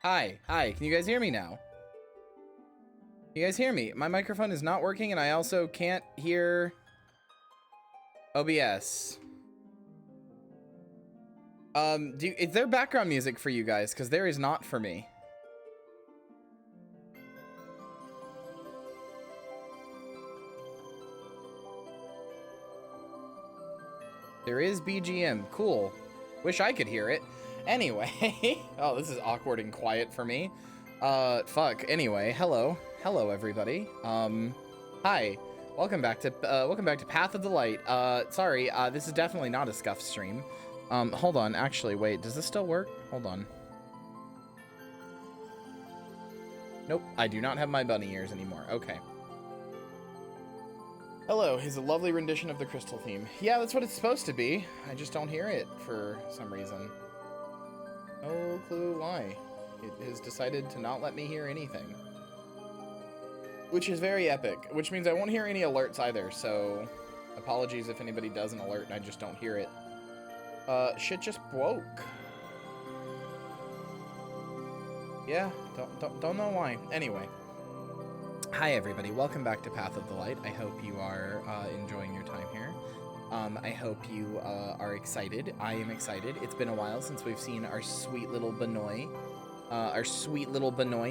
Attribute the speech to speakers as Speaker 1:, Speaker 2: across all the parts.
Speaker 1: Hi, can you guys hear me now? You guys hear me? My microphone is not working and I also can't hear OBS. Is there background music for you guys? Because there is not for me. There is BGM, cool. Wish I could hear it. Anyway, oh, this is awkward and quiet for me. Fuck, anyway, hello everybody. Hi, welcome back to Path of the Light. Sorry, this is definitely not a scuff stream. Hold on, actually, wait, does this still work? Hold on. Nope, I do not have my bunny ears anymore, okay. Hello is a lovely rendition of the Crystal theme. Yeah, that's what it's supposed to be. I just don't hear it for some reason. No clue why. It has decided to not let me hear anything. Which is very epic, which means I won't hear any alerts either, so apologies if anybody does an alert and I just don't hear it. Shit just broke. Yeah, don't know why. Anyway. Hi everybody, welcome back to Path of the Light. I hope you are enjoying your time here. I hope you are excited. I am excited. It's been a while since we've seen our sweet little Benoy.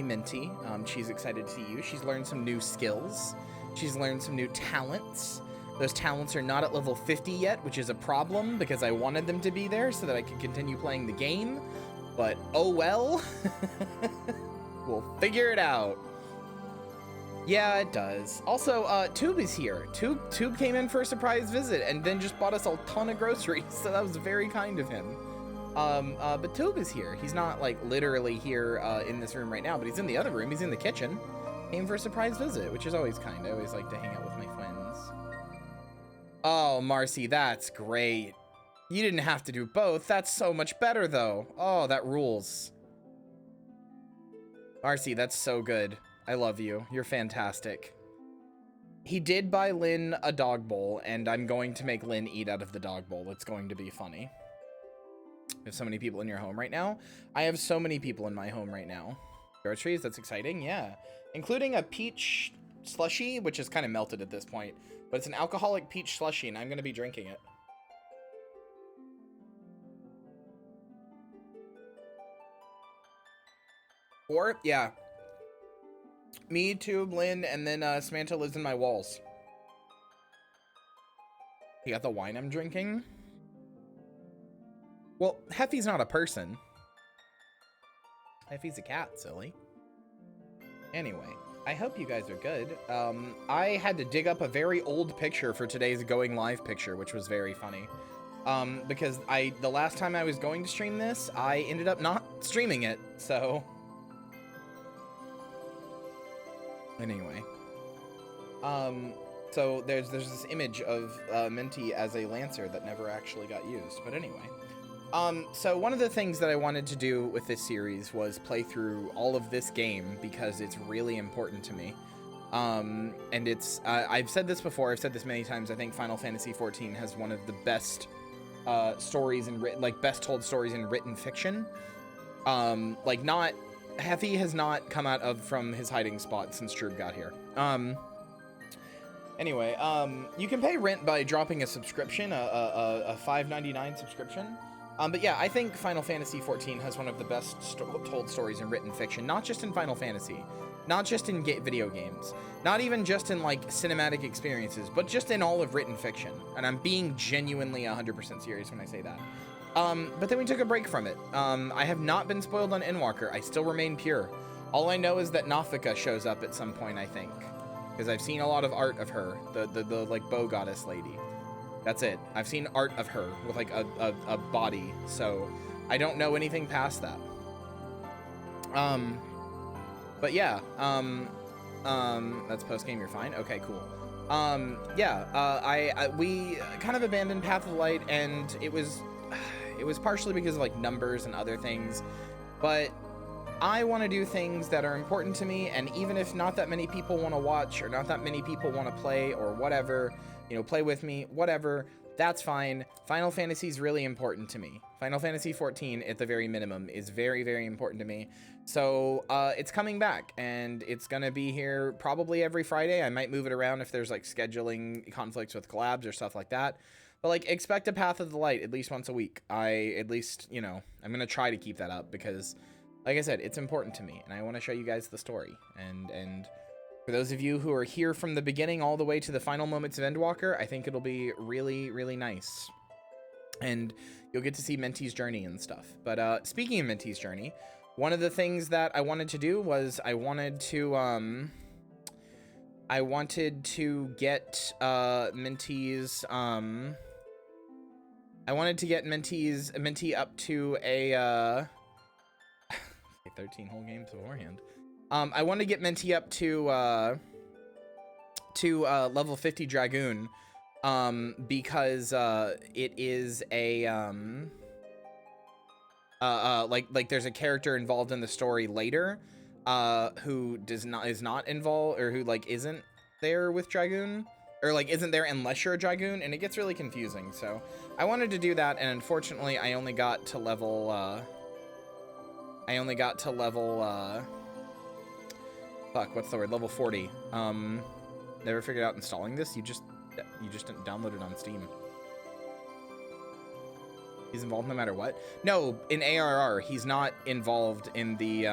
Speaker 1: Minty. She's excited to see you. She's learned some new skills. She's learned some new talents. Those talents are not at level 50 yet, which is a problem because I wanted them to be there so that I could continue playing the game. But oh well. We'll figure it out. Yeah, it does. Also, Tube is here. Tube came in for a surprise visit and then just bought us a ton of groceries, so that was very kind of him. But Tube is here. He's not, like, literally here in this room right now, but he's in the other room. He's in the kitchen. Came for a surprise visit, which is always kind. I always like to hang out with my friends. Oh, Marcy, that's great. You didn't have to do both. That's so much better, though. Oh, that rules. Marcy, that's so good. I love you. You're fantastic. He did buy Lynn a dog bowl, and I'm going to make Lynn eat out of the dog bowl. It's going to be funny. You have so many people in your home right now. I have so many people in my home right now. Groceries, that's exciting, yeah. Including a peach slushie, which is kind of melted at this point. But it's an alcoholic peach slushie, and I'm going to be drinking it. Or, yeah. Me, Tube, Lynn, and then Samantha lives in my walls. You got the wine I'm drinking? Well, Heffy's not a person. Heffy's a cat, silly. Anyway, I hope you guys are good. I had to dig up a very old picture for today's going live picture, which was very funny. Because the last time I was going to stream this, I ended up not streaming it, so... Anyway, so there's this image of Minty as a Lancer that never actually got used. But anyway, so one of the things that I wanted to do with this series was play through all of this game because it's really important to me. And it's I've said this before. I've said this many times. I think Final Fantasy XIV has one of the best stories in best told stories in written fiction. Heffy has not come out from his hiding spot since Trube got here. Anyway, you can pay rent by dropping a subscription, a $5.99 subscription. But yeah, I think Final Fantasy XIV has one of the best told stories in written fiction, not just in Final Fantasy, not just in video games, not even just in like cinematic experiences, but just in all of written fiction. And I'm being genuinely 100% serious when I say that. But then we took a break from it. I have not been spoiled on Endwalker. I still remain pure. All I know is that Nafika shows up at some point, I think. Because I've seen a lot of art of her, the like bow goddess lady. That's it. I've seen art of her with like a body, so I don't know anything past that. But yeah, that's post-game, you're fine? Okay, cool. We kind of abandoned Path of the Light, and it was partially because of like numbers and other things, but I want to do things that are important to me, and even if not that many people want to watch or not that many people want to play or whatever, you know, play with me, whatever, that's fine. Final Fantasy is really important to me. Final Fantasy XIV, at the very minimum, is very, very important to me. So it's coming back, and it's going to be here probably every Friday. I might move it around if there's, like, scheduling conflicts with collabs or stuff like that. But, like, expect a Path of the Light at least once a week. At least, you know, I'm going to try to keep that up because, like I said, it's important to me, and I want to show you guys the story. And for those of you who are here from the beginning all the way to the final moments of Endwalker, I think it'll be really, really nice. And you'll get to see Minty's journey and stuff. But speaking of Minty's journey, one of the things that I wanted to do was I wanted to get Minty up to a 13 whole games beforehand. I want to get Minty up to level 50 Dragoon, because it is a like there's a character involved in the story later who is not involved, or who like isn't there with Dragoon, or like isn't there unless you're a Dragoon, and it gets really confusing. So I wanted to do that, and unfortunately I only got to level fuck, what's the word? Level 40. Never figured out installing this. You just didn't download it on Steam. He's involved no matter what? No, in ARR, he's not involved in the,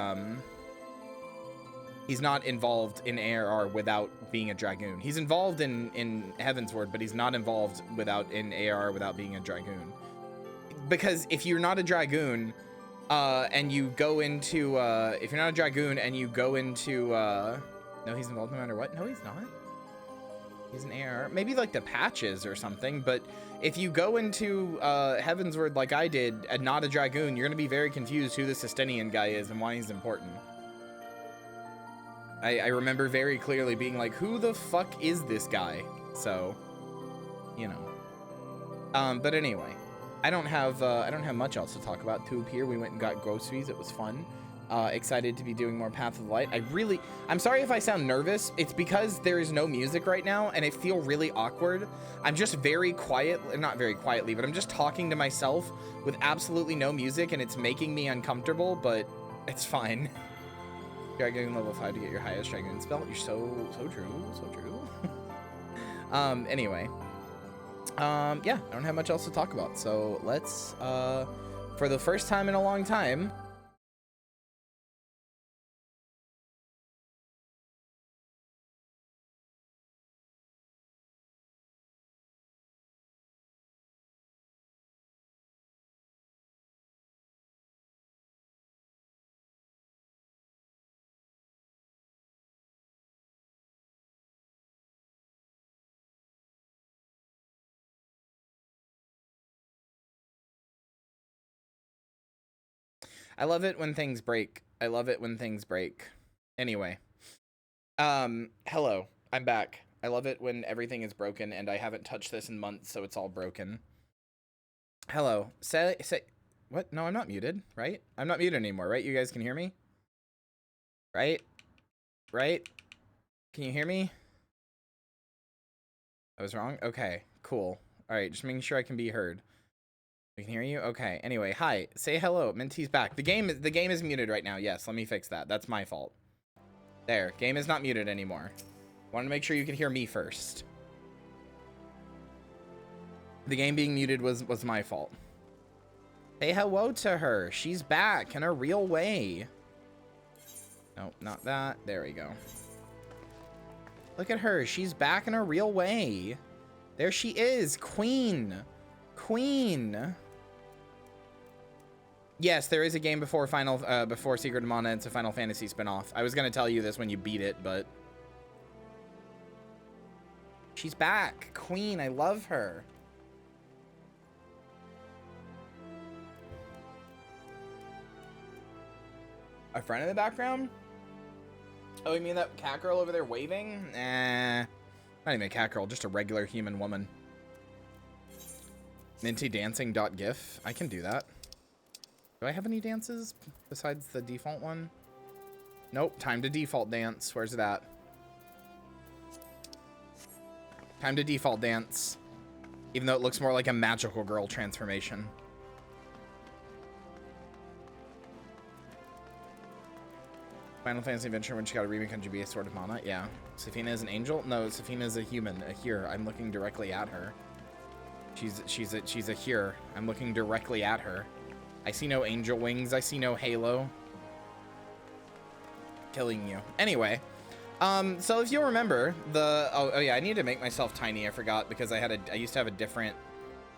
Speaker 1: he's not involved in ARR without being a Dragoon. He's involved in Heavensward, but he's not involved in ARR without being a Dragoon. Because if you're not a Dragoon, and you go into, if you're not a Dragoon and you go into, no, he's involved no matter what? No, he's not. He's an AR. Maybe like the patches or something, but if you go into Heavensward like I did and not a Dragoon, you're going to be very confused who this Estinian guy is and why he's important. I remember very clearly being like, who the fuck is this guy? So, you know. But anyway, I don't have much else to talk about. Tube here, we went and got groceries. It was fun. Excited to be doing more Path of the Light. I'm sorry if I sound nervous. It's because there is no music right now and I feel really awkward. I'm just very quiet, not very quietly, but I'm just talking to myself with absolutely no music, and it's making me uncomfortable, but it's fine. Dragon level 5 to get your highest Dragon spell. You're so true. Anyway. Yeah, I don't have much else to talk about. So let's, for the first time in a long time, I love it when things break. I love it when things break. Anyway. Hello. I'm back. I love it when everything is broken, and I haven't touched this in months, so it's all broken. Hello. Say, what? No, I'm not muted, right? I'm not muted anymore, right? You guys can hear me? Right? Right? Can you hear me? I was wrong? Okay, cool. Alright, just making sure I can be heard. We can hear you? Okay. Anyway, hi. Say hello. Minty's back. The game is muted right now. Yes, let me fix that. That's my fault. There. Game is not muted anymore. Wanted to make sure you could hear me first. The game being muted was my fault. Say hello to her. She's back in a real way. Nope, not that. There we go. Look at her. She's back in a real way. There she is. Queen. Queen. Yes, there is a game before before Secret of Mana. It's a Final Fantasy spinoff. I was gonna tell you this when you beat it, but she's back. Queen, I love her. A friend in the background? Oh, you mean that cat girl over there waving? Not even a cat girl, just a regular human woman. Mintydancing.gif. I can do that. Do I have any dances besides the default one? Nope. Time to default dance. Where's that? Time to default dance. Even though it looks more like a magical girl transformation. Final Fantasy adventure when she got a remake on GBA Sword of Mana. Yeah. Safina is an angel? No, Safina is a human, a here. I'm looking directly at her. She's a here. I'm looking directly at her. I see no angel wings. I see no halo. Killing you. Anyway, so if you'll remember the oh yeah, I need to make myself tiny. I forgot because I used to have a different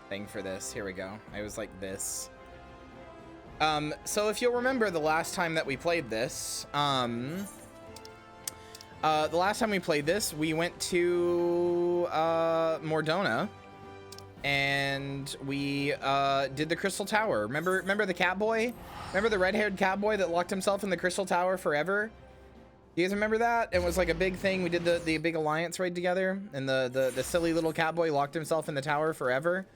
Speaker 1: thing for this. Here we go. I was like this. So if you'll remember the last time that we played this, we went to Mordona, and we did the Crystal Tower. Remember the cat boy? Remember the red-haired cat boy that locked himself in the Crystal Tower forever? You guys remember that? It was like a big thing. We did the big alliance raid together, and the silly little cat boy locked himself in the tower forever.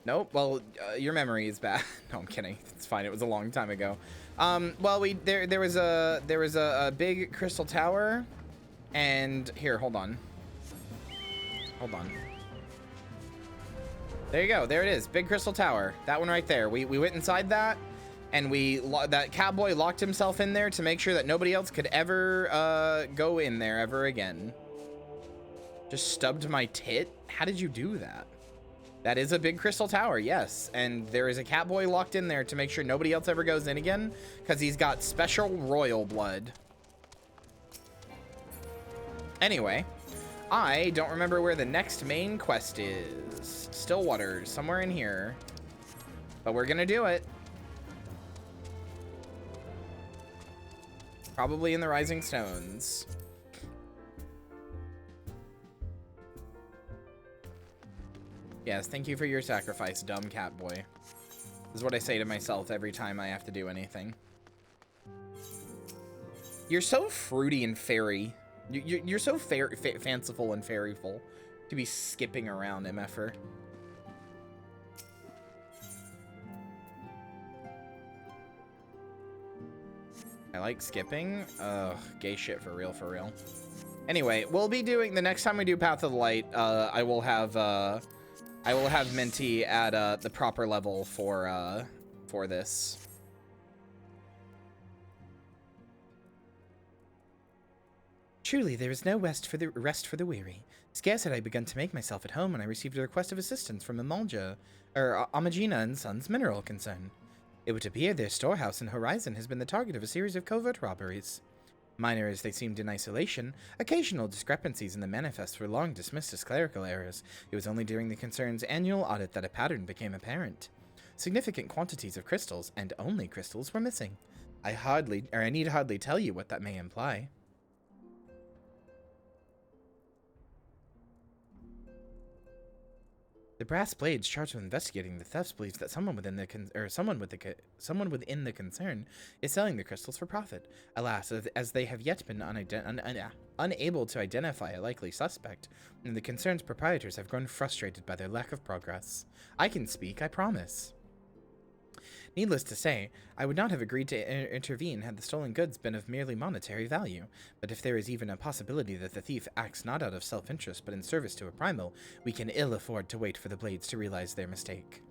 Speaker 1: Nope. Well, your memory is bad. No, I'm kidding. It's fine. It was a long time ago. Well, there was a big crystal tower, and here, hold on. There you go. There it is. Big crystal tower. That one right there. We went inside that, and that cowboy locked himself in there to make sure that nobody else could ever go in there ever again. Just stubbed my tit? How did you do that? That is a big crystal tower, yes. And there is a catboy locked in there to make sure nobody else ever goes in again, because he's got special royal blood. Anyway, I don't remember where the next main quest is. Stillwater, somewhere in here. But we're gonna do it. Probably in the Rising Stones. Yes, thank you for your sacrifice, dumb cat boy. This is what I say to myself every time I have to do anything. You're so fruity and fairy. You're so fanciful and fairyful to be skipping around, MFer. I like skipping. Ugh, gay shit for real, for real. Anyway, we'll be doing, the next time we do Path of the Light, I will have Minty at the proper level for this. Truly, there is no rest for the weary. Scarce had I begun to make myself at home when I received a request of assistance from Amagina and Sons Mineral Concern. It would appear their storehouse in Horizon has been the target of a series of covert robberies. Minor as they seemed in isolation, occasional discrepancies in the manifests were long dismissed as clerical errors. It was only during the concern's annual audit that a pattern became apparent. Significant quantities of crystals, and only crystals, were missing. I need hardly tell you what that may imply. The Brass Blades charged with investigating the thefts believes that someone within the concern is selling the crystals for profit. Alas, as they have yet been unable to identify a likely suspect, and the concern's proprietors have grown frustrated by their lack of progress. I can speak, I promise. Needless to say, I would not have agreed to intervene had the stolen goods been of merely monetary value, but if there is even a possibility that the thief acts not out of self-interest but in service to a primal, we can ill afford to wait for the Blades to realize their mistake.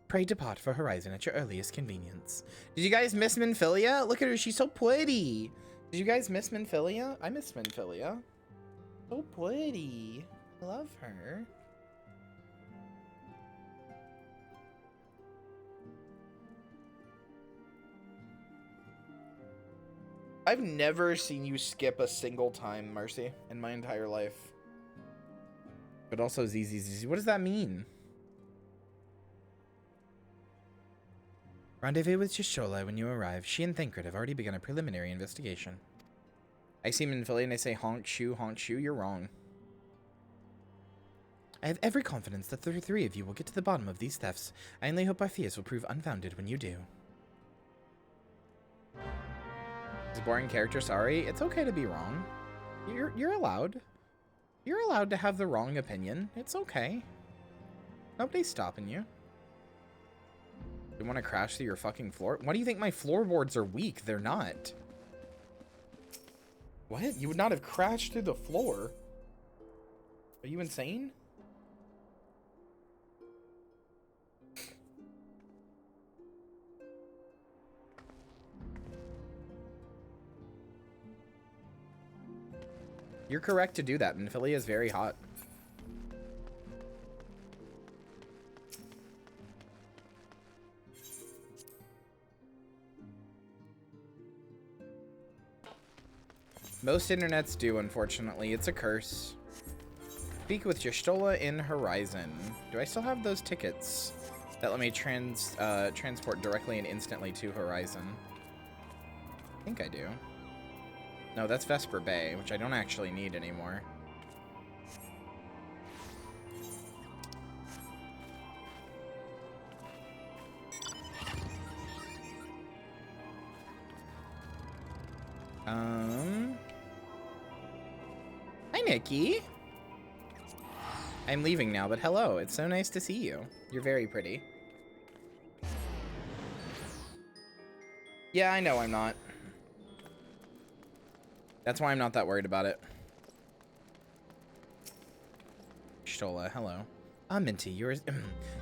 Speaker 1: Pray depart for Horizon at your earliest convenience. Did you guys miss Minfilia? Look at her, she's so pretty! Did you guys miss Minfilia? I miss Minfilia. So pretty. I love her. I've never seen you skip a single time, Mercy, in my entire life. But also ZZZ. What does that mean? Rendezvous with Shishola when you arrive. She and Thancred have already begun a preliminary investigation. I see him in Philly and I say honk shoe, you're wrong. I have every confidence that the three of you will get to the bottom of these thefts. I only hope our fears will prove unfounded when you do. It's a boring character, sorry. It's okay to be wrong. You're allowed. You're allowed to have the wrong opinion. It's okay. Nobody's stopping you. You want to crash through your fucking floor? Why do you think my floorboards are weak? They're not. What? You would not have crashed through the floor? Are you insane? You're correct to do that. Minfilia is very hot. Most internets do, unfortunately. It's a curse. Speak with Jistola in Horizon. Do I still have those tickets that let me transport directly and instantly to Horizon? I think I do. No, that's Vesper Bay, which I don't actually need anymore. Hi, Nikki. I'm leaving now, but hello. It's so nice to see you. You're very pretty. Yeah, I know I'm not. That's why I'm not that worried about it. Stola, hello. Minty, your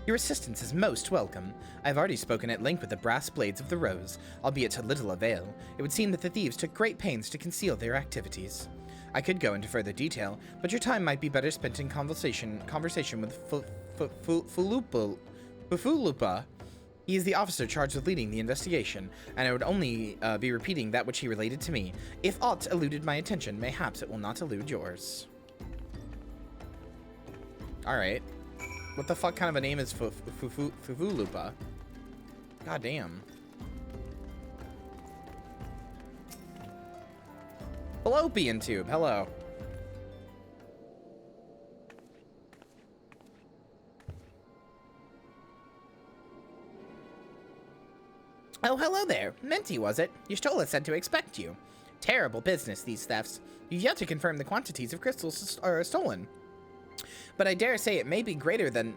Speaker 1: assistance is most welcome. I've already spoken at length with the brass blades of the Rose, albeit to little avail. It would seem that the thieves took great pains to conceal their activities. I could go into further detail, but your time might be better spent in conversation with Fufulupa. He is the officer charged with leading the investigation, and I would only be repeating that which he related to me. If aught eluded my attention, mayhaps it will not elude yours. Alright. What the fuck kind of a name is Fufulupa? God damn. Fallopian tube, hello. Oh, hello there. Minty, was it? Yustola said to expect you. Terrible business, these thefts. You've yet to confirm the quantities of crystals stolen. But I dare say it may be greater than...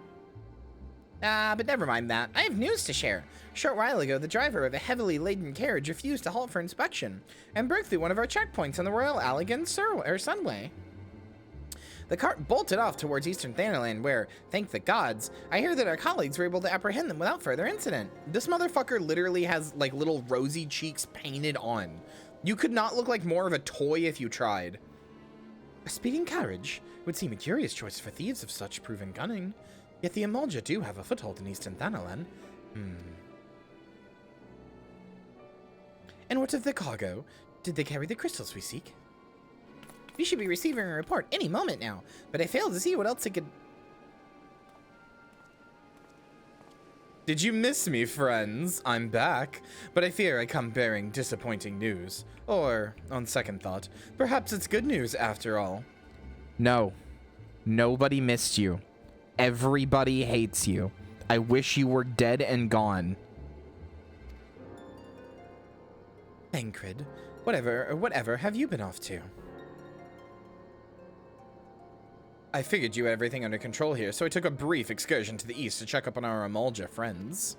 Speaker 1: but never mind that. I have news to share. A short while ago, the driver of a heavily laden carriage refused to halt for inspection and broke through one of our checkpoints on the Royal Allegan Sunway. The cart bolted off towards Eastern Thanaland where, thank the gods, I hear that our colleagues were able to apprehend them without further incident. This motherfucker literally has, like, little rosy cheeks painted on. You could not look like more of a toy if you tried. A speeding carriage would seem a curious choice for thieves of such proven cunning. Yet the Emolja do have a foothold in Eastern Thanalan. And what of the cargo? Did they carry the crystals we seek? We should be receiving a report any moment now, but I fail to see what else it could... Did you miss me, friends? I'm back, but I fear I come bearing disappointing news. Or, on second thought, perhaps it's good news after all. No. Nobody missed you. Everybody hates you. I wish you were dead and gone. Thancred, whatever have you been off to? I figured you had everything under control here, so I took a brief excursion to the east to check up on our Emolja friends.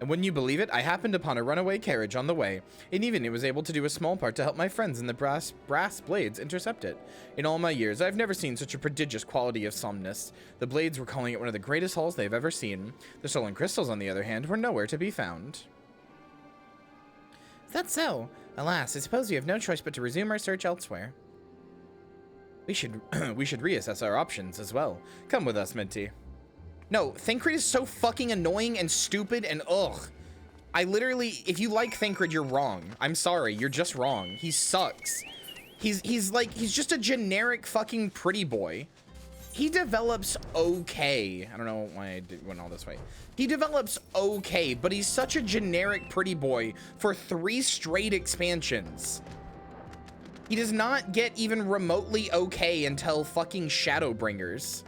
Speaker 1: And wouldn't you believe it, I happened upon a runaway carriage on the way, and even it was able to do a small part to help my friends in the brass blades intercept it. In all my years, I've never seen such a prodigious quality of somnus. The blades were calling it one of the greatest hauls they've ever seen. The stolen crystals, on the other hand, were nowhere to be found. Is that so? Alas, I suppose we have no choice but to resume our search elsewhere. We should reassess our options as well. Come with us, Minty. No, Thancred is so fucking annoying and stupid and ugh. I literally, if you like Thancred, you're wrong. I'm sorry, you're just wrong. He sucks. He's just a generic fucking pretty boy. He develops okay. I don't know why I went all this way. He develops okay, but he's such a generic pretty boy for 3 straight expansions. He does not get even remotely okay until fucking Shadowbringers.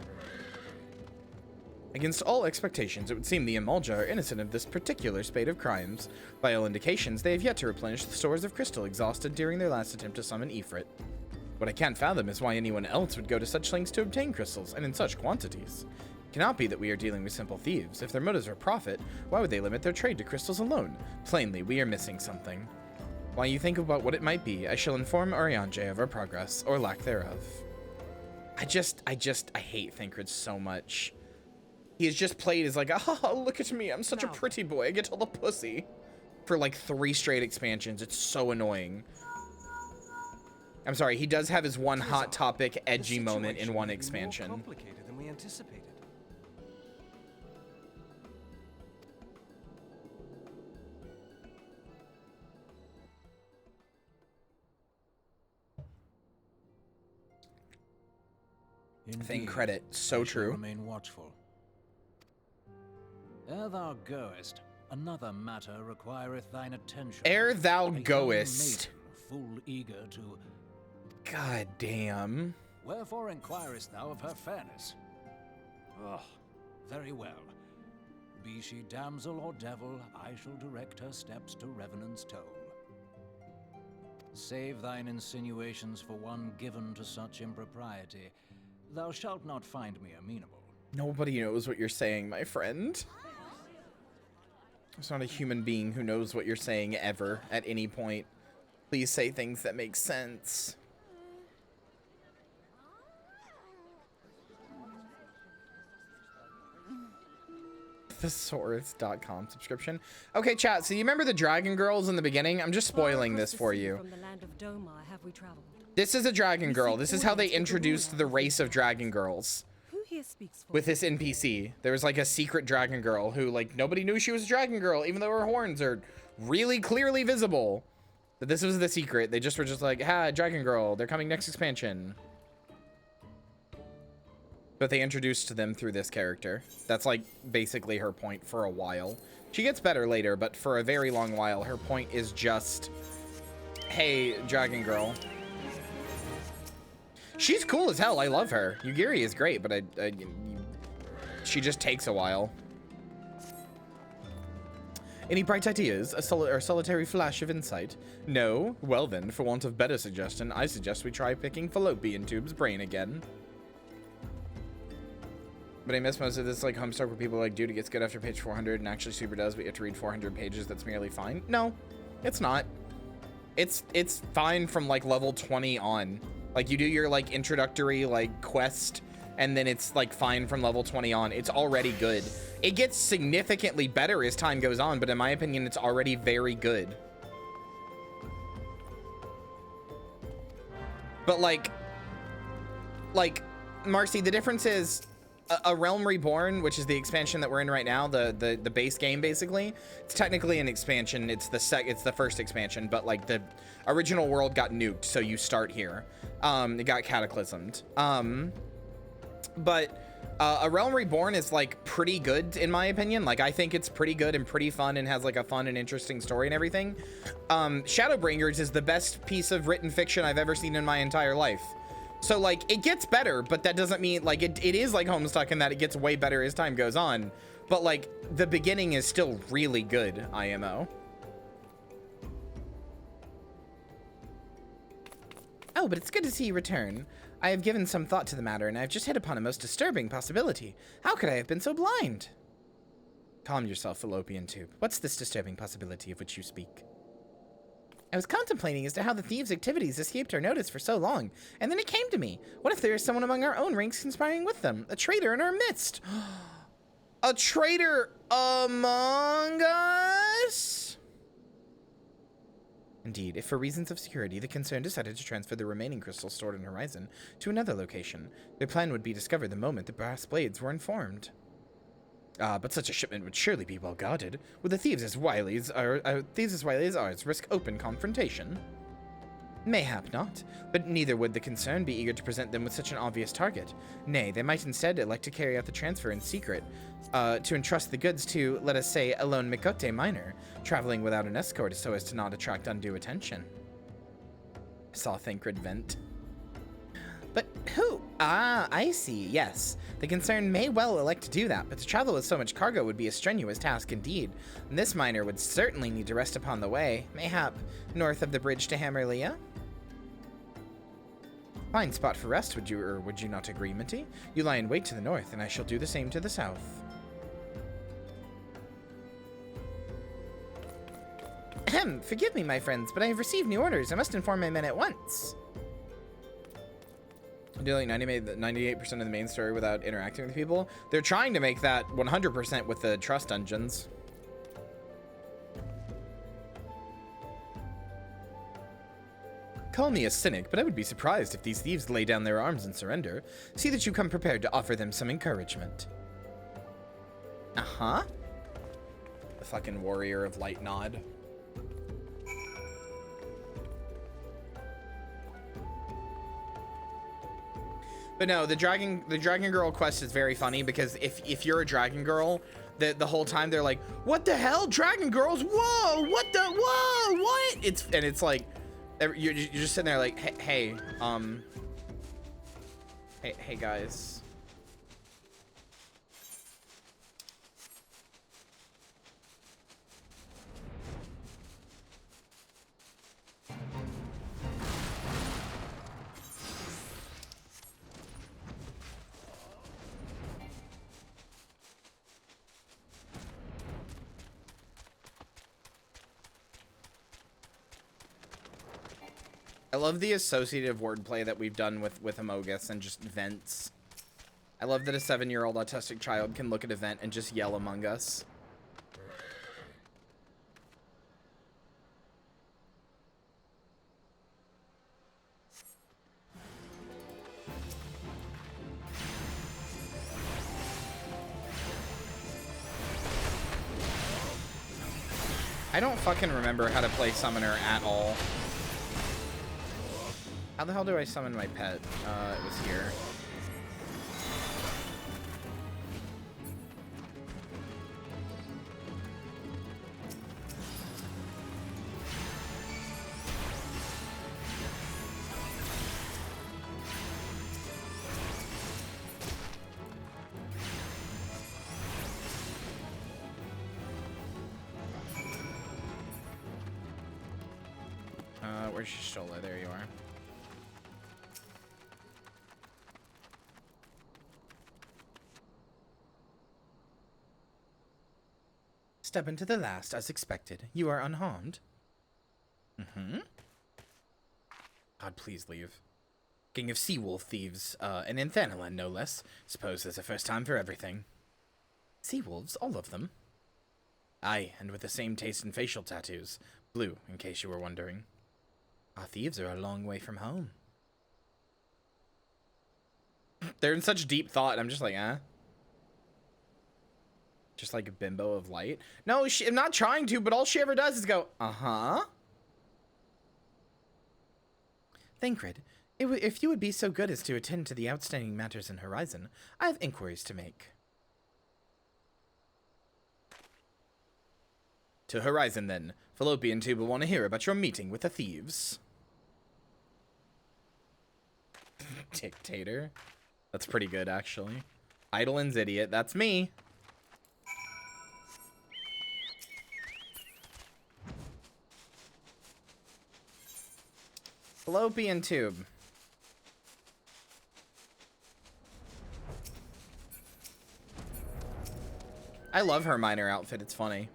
Speaker 1: Against all expectations, it would seem the Emolja are innocent of this particular spate of crimes. By all indications, they have yet to replenish the stores of crystal exhausted during their last attempt to summon Ifrit. What I can't fathom is why anyone else would go to such lengths to obtain crystals, and in such quantities. It cannot be that we are dealing with simple thieves. If their motives are profit, why would they limit their trade to crystals alone? Plainly, we are missing something. While you think about what it might be, I shall inform Oriange of our progress, or lack thereof. I hate Thancred so much. He is just played as like, oh, look at me, I'm such a pretty boy, I get all the pussy. For like 3 straight expansions, it's so annoying. I'm sorry, he does have his one hot topic edgy moment in one
Speaker 2: More
Speaker 1: expansion.
Speaker 2: complicated than we anticipated.
Speaker 1: Thing credit, so true.
Speaker 2: Remain watchful. Ere thou goest, another matter requireth thine attention.
Speaker 1: Ere thou
Speaker 2: A young
Speaker 1: goest.
Speaker 2: maiden, full eager to.
Speaker 1: God damn.
Speaker 2: Wherefore inquirest thou of her fairness? Oh, very well. Be she damsel or devil, I shall direct her steps to Revenant's toll. Save thine insinuations for one given to such impropriety. Thou shalt not find me amenable.
Speaker 1: Nobody knows what you're saying, my friend. There's not a human being who knows what you're saying ever at any point. Please say things that make sense. Thesaurus.com subscription. Okay, chat, so you remember the dragon girls in the beginning? I'm just spoiling this for you.
Speaker 3: From the land of Domar have we traveled?
Speaker 1: This is a dragon girl. This is how they introduced the race of dragon girls.
Speaker 3: Who here speaks for
Speaker 1: With this NPC. There was like a secret dragon girl who like nobody knew she was a dragon girl, even though her horns are really clearly visible. But this was the secret. They just were just like, ha, dragon girl, they're coming next expansion. But they introduced them through this character. That's like basically her point for a while. She gets better later, but for a very long while, her point is just, hey, dragon girl. She's cool as hell. I love her. Yugiri is great, but she just takes a while. Any bright ideas? A solitary flash of insight? No? Well then, for want of better suggestion, I suggest we try picking Fallopian Tube's brain again. But I miss most of this like Homestuck where people are like, dude, it gets good after page 400 and actually super does, but you have to read 400 pages. That's merely fine. No, it's not. It's fine from like level 20 on. Like you do your like introductory like quest and then it's like fine from level 20 on. It's already good. It gets significantly better as time goes on, but in my opinion, it's already very good. But like Marcy, the difference is a Realm Reborn, which is the expansion that we're in right now, the base game basically. It's technically an expansion. It's the first expansion, but like the original world got nuked, so you start here. It got cataclysmed. But a Realm Reborn is like pretty good in my opinion. Like I think it's pretty good and pretty fun and has like a fun and interesting story and everything. Shadowbringers is the best piece of written fiction I've ever seen in my entire life. So like it gets better, but that doesn't mean like it is like Homestuck in that it gets way better as time goes on. But like the beginning is still really good, IMO. Oh, but it's good to see you return. I have given some thought to the matter, and I've just hit upon a most disturbing possibility. How could I have been so blind? Calm yourself, Fallopian Tube. What's this disturbing possibility of which you speak? I was contemplating as to how the thieves' activities escaped our notice for so long, and then it came to me. What if there is someone among our own ranks conspiring with them? A traitor in our midst? A traitor among us? Indeed, if for reasons of security, the concern decided to transfer the remaining crystals stored in Horizon to another location, their plan would be discovered the moment the brass blades were informed. But such a shipment would surely be well guarded. With the thieves as wily as ours, risk open confrontation. Mayhap not, but neither would the concern be eager to present them with such an obvious target. Nay, they might instead elect to carry out the transfer in secret, to entrust the goods to, let us say, a lone Mikote miner, traveling without an escort so as to not attract undue attention. Saw Thancred vent. But who? Ah, I see, yes. The concern may well elect to do that, but to travel with so much cargo would be a strenuous task indeed, and this miner would certainly need to rest upon the way, mayhap north of the bridge to Hammerlia. Fine spot for rest, would you not agree, Minty? You lie in wait to the north, and I shall do the same to the south. Ahem, forgive me, my friends, but I have received new orders. I must inform my men at once. Do like 98% of the main story without interacting with people. They're trying to make that 100% with the trust dungeons. Call me a cynic, but I would be surprised if these thieves lay down their arms and surrender. See that you come prepared to offer them some encouragement. Uh-huh. The fucking warrior of light nod. But no, the dragon girl quest is very funny because if you're a dragon girl, the whole time they're like, what the hell, dragon girls? Whoa, what? It's like you're just sitting there like, hey guys. I love the associative wordplay that we've done with Amogus and just vents. I love that a 7-year-old autistic child can look at a vent and just yell Among Us. I don't fucking remember how to play Summoner at all. How the hell do I summon my pet? It was here. Where's Shola? There you are. Step into the last, as expected. You are unharmed. Mm-hmm. God, please leave. King of Seawolf Thieves, and in Thanalan, no less. Suppose there's a first time for everything. Seawolves, all of them. Aye, and with the same taste in facial tattoos. Blue, in case you were wondering. Our thieves are a long way from home. They're in such deep thought, I'm just like, eh? Just like a bimbo of light. No, I'm not trying to, but all she ever does is go, uh-huh. Thancred, if you would be so good as to attend to the outstanding matters in Horizon, I have inquiries to make. To Horizon, then. Fallopian Tube will want to hear about your meeting with the thieves. Dictator. That's pretty good, actually. Eidolon's idiot. That's me. Fallopian Tube. I love her minor outfit. It's funny.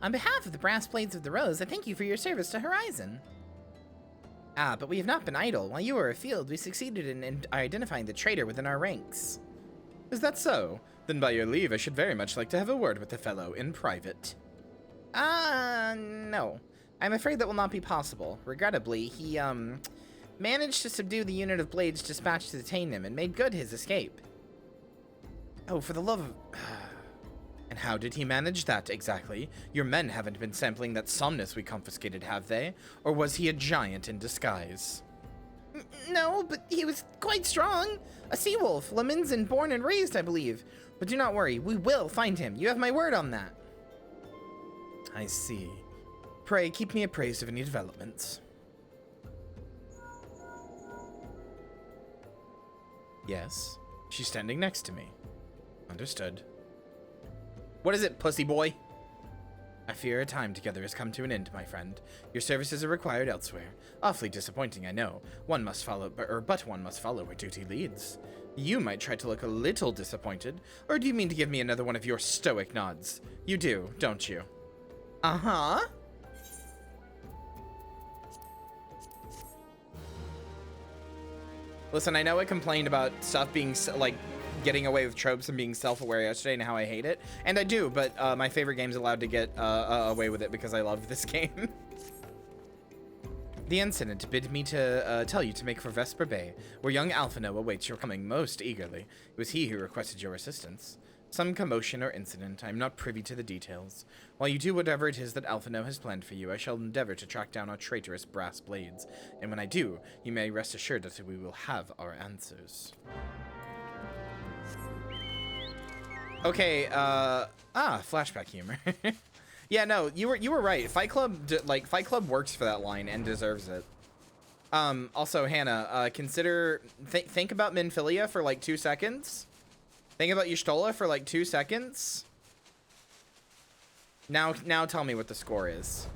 Speaker 1: On behalf of the Brass Blades of the Rose, I thank you for your service to Horizon. Ah, but we have not been idle. While you were afield, we succeeded in identifying the traitor within our ranks. Is that so? Then by your leave, I should very much like to have a word with the fellow in private. No. I'm afraid that will not be possible. Regrettably, he, managed to subdue the unit of blades dispatched to detain him and made good his escape. Oh, for the love of... And how did he manage that, exactly? Your men haven't been sampling that somnus we confiscated, have they? Or was he a giant in disguise? No, but he was quite strong. A sea wolf, Leminson born and raised, I believe. But do not worry, we will find him. You have my word on that. I see. Pray, keep me appraised of any developments. Yes, she's standing next to me. Understood. What is it, pussy boy? I fear our time together has come to an end, my friend. Your services are required elsewhere. Awfully disappointing, I know. One must follow, but one must follow where duty leads. You might try to look a little disappointed, or do you mean to give me another one of your stoic nods? You do, don't you? Uh-huh. Listen, I know I complained about stuff being, like, getting away with tropes and being self-aware yesterday and how I hate it. And I do, but my favorite game's allowed to get away with it because I love this game. The incident bid me to tell you to make for Vesper Bay, where young Alphino awaits your coming most eagerly. It was he who requested your assistance. Some commotion or incident, I am not privy to the details. While you do whatever it is that Alphino has planned for you, I shall endeavor to track down our traitorous brass blades. And when I do, you may rest assured that we will have our answers. Okay, flashback humor. Yeah, no, you were right. Fight Club works for that line and deserves it. Also, Hannah, think about Minfilia for like 2 seconds. Think about Y'shtola for like 2 seconds. Now tell me what the score is.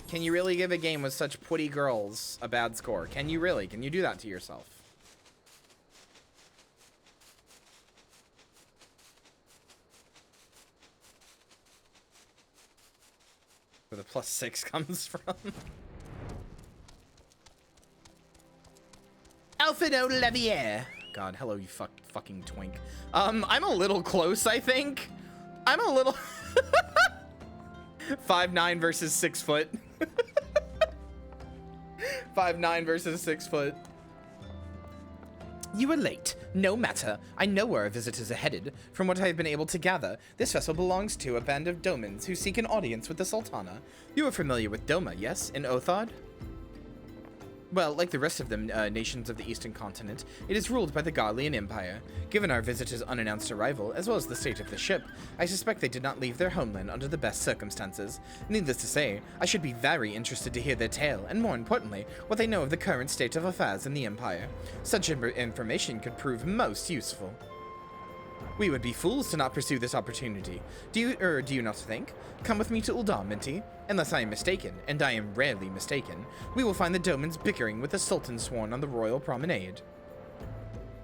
Speaker 1: Can you really give a game with such pretty girls a bad score? Can you really? Can you do that to yourself? Where the +6 comes from. Alphino Levier. God, hello, you fucking twink. I'm a little close, I think. I'm a little 5'9" versus 6 foot. 5'9" versus 6 foot. You were late. No matter. I know where our visitors are headed. From what I have been able to gather, this vessel belongs to a band of Domans who seek an audience with the Sultana. You are familiar with Doma, yes? In Othard? Well, like the rest of the nations of the Eastern Continent, it is ruled by the Garlean Empire. Given our visitors' unannounced arrival, as well as the state of the ship, I suspect they did not leave their homeland under the best circumstances. Needless to say, I should be very interested to hear their tale, and more importantly, what they know of the current state of affairs in the Empire. Such information could prove most useful. We would be fools to not pursue this opportunity. Do you not think? Come with me to Ul'dah, Minty. Unless I am mistaken, and I am rarely mistaken, we will find the Domans bickering with the Sultan sworn on the royal promenade.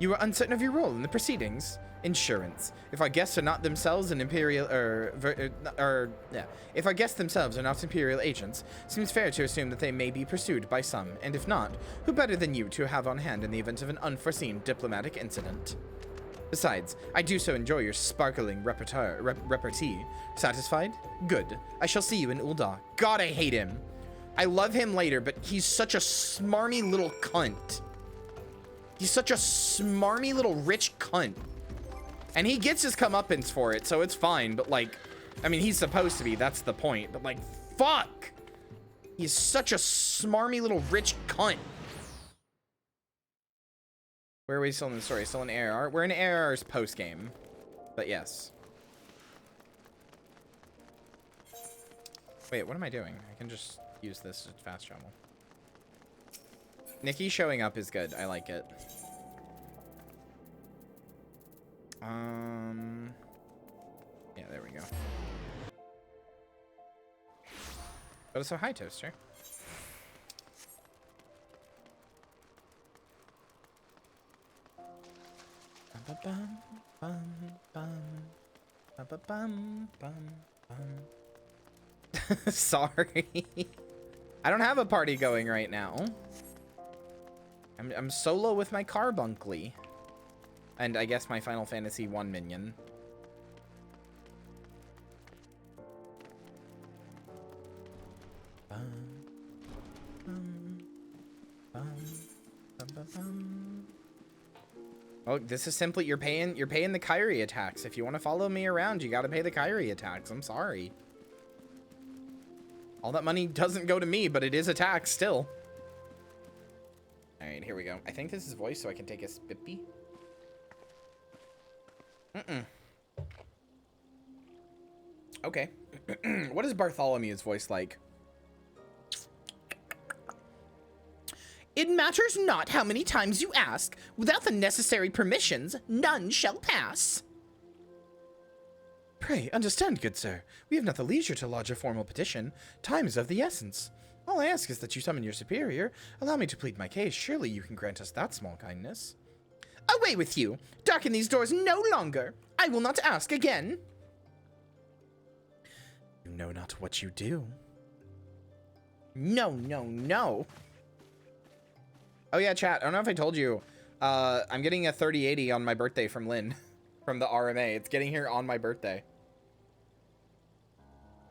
Speaker 1: You are uncertain of your role in the proceedings? Insurance. If our guests are not themselves an imperial, if our guests themselves are not imperial agents, seems fair to assume that they may be pursued by some, and if not, who better than you to have on hand in the event of an unforeseen diplomatic incident? Besides, I do so enjoy your sparkling repartee. Satisfied? Good. I shall see you in Ul'dah. God, I hate him. I love him later, but he's such a smarmy little cunt. He's such a smarmy little rich cunt. And he gets his comeuppance for it, so it's fine, but like, I mean, he's supposed to be, that's the point, but like, fuck! He's such a smarmy little rich cunt. Where are we still in the story? Still in ARR? We're in ARR's post-game. But yes. Wait, what am I doing? I can just use this as fast travel. Nikki showing up is good. I like it. Yeah, there we go. Oh, so hi, Toaster. Sorry. I don't have a party going right now. I'm solo with my Carbuncle. And I guess my Final Fantasy 1 minion. Oh, this is simply you're paying the Kyria tax. If you want to follow me around, you got to pay the Kyria tax. I'm sorry. All that money doesn't go to me, but it is a tax still. All right, here we go. I think this is voice, so I can take a spippy. Okay. What is Bartholomew's voice like? It matters not how many times you ask. Without the necessary permissions, none shall pass. Pray, understand, good sir. We have not the leisure to lodge a formal petition. Time is of the essence. All I ask is that you summon your superior. Allow me to plead my case. Surely you can grant us that small kindness. Away with you! Darken these doors no longer! I will not ask again! You know not what you do. No, no, no! Oh yeah, chat, I don't know if I told you. I'm getting a 3080 on my birthday from Lynn, from the RMA. It's getting here on my birthday.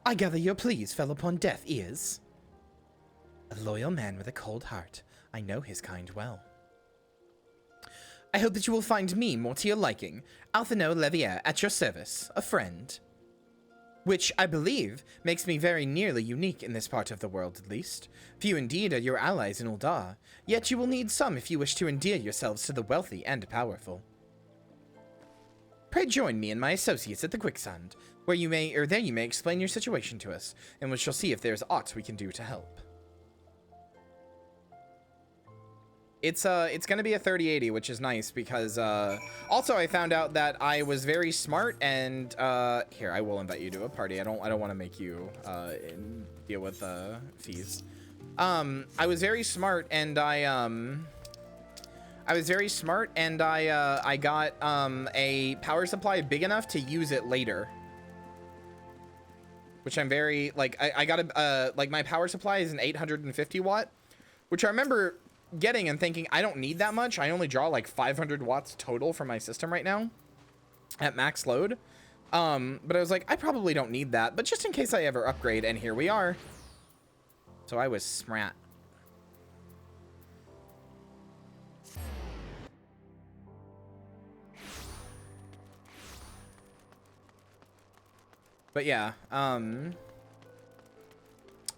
Speaker 1: I gather your pleas fell upon deaf ears. A loyal man with a cold heart. I know his kind well. I hope that you will find me more to your liking. Althano Levier, at your service. A friend. Which, I believe, makes me very nearly unique in this part of the world, at least. Few indeed are your allies in Uldar, yet you will need some if you wish to endear yourselves to the wealthy and powerful. Pray join me and my associates at the Quicksand, where you may, or there you may explain your situation to us, and we shall see if there is aught we can do to help. It's gonna be a 3080, which is nice because, also I found out that I was very smart and, here, I will invite you to a party. I don't want to make you, deal with, fees. I was very smart and I got, a power supply big enough to use it later. Which I'm very, like, I got a, like, my power supply is an 850 watt, which I remember getting and thinking I don't need that much. I only draw like 500 watts total from my system right now at max load. But I was like, I probably don't need that, but just in case I ever upgrade, and here we are. So I was smart. But yeah,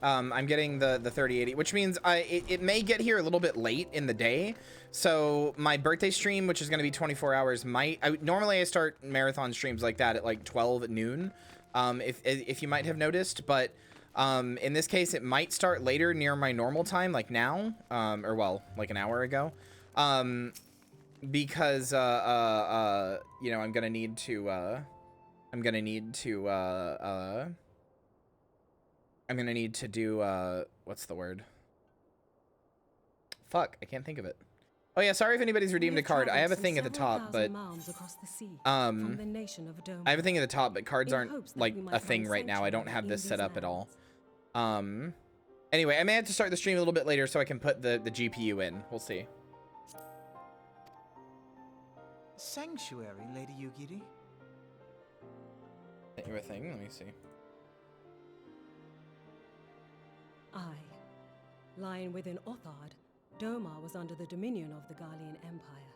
Speaker 1: I'm getting the 3080, which means it may get here a little bit late in the day. So my birthday stream, which is going to be 24 hours, normally I start marathon streams like that at like 12 at noon, if you might have noticed. But in this case, it might start later near my normal time, like now, or well, like an hour ago, because you know, I'm gonna need to do, what's the word? Fuck, I can't think of it. Oh yeah, sorry if anybody's redeemed a card. I have a thing at the top, but, I have a thing at the top, but cards aren't, like, a thing right now. I don't have this set up at all. Anyway, I may have to start the stream a little bit later so I can put the GPU in. We'll see.
Speaker 4: Sanctuary, Lady Yugiri?
Speaker 1: Sent you a thing? Let me see.
Speaker 3: I, lying within Othard, Domar was under the dominion of the Garlean Empire.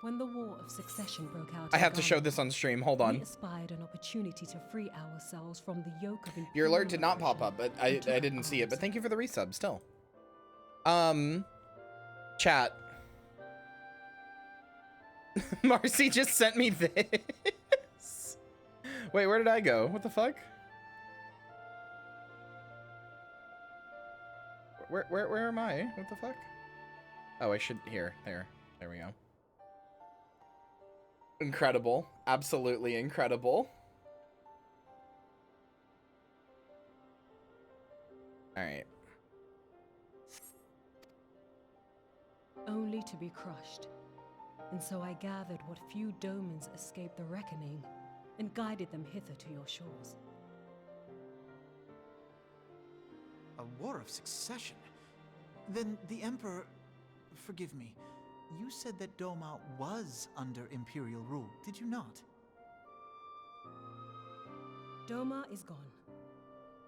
Speaker 3: When the War of Succession broke out,
Speaker 1: I have to show this on stream. Hold on.
Speaker 3: We aspired an opportunity to free ourselves from the yoke of
Speaker 1: Your alert did not pop up, but I didn't see it. But thank you for the resub still. Chat. Marcy just sent me this. Wait, where did I go? What the fuck? Where am I? What the fuck? Oh, I should there we go. Incredible. Absolutely incredible. All right.
Speaker 3: Only to be crushed. And so I gathered what few domans escaped the reckoning and guided them hither to your shores.
Speaker 4: A war of succession? Then the Emperor... Forgive me. You said that Doma was under Imperial rule, did you not?
Speaker 3: Doma is gone.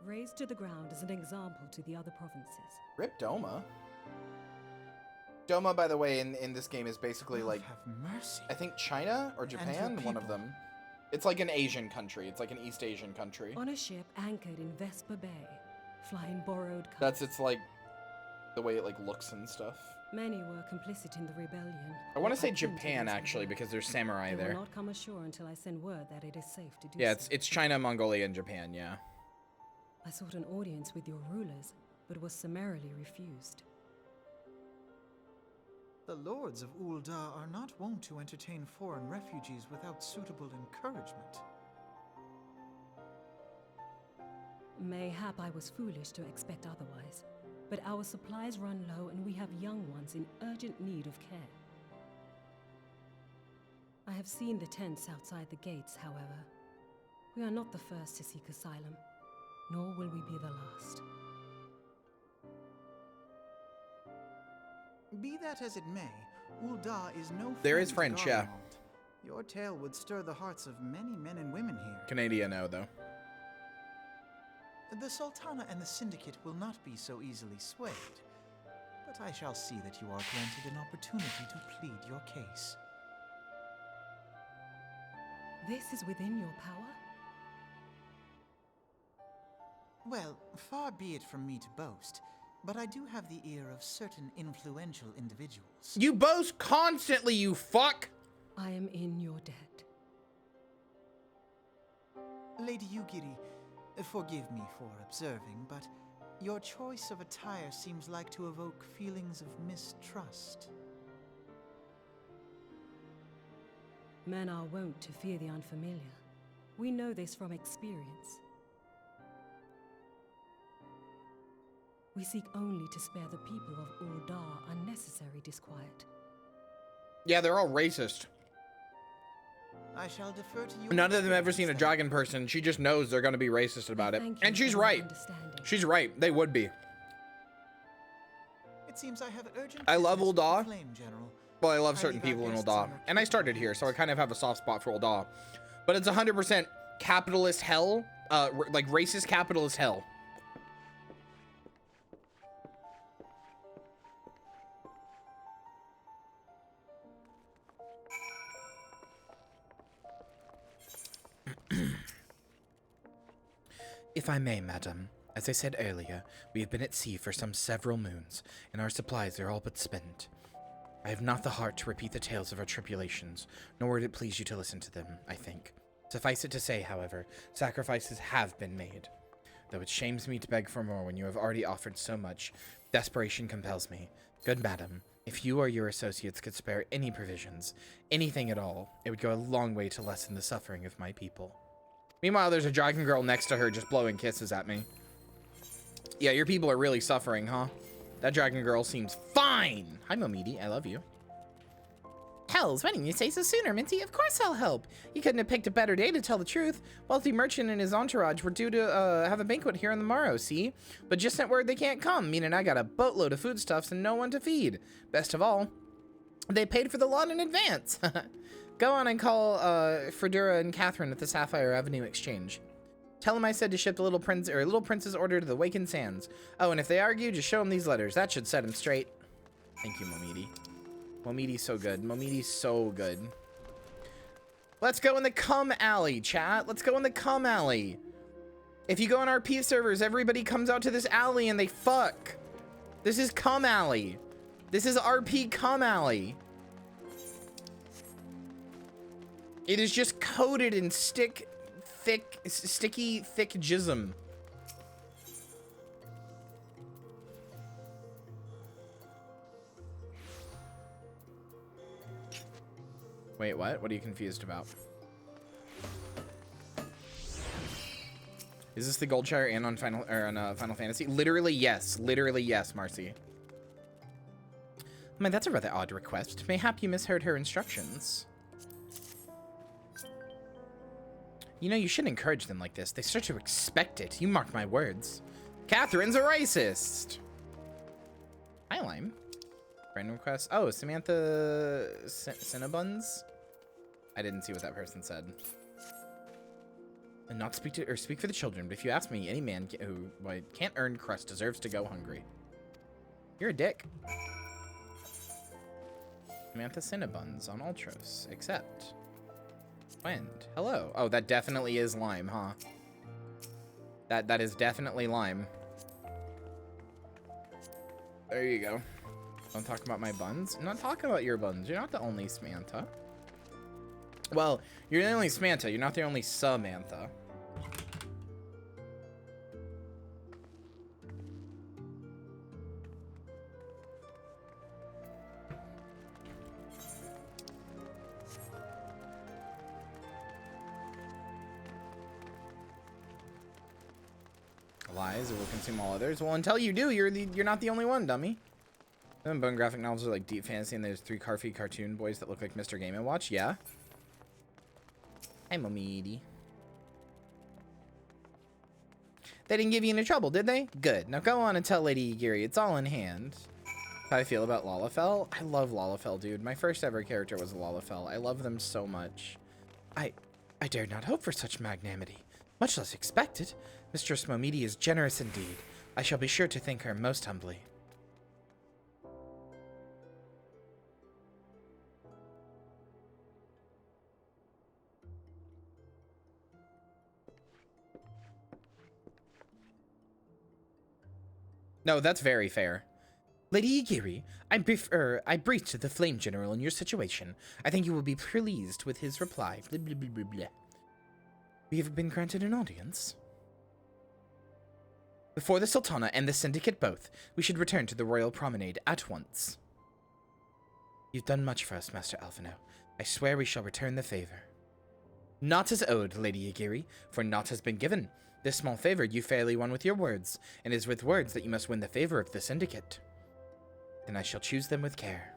Speaker 3: Razed to the ground as an example to the other provinces.
Speaker 1: Rip Doma. Doma, by the way, in this game is basically like,
Speaker 4: have mercy.
Speaker 1: I think China or Japan, one of them. It's like an Asian country. It's like an East Asian country.
Speaker 3: On a ship anchored in Vesper Bay, flying borrowed colors.
Speaker 1: That's its like the way it like looks and stuff.
Speaker 3: Many were complicit in the rebellion.
Speaker 1: I want to say Japan actually because there's samurai
Speaker 3: They
Speaker 1: there.
Speaker 3: will not come ashore until I send word that it is safe to do
Speaker 1: Yeah,
Speaker 3: so.
Speaker 1: it's China, Mongolia, and Japan. Yeah.
Speaker 3: I sought an audience with your rulers, but was summarily refused.
Speaker 4: The lords of Uldar are not wont to entertain foreign refugees without suitable encouragement.
Speaker 3: Mayhap I was foolish to expect otherwise, but our supplies run low and we have young ones in urgent need of care. I have seen the tents outside the gates, however. We are not the first to seek asylum, nor will we be the last.
Speaker 4: Be that as it may, Ul'dah is no
Speaker 1: There is
Speaker 4: friend to
Speaker 1: French, yeah.
Speaker 4: Garlemald. Your tale would stir the hearts of many men and women here.
Speaker 1: Canada, no, though.
Speaker 4: The Sultana and the Syndicate will not be so easily swayed, but I shall see that you are granted an opportunity to plead your case.
Speaker 3: This is within your power?
Speaker 4: Well, far be it from me to boast, but I do have the ear of certain influential individuals.
Speaker 1: You boast constantly, you fuck!
Speaker 3: I am in your debt.
Speaker 4: Lady Yugiri, forgive me for observing, but your choice of attire seems like to evoke feelings of mistrust.
Speaker 3: Men are wont to fear the unfamiliar. We know this from experience. We seek only to spare the people of Ul'dah unnecessary disquiet.
Speaker 1: Yeah, they're all racist.
Speaker 4: I shall defer to you.
Speaker 1: None of them ever seen a dragon person. She just knows they're going to be racist about it.
Speaker 3: Thank you
Speaker 1: And she's
Speaker 3: for your
Speaker 1: right.
Speaker 3: understanding.
Speaker 1: She's right. They would be.
Speaker 4: It seems I have urgent
Speaker 1: I love
Speaker 4: business with the
Speaker 1: Ul'dah.
Speaker 4: Flame General.
Speaker 1: Well, I love
Speaker 4: I
Speaker 1: certain
Speaker 4: leave our
Speaker 1: people in
Speaker 4: guests
Speaker 1: Ul'dah.
Speaker 4: on their
Speaker 1: And I started here, so I kind of have a soft spot for Ul'dah. But it's 100% capitalist hell. Like racist capitalist hell. If I may, madam, as I said earlier, we have been at sea for some several moons, and our supplies are all but spent. I have not the heart to repeat the tales of our tribulations, nor would it please you to listen to them, I think. Suffice it to say, however, sacrifices have been made. Though it shames me to beg for more when you have already offered so much, desperation compels me. Good madam, if you or your associates could spare any provisions, anything at all, it would go a long way to lessen the suffering of my people. Meanwhile, there's a dragon girl next to her just blowing kisses at me. Yeah, your people are really suffering, huh? That dragon girl seems fine. Hi, Momidi. I love you. Hells, why didn't you say so sooner, Minty? Of course I'll help. You couldn't have picked a better day to tell the truth. Wealthy merchant and his entourage were due to have a banquet here on the morrow, see? But just sent word they can't come, meaning I got a boatload of foodstuffs and no one to feed. Best of all, they paid for the lot in advance. Go on and call Fredura and Catherine at the Sapphire Avenue Exchange. Tell them I said to ship the little prince's order to the Wakened Sands. Oh, and if they argue, just show them these letters. That should set them straight. Thank you, Momidi. Momidi's so good. Momidi's so good. Let's go in the cum alley, chat. Let's go in the cum alley. If you go on RP servers, everybody comes out to this alley and they fuck. This is cum alley. This is RP cum alley. It is just coated in sticky, thick jism. Wait, what? What are you confused about? Is this the Goldshire Inn on Final Fantasy? Literally yes, Marcy. Man, that's a rather odd request. Mayhap you misheard her instructions. You know, you shouldn't encourage them like this. They start to expect it. You mark my words. Catherine's a racist. Hi, Lime. Friend request. Oh, Samantha Cinnabuns? I didn't see what that person said. And not speak to, or speak for the children, but if you ask me, any man who can't earn crust deserves to go hungry. You're a dick. Samantha Cinnabuns on Ultros. Accept. Wind. Hello. Oh, that definitely is Lime, huh? That is definitely Lime. There you go. Don't talk about my buns. I'm not talking about your buns. You're not the only Samantha. Well, you're the only Samantha. You're not the only Samantha. Lies, it will consume all others. Well, until you do, you're not the only one, dummy. Then bone graphic novels are like deep fantasy, and there's 3 Carfy cartoon boys that look like Mr. Game & Watch. Yeah. Hi, Momidi. They didn't give you any trouble, did they? Good. Now go on and tell Lady Yugiri it's all in hand. How I feel about Lalafell? I love Lalafell, dude. My first ever character was Lalafell. I love them so much. I dared not hope for such magnanimity, much less expect it. Mistress Momidi is generous indeed. I shall be sure to thank her most humbly. No, that's very fair. Lady Igiri, I briefed the Flame General in your situation. I think you will be pleased with his reply. Blah, blah, blah, blah, blah. We have been granted an audience. Before the Sultana and the Syndicate both, we should return to the Royal Promenade at once. You've done much for us, Master Alphino. I swear we shall return the favor. Naught is owed, Lady Igiri, for naught has been given. This small favor you fairly won with your words, and it is with words that you must win the favor of the Syndicate. Then I shall choose them with care.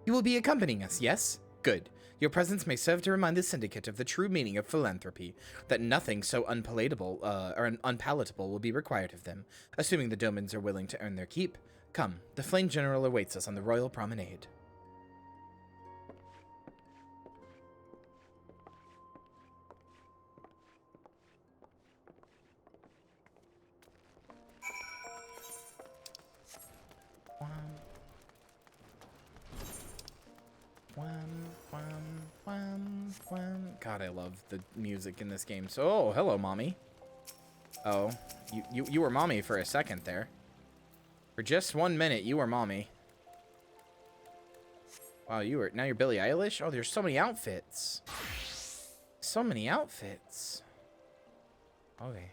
Speaker 1: You will be accompanying us, yes? Good. Your presence may serve to remind the Syndicate of the true meaning of philanthropy, that nothing so unpalatable will be required of them, assuming the Domans are willing to earn their keep. Come, the Flame General awaits us on the Royal Promenade. God, I love the music in this game. So, oh, hello, mommy. Oh, you were mommy for a second there. For just 1 minute, you were mommy. Wow, now you're Billie Eilish? Oh, there's so many outfits. So many outfits. Okay.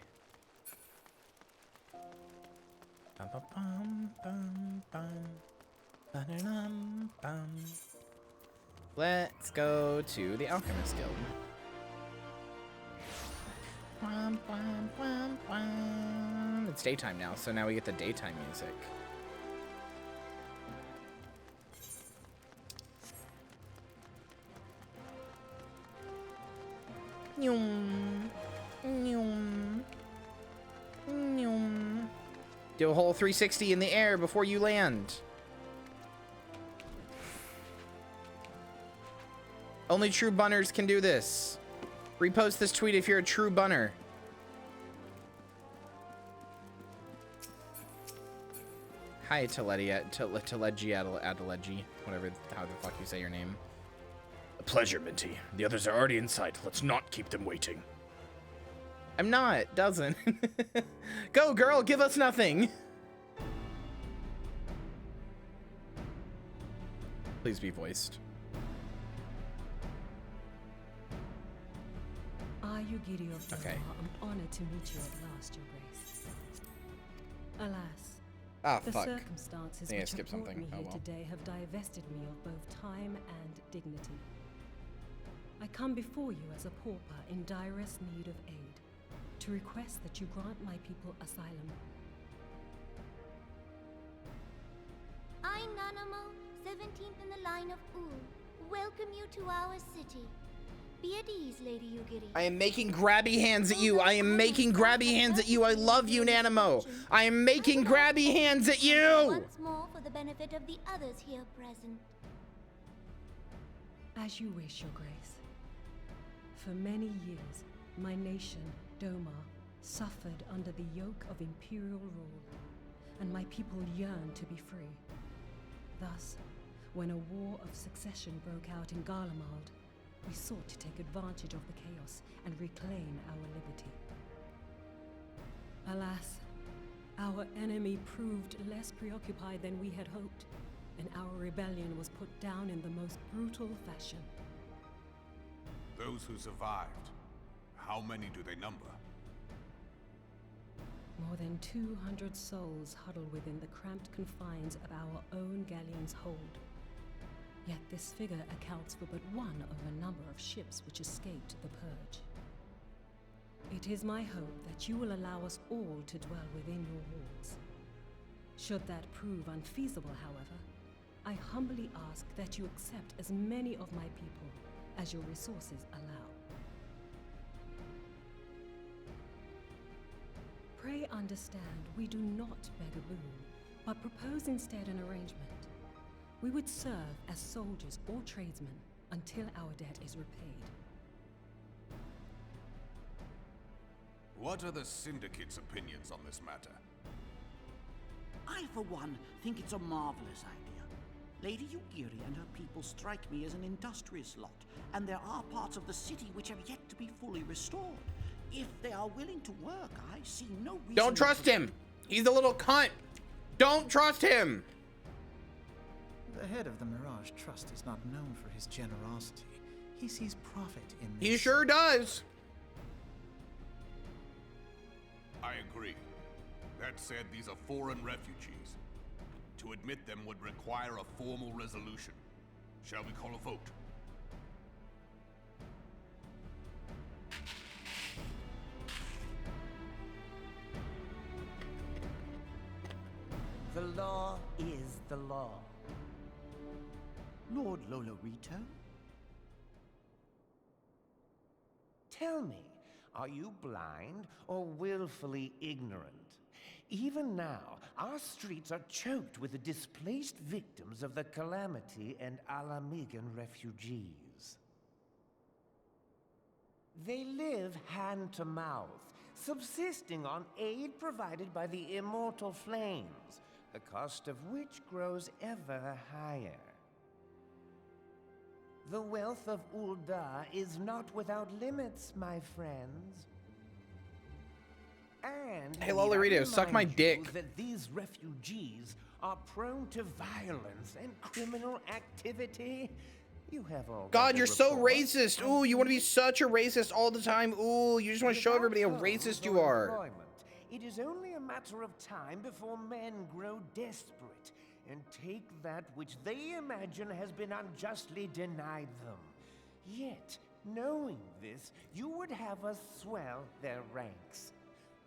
Speaker 1: Bum, bum, bum, bum, ba-da-dum, bum. Let's go to the Alchemist Guild. It's daytime now, so now we get the daytime music. Do a whole 360 in the air before you land. Only true bunners can do this. Repost this tweet if you're a true bunner. Hi, Telegi Adeleji, whatever, how the fuck you say your name.
Speaker 5: A pleasure, Minty. The others are already in sight. Let's not keep them waiting.
Speaker 1: I'm not, doesn't. Go, girl, give us nothing. Please be voiced.
Speaker 3: Yugiri of Doha,
Speaker 1: Okay.
Speaker 3: I'm honored to meet you at last, Your Grace. Alas,
Speaker 1: Ah,
Speaker 3: the
Speaker 1: fuck.
Speaker 3: circumstances
Speaker 1: I
Speaker 3: which
Speaker 1: skipped
Speaker 3: have brought
Speaker 1: something.
Speaker 3: me
Speaker 1: Oh,
Speaker 3: here
Speaker 1: well.
Speaker 3: today have divested me of both time and dignity. I come before you as a pauper in direst need of aid, to request that you grant my people asylum.
Speaker 6: I, Nanamo, 17th in the line of Ul, welcome you to our city. Be at ease, Lady Yugiri.
Speaker 1: I am making grabby hands at you. I am making grabby hands at you. I love you, Nanamo. I am making grabby hands at you.
Speaker 6: Once more for the benefit of the others here present.
Speaker 3: As you wish, Your Grace. For many years, my nation, Doma, suffered under the yoke of imperial rule, and my people yearned to be free. Thus, when a war of succession broke out in Garlemald, we sought to take advantage of the chaos and reclaim our liberty. Alas, our enemy proved less preoccupied than we had hoped, and our rebellion was put down in the most brutal fashion.
Speaker 7: Those who survived, how many do they number?
Speaker 3: More than 200 souls huddle within the cramped confines of our own galleon's hold. Yet this figure accounts for but one of a number of ships which escaped the purge. It is my hope that you will allow us all to dwell within your walls. Should that prove unfeasible, however, I humbly ask that you accept as many of my people as your resources allow. Pray understand, we do not beg a boon, but propose instead an arrangement. We would serve as soldiers or tradesmen until our debt is repaid.
Speaker 7: What are the Syndicate's opinions on this matter?
Speaker 8: I, for one, think it's a marvelous idea. Lady Kyria and her people strike me as an industrious lot, and there are parts of the city which have yet to be fully restored. If they are willing to work, I see no reason...
Speaker 1: Don't trust him! He's a little cunt! Don't trust him!
Speaker 4: The head of the Mirage Trust is not known for his generosity. He sees profit in this.
Speaker 1: He sure does!
Speaker 7: I agree. That said, these are foreign refugees. To admit them would require a formal resolution. Shall we call a vote?
Speaker 9: The law is the law.
Speaker 8: Lord Lolorito?
Speaker 9: Tell me, are you blind or willfully ignorant? Even now, our streets are choked with the displaced victims of the Calamity and Alamigan refugees. They live hand to mouth, subsisting on aid provided by the immortal flames, the cost of which grows ever higher. The wealth of Ul'dah is not without limits, my friends. And
Speaker 1: Hey, Lolorito, suck my dick.
Speaker 9: that these refugees are prone to violence and criminal activity. You have all
Speaker 1: God, you're so racist. Ooh, you want to be such a racist all the time. Ooh, you just want to show everybody how racist you are.
Speaker 9: It is only a matter of time before men grow desperate and take that which they imagine has been unjustly denied them. Yet, knowing this, you would have us swell their ranks.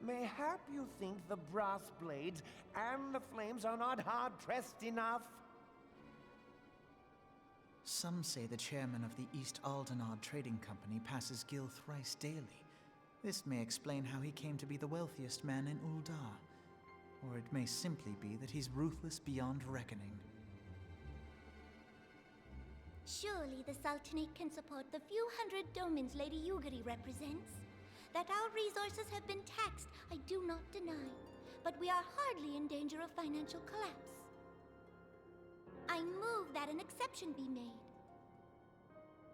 Speaker 9: Mayhap you think the brass blades and the flames are not hard-pressed enough?
Speaker 4: Some say the chairman of the East Aldenard Trading Company passes Gil thrice daily. This may explain how he came to be the wealthiest man in Ul'dah. Or it may simply be that he's ruthless beyond reckoning.
Speaker 6: Surely the Sultanate can support the few hundred domins Lady Yugiri represents. That our resources have been taxed, I do not deny. But we are hardly in danger of financial collapse. I move that an exception be made.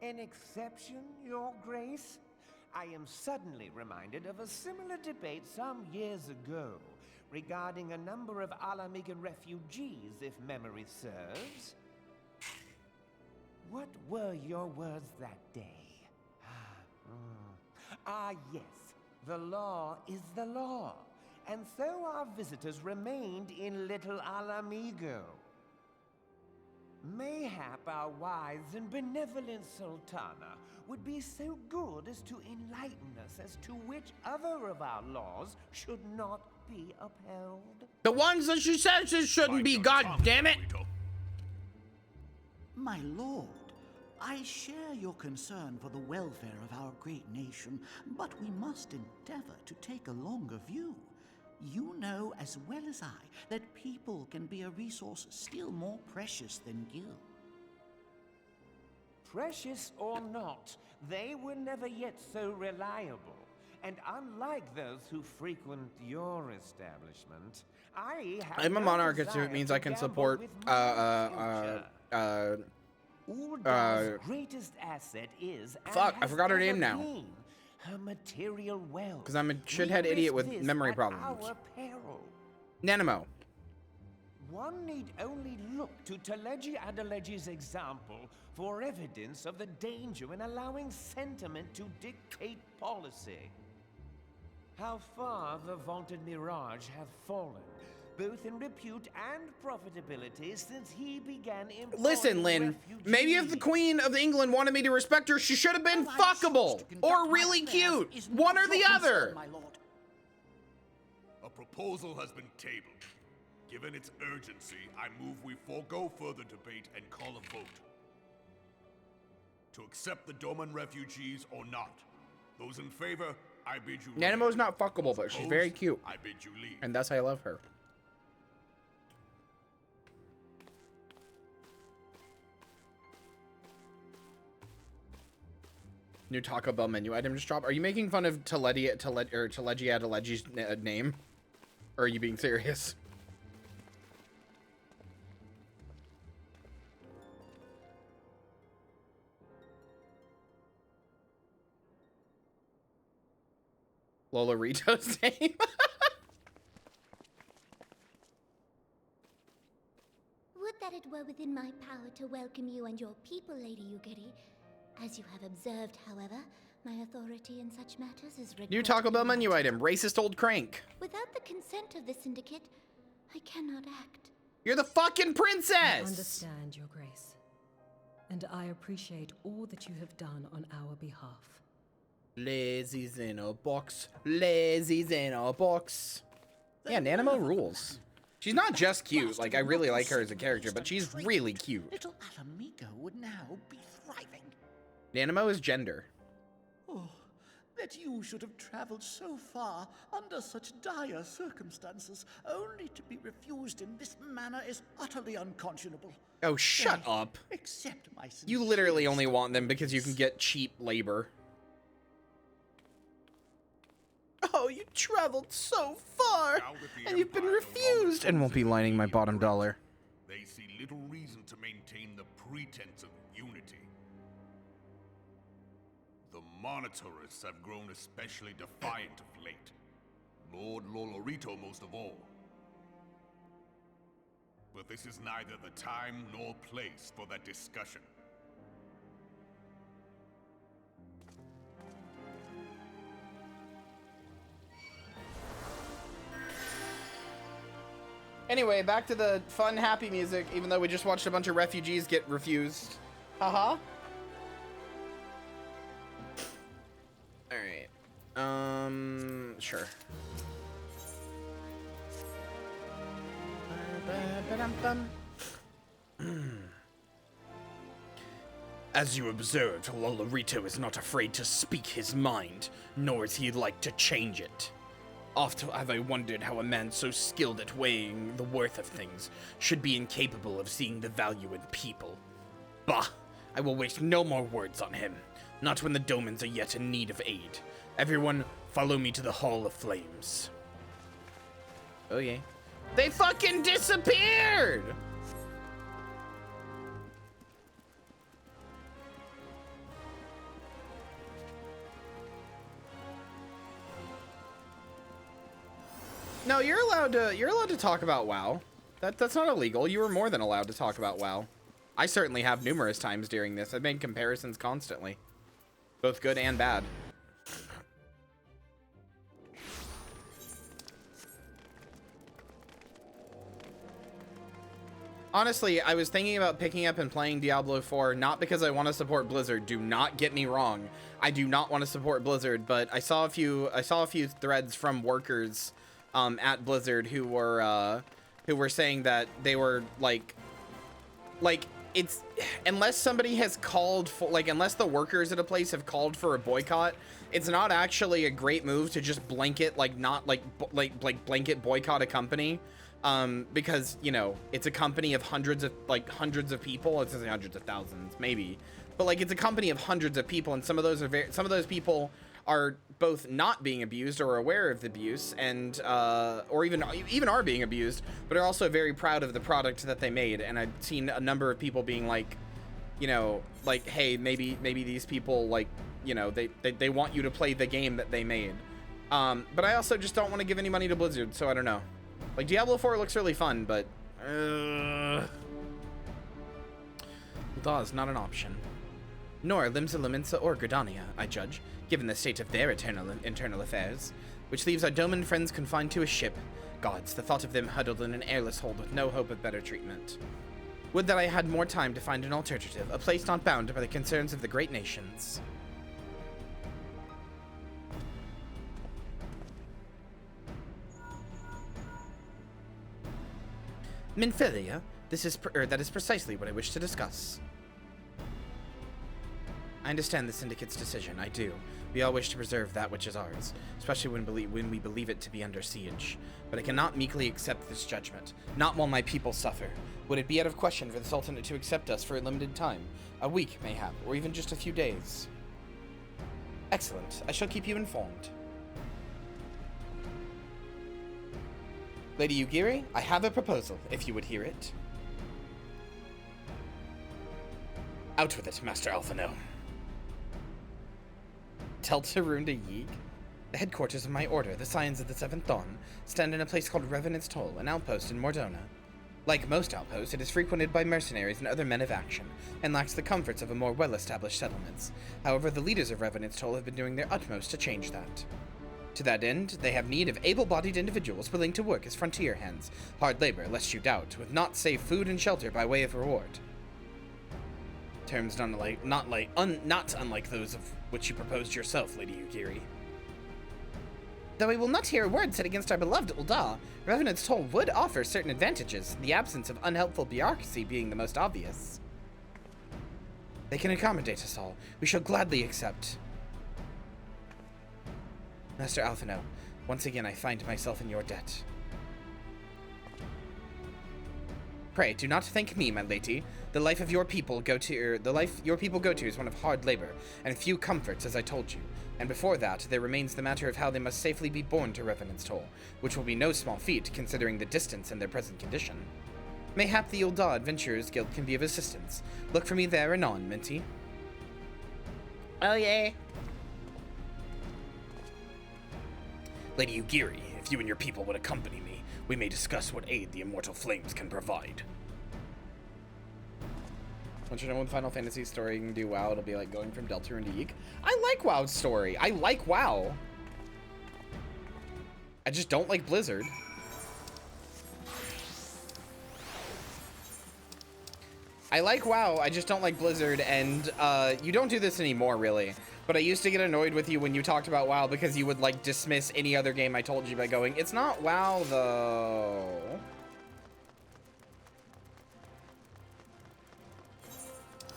Speaker 9: An exception, Your Grace? I am suddenly reminded of a similar debate some years ago regarding a number of Alamigan refugees, if memory serves. What were your words that day? Yes, the law is the law, and so our visitors remained in Little Alamigo. Mayhap our wise and benevolent Sultana would be so good as to enlighten us as to which other of our laws should not be upheld.
Speaker 1: The ones that she says it shouldn't be, god damn it!
Speaker 8: My lord, I share your concern for the welfare of our great nation, but we must endeavor to take a longer view. You know as well as I that people can be a resource still more precious than gil.
Speaker 9: Precious or not, they were never yet so reliable. And unlike those who frequent your establishment,
Speaker 1: I'm a monarchist, so it means I can support
Speaker 9: Ul'dah's greatest asset is
Speaker 1: fuck, I forgot her name now.
Speaker 9: Her material wealth.
Speaker 1: Because I'm a shithead idiot with memory problems. Nanimo.
Speaker 9: One need only look to Teleji Adeleji's example for evidence of the danger in allowing sentiment to dictate policy. How far the vaunted Mirage have fallen, both in repute and profitability, since he began employing
Speaker 1: Listen, Lynn, maybe if the Queen of England wanted me to respect her, she should have been fuckable or really cute. One or the other.
Speaker 8: My lord.
Speaker 7: A proposal has been tabled. Given its urgency, I move we forego further debate and call a vote. To accept the Doman refugees or not. Those in favor, I bid you
Speaker 1: Nanimo's not fuckable, but she's very cute.
Speaker 7: I bid you leave.
Speaker 1: And thus I love her. New Taco Bell menu item just dropped. Are you making fun of Telegi's name? Or are you being serious? Lola Rito's name?
Speaker 6: Would that it were within my power to welcome you and your people, Lady Yugiri. As you have observed, however, my authority in such matters is
Speaker 1: New Taco Bell menu item, racist old crank.
Speaker 6: Without the consent of the Syndicate, I cannot act.
Speaker 1: You're the fucking princess!
Speaker 3: I understand, Your Grace. And I appreciate all that you have done on our behalf.
Speaker 1: Lazy's in a box. Lazy's in a box. Yeah, Nanamo rules. She's not just cute. Like, I really like her as a character, but she's really cute.
Speaker 8: Little Alamigo would now be thriving.
Speaker 1: Nanamo is gender.
Speaker 8: Oh, that you should have traveled so far under such dire circumstances, only to be refused in this manner is utterly unconscionable.
Speaker 1: Oh, shut up.
Speaker 8: Accept my
Speaker 1: You literally only want them because you can get cheap labor. Oh, you traveled so far, and you've been refused, and won't be lining my bottom dollar.
Speaker 7: They see little reason to maintain the pretense of unity. The Monitorists have grown especially defiant of late. Lord Lolorito most of all. But this is neither the time nor place for that discussion.
Speaker 1: Anyway, back to the fun, happy music, even though we just watched a bunch of refugees get refused. Haha. Alright. Sure.
Speaker 5: As you observed, Lolorito is not afraid to speak his mind, nor is he like to change it. Oft have I wondered how a man so skilled at weighing the worth of things should be incapable of seeing the value in people. Bah! I will waste no more words on him, not when the Domans are yet in need of aid. Everyone, follow me to the Hall of Flames.
Speaker 1: Oh yeah. They fucking disappeared! No, you're allowed to talk about WoW. That's not illegal. You were more than allowed to talk about WoW. I certainly have numerous times during this. I've made comparisons constantly. Both good and bad. Honestly, I was thinking about picking up and playing Diablo 4, not because I want to support Blizzard. Do not get me wrong. I do not want to support Blizzard, but I saw a few threads from workers at Blizzard who were saying that they were like it's unless somebody has called for, like, unless the workers at a place have called for a boycott, it's not actually a great move to just blanket, like, not like blanket boycott a company, because, you know, it's a company of hundreds of people. It's hundreds of thousands maybe, but like, it's a company of hundreds of people, and some of those people are both not being abused or aware of the abuse, and or even are being abused, but are also very proud of the product that they made. And I've seen a number of people being like, you know, like, hey, maybe these people, like, you know, they want you to play the game that they made. But I also just don't want to give any money to Blizzard, so I don't know. Like, Diablo 4 looks really fun, but Ul'dah is not an option. Nor Limsa Lominsa or Gridania, I judge, given the state of their internal affairs, which leaves our Doman friends confined to a ship. Gods, the thought of them huddled in an airless hold with no hope of better treatment. Would that I had more time to find an alternative, a place not bound by the concerns of the great nations. Minfilia, that is precisely what I wish to discuss. I understand the Syndicate's decision, I do. We all wish to preserve that which is ours, especially when we believe it to be under siege. But I cannot meekly accept this judgment, not while my people suffer. Would it be out of question for the Sultanate to accept us for a limited time? A week, mayhap, or even just a few days? Excellent. I shall keep you informed. Lady Yugiri, I have a proposal, if you would hear it. Out with it, Master Alphino. Tell Tarun to Yeeg. The headquarters of my order, the Scions of the Seventh Dawn, stand in a place called Revenant's Toll, an outpost in Mordona. Like most outposts, it is frequented by mercenaries and other men of action, and lacks the comforts of a more well-established settlements. However, the leaders of Revenant's Toll have been doing their utmost to change that. To that end, they have need of able-bodied individuals willing to work as frontier hands, hard labor, lest you doubt, with naught save food and shelter by way of reward. Terms not unlike those of which you proposed yourself, Lady Yugiri. Though I will not hear a word said against our beloved Ul'dah, Revenant's Toll would offer certain advantages, the absence of unhelpful bureaucracy being the most obvious. They can accommodate us all. We shall gladly accept. Master Alphino, once again I find myself in your debt. Pray, do not thank me, my lady. The life your people go to is one of hard labor, and few comforts, as I told you. And before that, there remains the matter of how they must safely be borne to Revenant's Toll, which will be no small feat, considering the distance and their present condition. Mayhap the Ul'dah Adventurers Guild can be of assistance. Look for me there anon, Minty. Oh yeah. Lady Yugiri, if you and your people would accompany me, we may discuss what aid the immortal flames can provide. Once you know when Final Fantasy story can do WoW, it'll be like going from Deltarune to Yeek. I like WoW's story. I like WoW. I just don't like Blizzard. I like WoW, I just don't like Blizzard, and you don't do this anymore, really. But I used to get annoyed with you when you talked about WoW because you would, like, dismiss any other game I told you by going, it's not WoW, though.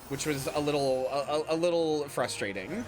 Speaker 1: Which was a little frustrating.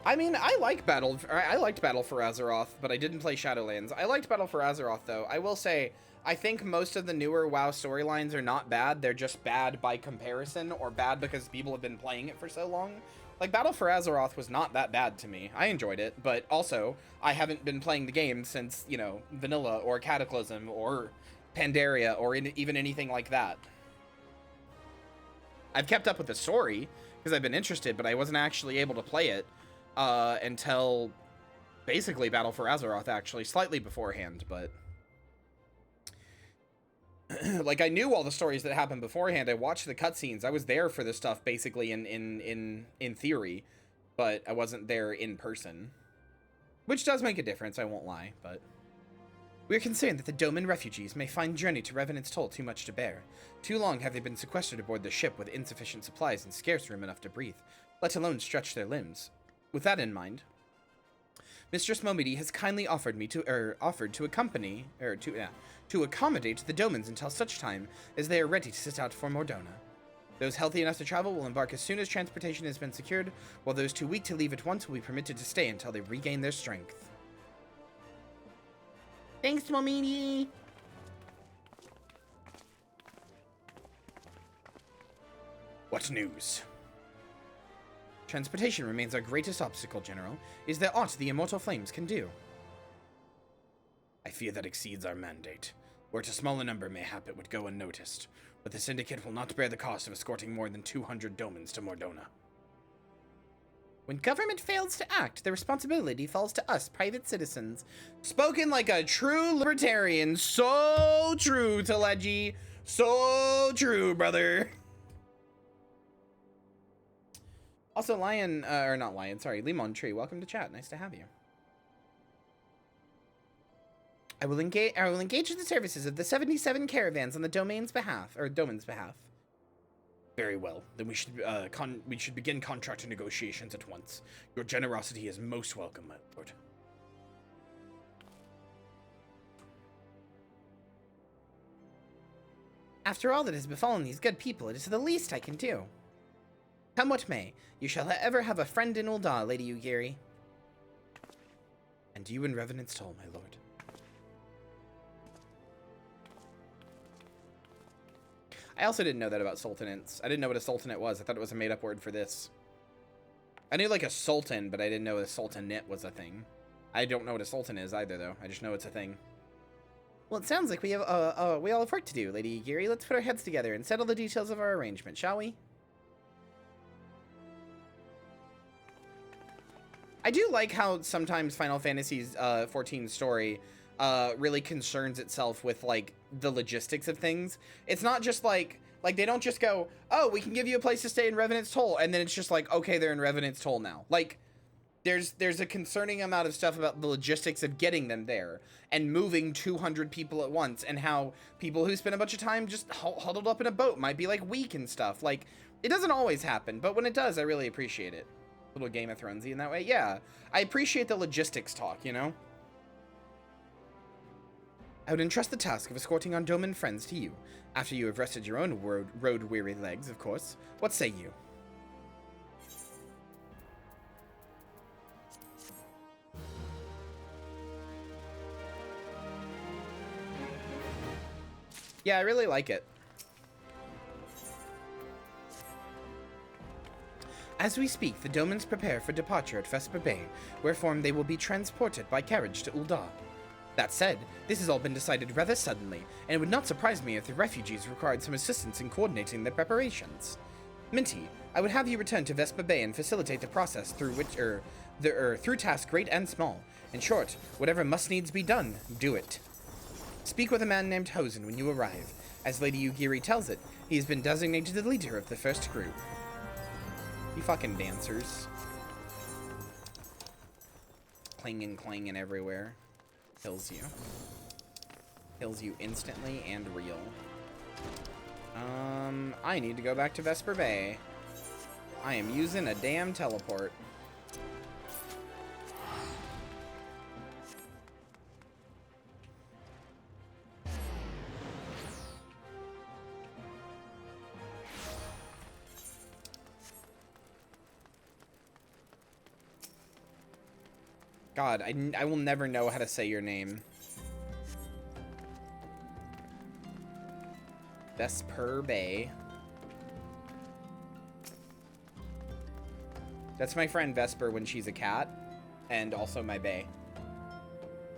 Speaker 1: I mean, I liked Battle for Azeroth, but I didn't play Shadowlands. I liked Battle for Azeroth, though. I will say, I think most of the newer WoW storylines are not bad. They're just bad by comparison, or bad because people have been playing it for so long. Like, Battle for Azeroth was not that bad to me. I enjoyed it, but also, I haven't been playing the game since, you know, Vanilla, or Cataclysm, or Pandaria, or even anything like that. I've kept up with the story, because I've been interested, but I wasn't actually able to play it until basically Battle for Azeroth, actually, slightly beforehand, but like, I knew all the stories that happened beforehand. I watched the cutscenes. I was there for this stuff basically in theory, but I wasn't there in person, which does make a difference, I won't lie. But we are concerned that the Doman refugees may find journey to Revenant's Toll too much to bear. Too long have they been sequestered aboard the ship with insufficient supplies and scarce room enough to breathe, let alone stretch their limbs. With that in mind, Mistress Momidi has kindly offered to accommodate the Domans until such time as they are ready to set out for Mordona. Those healthy enough to travel will embark as soon as transportation has been secured, while those too weak to leave at once will be permitted to stay until they regain their strength. Thanks, Momidi! What news? Transportation remains our greatest obstacle, General. Is there aught the immortal flames can do? I fear that exceeds our mandate. Were it a smaller number, mayhap it would go unnoticed, but the Syndicate will not bear the cost of escorting more than 200 Domans to Mordona. When government fails to act, the responsibility falls to us, private citizens. Spoken like a true libertarian. So true, Teleji. So true, brother. Also, Lemon Tree, welcome to chat. Nice to have you. I will engage in the services of the 77 caravans on the Doman's behalf. Very well. Then we should begin contract negotiations at once. Your generosity is most welcome, my lord. After all that has befallen these good people, it is the least I can do. Come what may, you shall ever have a friend in Ul'dah, Lady Yugiri. And you in Revenant's Toll, my lord. I also didn't know that about sultanates. I didn't know what a sultanate was. I thought it was a made-up word for this. I knew like a sultan, but I didn't know a sultanate was a thing. I don't know what a sultan is either, though. I just know it's a thing. Well, it sounds like we all have work to do, Lady Yugiri. Let's put our heads together and settle the details of our arrangement, shall we? I do like how sometimes Final Fantasy's 14 story really concerns itself with like the logistics of things. It's not just like they don't just go, oh, we can give you a place to stay in Revenant's Toll, and then it's just like, okay, they're in Revenant's Toll now. Like, there's a concerning amount of stuff about the logistics of getting them there and moving 200 people at once, and how people who spend a bunch of time just huddled up in a boat might be like weak and stuff. Like, it doesn't always happen, but when it does, I really appreciate it. A little Game of Thronesy in that way. Yeah, I appreciate the logistics talk, you know? I would entrust the task of escorting our Doman friends to you, after you have rested your own road-weary legs, of course. What say you? Yeah, I really like it. As we speak, the Domans prepare for departure at Vesper Bay, wherefore they will be transported by carriage to Uldar. That said, this has all been decided rather suddenly, and it would not surprise me if the refugees required some assistance in coordinating their preparations. Minty, I would have you return to Vesper Bay and facilitate the process through which, through tasks great and small. In short, whatever must needs be done, do it. Speak with a man named Hosen when you arrive. As Lady Yugiri tells it, he has been designated the leader of the first group. You fucking dancers. Clinging, clanging everywhere. Kills you. Kills you instantly and real. I need to go back to Vesper Bay. I am using a damn teleport. God, I will never know how to say your name. Vesper Bay. That's my friend Vesper when she's a cat, and also my bae.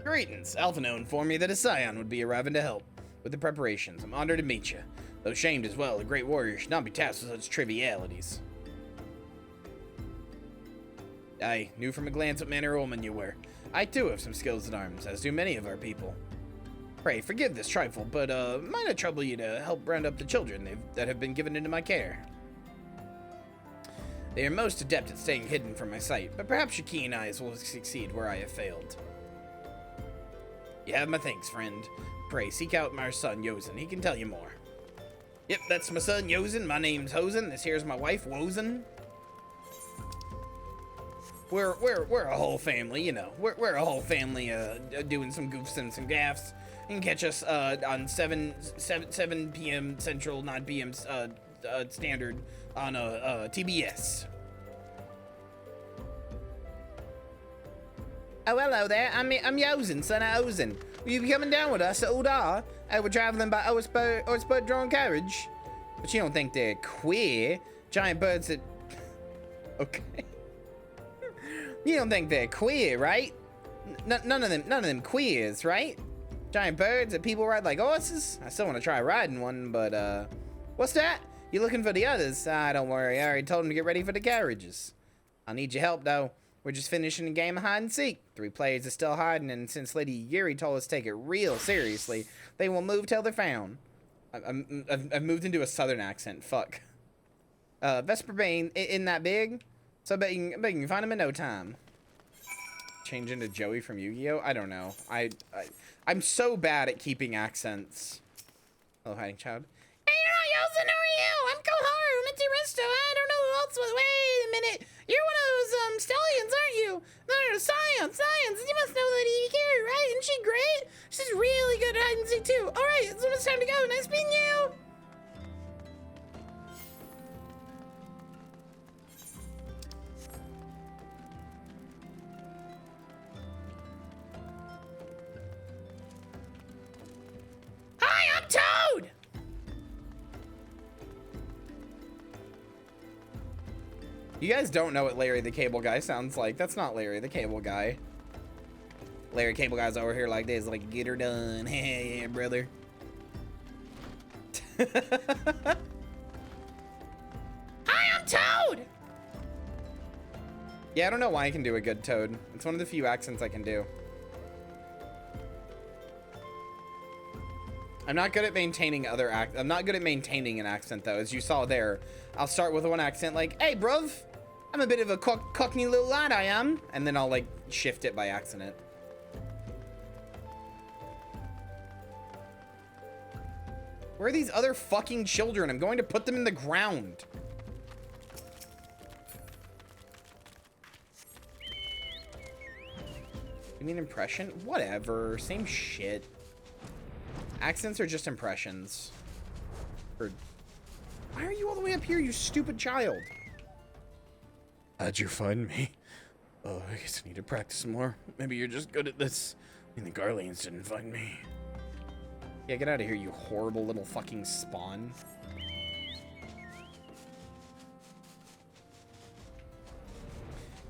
Speaker 1: Greetings. Alphino informed me that a scion would be arriving to help with the preparations. I'm honored to meet you. Though shamed as well, a great warrior should not be tasked with such trivialities. I knew from a glance what manner of woman you were. I too have some skills in arms, as do many of our people. Pray, forgive this trifle, but might I trouble you to help round up the children that have been given into my care? They are most adept at staying hidden from my sight, but perhaps your keen eyes will succeed where I have failed. You have my thanks, friend. Pray, seek out my son, Yozen. He can tell you more. Yep, that's my son, Yozen. My name's Hosen. This here's my wife, Wozen. We're a whole family, you know. We're a whole family doing some goofs and some gaffs. You can catch us on 7 p.m. Central, 9 p.m. Standard on TBS. Oh, hello there. I'm Yozen, son of Ozen. Will you be coming down with us at Uldar? We're traveling by Ospert drawn carriage. But you don't think they're queer? Giant birds that... Okay. You don't think they're queer, right? None of them queers, right? Giant birds that people ride like horses? I still want to try riding one, but, what's that? You looking for the others? Ah, don't worry. I already told them to get ready for the carriages. I'll need your help, though. We're just finishing a game of hide and seek. 3 players are still hiding, and since Lady Yuri told us to take it real seriously, they will move till they're found. I've moved into a southern accent. Fuck. Vesper Bane isn't that big, so I bet you can find him in no time. Change into Joey from Yu-Gi-Oh? I don't know. I'm so bad at keeping accents. Hello, hiding child. Hey, you're not Yosen, who are you? I'm Koharu, Minty Rysto. I don't know who else was. Wait a minute. You're one of those stallions, aren't you? No, science. You must know Lady Yukiri, right? Isn't she great? She's really good at hide and seek too. All right, it's almost time to go. Nice meeting you. Hi, I'm Toad! You guys don't know what Larry the Cable Guy sounds like. That's not Larry the Cable Guy. Larry Cable Guy's over here like this, like, get her done. Hey, yeah, brother. Hi, I'm Toad! Yeah, I don't know why I can do a good Toad. It's one of the few accents I can do. I'm not good at maintaining I'm not good at maintaining an accent, though. As you saw there, I'll start with one accent like, hey, bruv, I'm a bit of a cockney little lad, I am. And then I'll, like, shift it by accident. Where are these other fucking children? I'm going to put them in the ground. You mean impression? Whatever. Same shit. Accents are just impressions. Or... Why are you all the way up here, you stupid child?
Speaker 5: How'd you find me? Oh, I guess I need to practice more. Maybe you're just good at this. I mean, the Garleans didn't find me.
Speaker 1: Yeah, get out of here, you horrible little fucking spawn.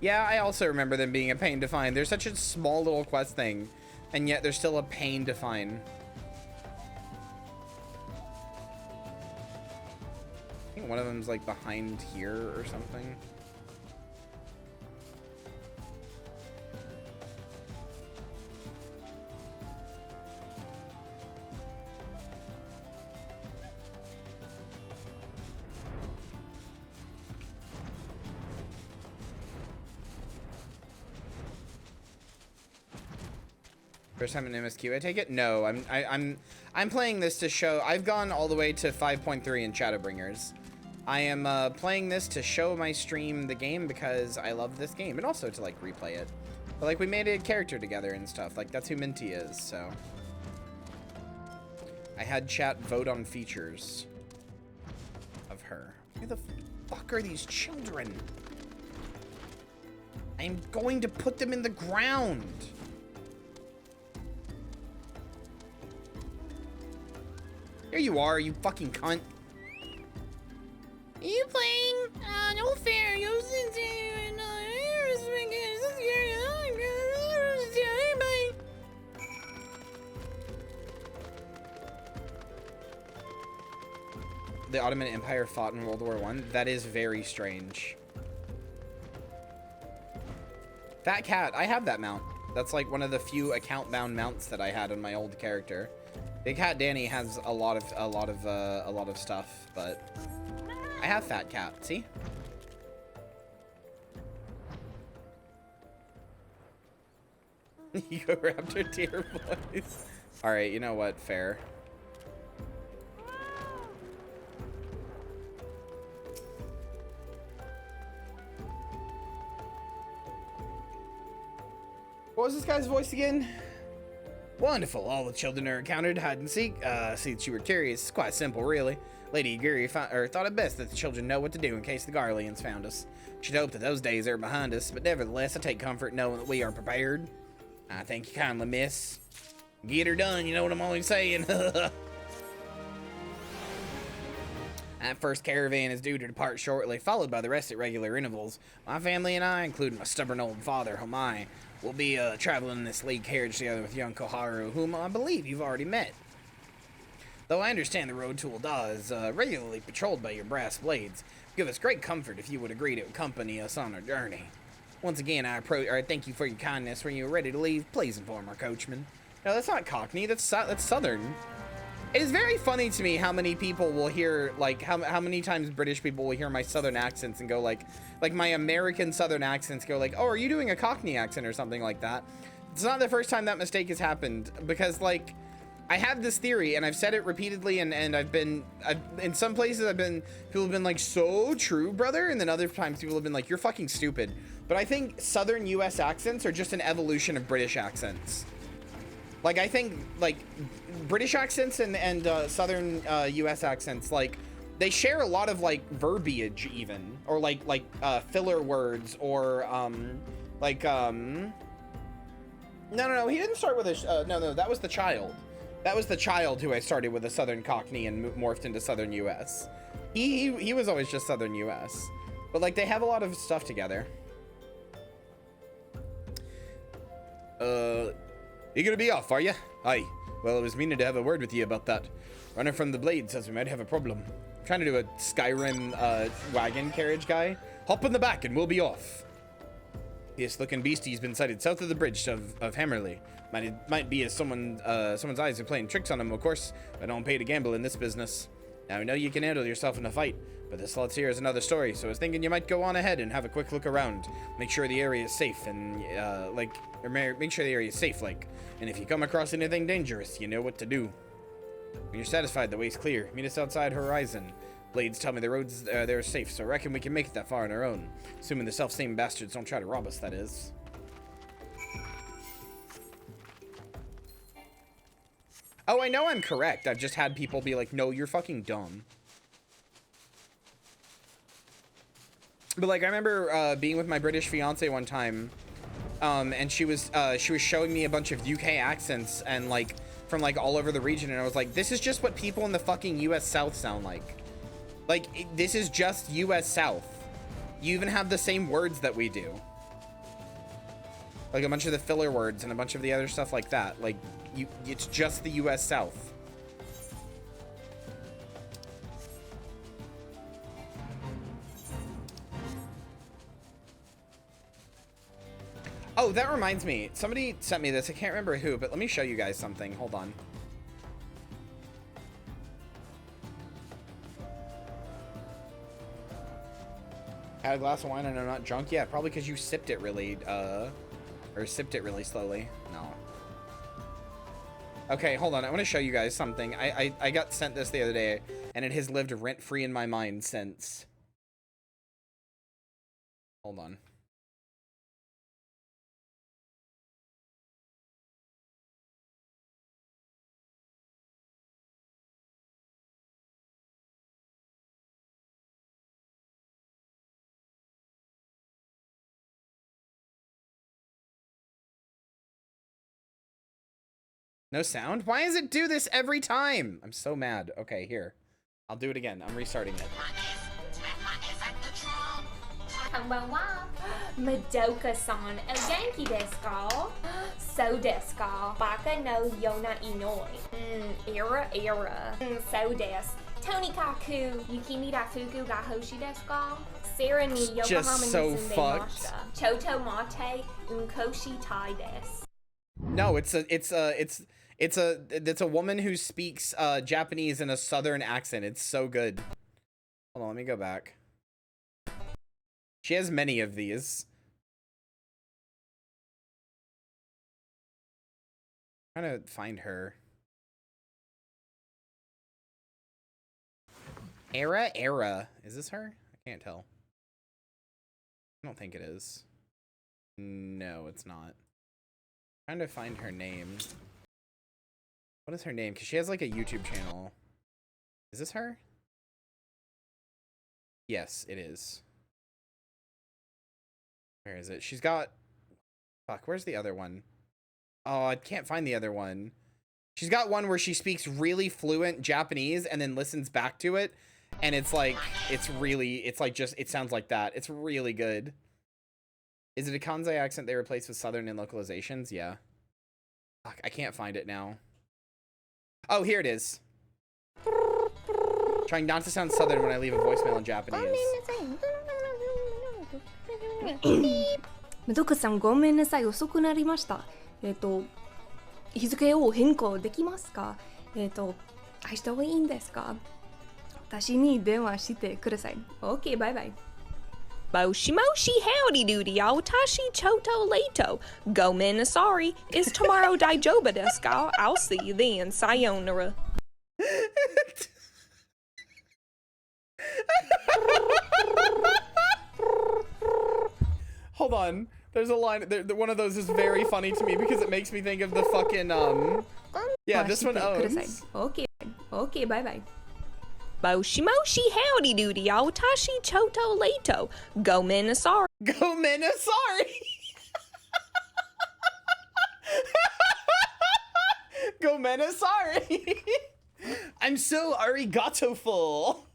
Speaker 1: Yeah, I also remember them being a pain to find. They're such a small little quest thing, and yet they're still a pain to find. I think one of them's like behind here or something. First time in MSQ, I take it? No, I'm playing this to show. I've gone all the way to 5.3 in Shadowbringers. I am playing this to show my stream the game because I love this game, and also to like replay it. But like we made a character together and stuff. Like that's who Minty is. So I had chat vote on features of her. Where the fuck are these children? I'm going to put them in the ground. There you are, you fucking cunt. You playing? No fair. The Ottoman Empire fought in World War I. That is very strange. Fat Cat, I have that mount. That's like one of the few account-bound mounts that I had on my old character. Big Cat Danny has a lot of stuff, but I have Fat Cat. See? You go Raptor tier boys. All right, you know what? Fair. What was this guy's voice again? Wonderful. All the children are encountered hide and seek. See that you were curious. It's quite simple, really. Lady Kyria thought it best that the children know what to do in case the Garleans found us. Should hope that those days are behind us, but nevertheless, I take comfort knowing that we are prepared. I thank you kindly, miss. Get her done, you know what I'm always saying. That first caravan is due to depart shortly, followed by the rest at regular intervals. My family and I, including my stubborn old father, Homai, will be traveling in this league carriage together with young Koharu, whom I believe you've already met. Though I understand the road to Ul'dah is regularly patrolled by your brass blades, give us great comfort if you would agree to accompany us on our journey. Once again, I thank you for your kindness. When you are ready to leave, please inform our coachman. No, that's not Cockney. That's Southern. It is very funny to me how many people will hear, like, how many times British people will hear my Southern accents and go like my American Southern accents go like, oh, are you doing a Cockney accent or something like that? It's not the first time that mistake has happened, because like I have this theory and I've said it repeatedly, and I've in some places people have been like, so true, brother, and then other times people have been like, you're fucking stupid. But I think Southern US accents are just an evolution of British accents. Like, I think, like, British accents and Southern US accents, like, they share a lot of, like, verbiage even, or, like, filler words, or, No, he didn't start with a, no, that was the child. That was the child who I started with a Southern Cockney and morphed into Southern US. He was always just Southern US. But like they have a lot of stuff together. You gonna be off, are you? Aye. Well, I was meaning to have a word with you about that. Runner from the Blade says we might have a problem. I'm trying to do a Skyrim wagon carriage guy. Hop in the back and we'll be off. This looking beastie's been sighted south of the bridge of Hammerley. Might be as someone's eyes are playing tricks on him, of course. I don't pay to gamble in this business. Now I know you can handle yourself in a fight, but this slot's here is another story, so I was thinking you might go on ahead and have a quick look around. Make sure the area is safe and, make sure the area is safe, and if you come across anything dangerous, you know what to do. When you're satisfied the way's clear, meet us outside Horizon. Blades tell me the roads there are safe, so I reckon we can make it that far on our own. Assuming the self-same bastards don't try to rob us, that is. Oh, I know I'm correct. I've just had people be like, no, you're fucking dumb. But like, I remember being with my British fiance one time, and she was showing me a bunch of UK accents and like from like all over the region, and I was like, this is just what people in the fucking US South sound like. Like, this is just US South. You even have the same words that we do. Like a bunch of the filler words and a bunch of the other stuff like that. Like, it's just the US South. Oh, that reminds me. Somebody sent me this. I can't remember who, but let me show you guys something. Hold on. Had a glass of wine and I'm not drunk? Yeah, probably because you sipped it really, or sipped it really slowly. No. Okay, hold on. I want to show you guys something. I got sent this the other day, and it has lived rent-free in my mind since. Hold on. No sound? Why does it do this every time? I'm so mad. Okay, here. I'll do it again. I'm restarting it.
Speaker 10: Madoka-san, o Yankee desu ka? So desu ka? Baka no Yona Inoi. Era. So desu. Tony Kaku, Yukimi Rafuku ga Hoshi desu ka? Sarah ni Yokohama ni
Speaker 1: so
Speaker 10: Zunde
Speaker 1: fucked.
Speaker 10: Mashita. Choto mate unkoshi tai desu.
Speaker 1: No, it's a woman who speaks Japanese in a southern accent. It's so good. Hold on, let me go back. She has many of these. I'm trying to find her. Era. Is this her? I can't tell. I don't think it is. No, it's not. I'm trying to find her name. What is her name? Because she has like a YouTube channel. Is this her? Yes, it is. Where is it? She's got... Fuck, where's the other one? Oh, I can't find the other one. She's got one where she speaks really fluent Japanese and then listens back to it. And it's like, it's like just, it sounds like that. It's really good. Is it a Kansai accent they replaced with Southern in localizations? Yeah. Fuck, I can't find it now. Oh, here it is. Trying not to sound Southern when I leave a voicemail in Japanese.
Speaker 10: メドカさんごめんなさい遅くなりました。日付を変更できますか？明日はいいんですか？私に電話してください。OK、バイバイ。Moshi Moshi, howdy doody, Awatashi Choto Leto. Go Minasari, is tomorrow Daijoba desu ka? I'll see you then, sayonara.
Speaker 1: Hold on. There's a line. One of those is very funny to me because it makes me think of the fucking, Yeah, this one owns.
Speaker 10: OK, bye bye. Moshi Moshi, howdy doody, Awatashi Choto Leto. Go Minasari.
Speaker 1: Go Minasari! Go Minasari! I'm so arigato-ful.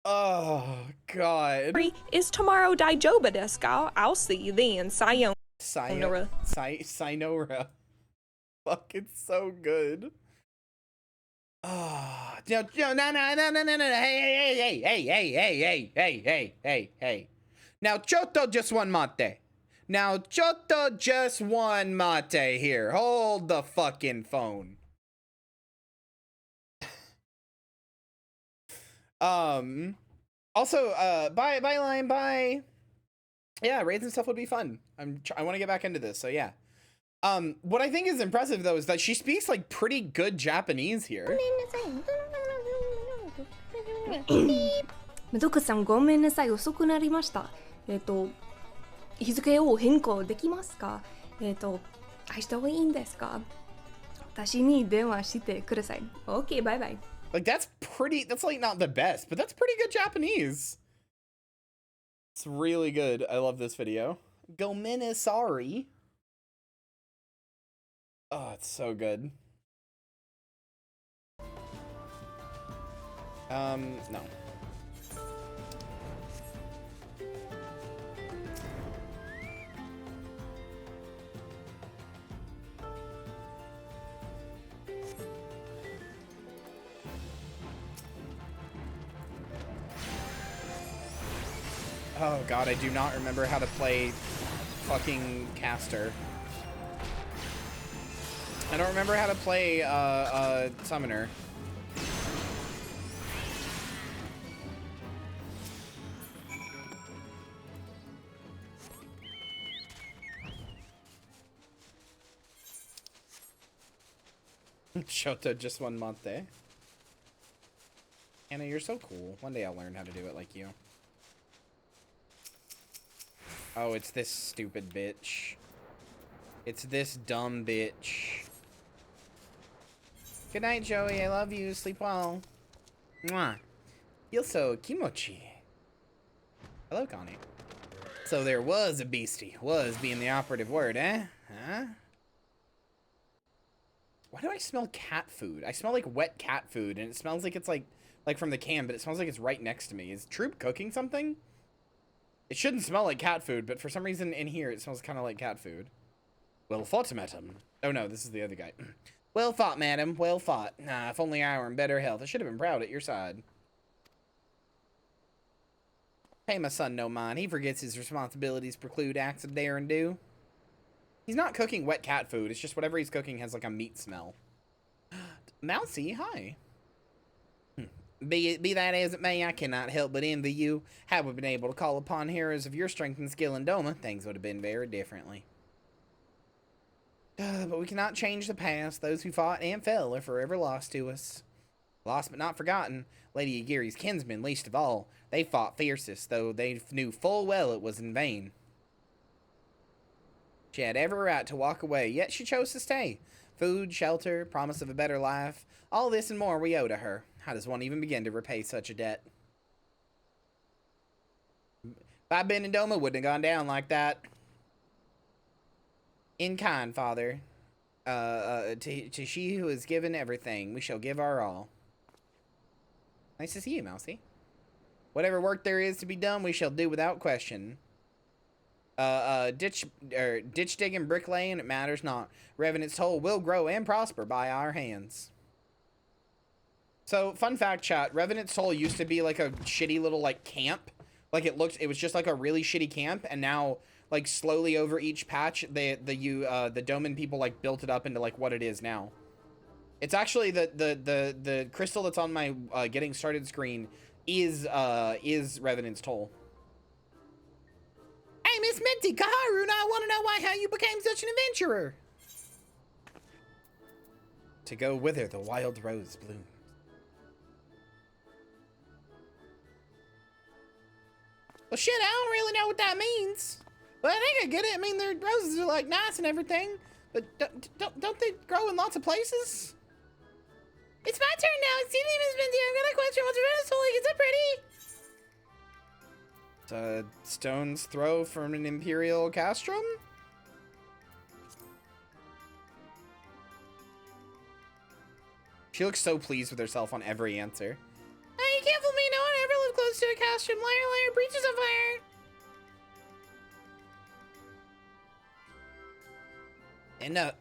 Speaker 1: Oh, God.
Speaker 11: Is tomorrow Daijoba desu ka? I'll see you then. Sayonara.
Speaker 1: Sayonara. Fuck, it's so good. Oh, no, hey. Now, Choto just one mate. Now, Choto just one mate here. Hold the fucking phone. Also, bye, Lime, bye. Yeah, raids and stuff would be fun. I want to get back into this, so yeah. What I think is impressive, though, is that she speaks, like, pretty good Japanese here.
Speaker 10: メドクさんごめんなさい遅くなりました日付を変更できますか明日はいいんですか私に電話してください OK バイバイ
Speaker 1: Like, that's like not the best, but that's pretty good Japanese. It's really good. I love this video. Gomena sorry. Oh, it's so good. No. Oh god, I do not remember how to play fucking caster. I don't remember how to play summoner. Shoto just one mate. Anna, you're so cool. One day I'll learn how to do it like you. Oh, it's this stupid bitch. It's this dumb bitch. Good night, Joey. I love you. Sleep well. Mwah. Feel so kimochi. Hello, Connie. So there was a beastie. Was being the operative word, eh? Huh? Why do I smell cat food? I smell like wet cat food, and it smells like it's like from the can, but it smells like it's right next to me. Is Troop cooking something? It shouldn't smell like cat food, but for some reason in here it smells kind of like cat food. Well fought, madam. Oh no, this is the other guy. Well fought, madam. Well fought. Nah, if only I were in better health. I should have been proud at your side. Pay my son no mind. He forgets his responsibilities preclude acts of dare and do. He's not cooking wet cat food. It's just whatever he's cooking has like a meat smell. Mousy, hi. Be that as it may, I cannot help but envy you. Had we been able to call upon heroes of your strength and skill in Doma, things would have been very differently. But we cannot change the past. Those who fought and fell are forever lost to us. Lost but not forgotten. Lady Agiri's kinsmen, least of all. They fought fiercest, though they knew full well it was in vain. She had every right to walk away, yet she chose to stay. Food, shelter, promise of a better life. All this and more we owe to her. How does one even begin to repay such a debt? If I'd been in Doma, wouldn't have gone down like that. In kind, Father. To she who has given everything, we shall give our all. Nice to see you, Mousy. Whatever work there is to be done, we shall do without question. Ditch digging, bricklaying, it matters not. Revenant's Toll will grow and prosper by our hands. So, fun fact, chat, Revenant's Toll used to be like a shitty little, like, camp. Like, it was just like a really shitty camp, and now, like, slowly over each patch, the Doman people, like, built it up into, like, what it is now. It's actually the crystal that's on my getting started screen is Revenant's Toll. Hey, Miss Minty, Kaharu and I want to know how you became such an adventurer. To go whither the wild rose blooms. Well, shit, I don't really know what that means. But I think I get it. I mean, their roses are, like, nice and everything. But don't they grow in lots of places? It's my turn now. Excuse me, Miss Minty. I've got a question. What's your soul like? Is it pretty? It's a stone's throw from an Imperial castrum? She looks so pleased with herself on every answer. Hey, you can't fool me. No one ever lived close clothes to a costume. Liar, breaches of fire. Enough.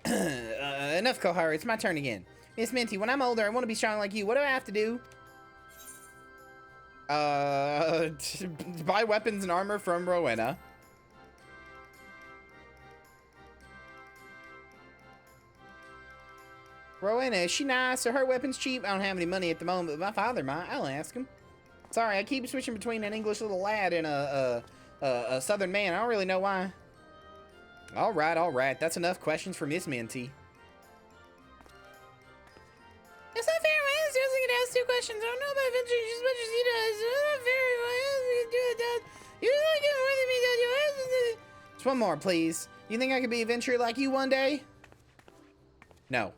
Speaker 1: Enough, Kohara. It's my turn again. Miss Minty, when I'm older, I want to be strong like you. What do I have to do? Buy weapons and armor from Rowena. Rowena, is she nice? Are her weapons cheap? I don't have any money at the moment, but my father might. I'll ask him. Sorry, I keep switching between an English little lad and a southern man. I don't really know why. All right. That's enough questions for Miss Minty. It's not fair. My ass doesn't get asked 2 questions. I don't know about adventure as much as he does. It's not fair. My ass can do it, Dad. You don't get more than me, Dad. Just one more, please. You think I could be a adventurer like you one day? No.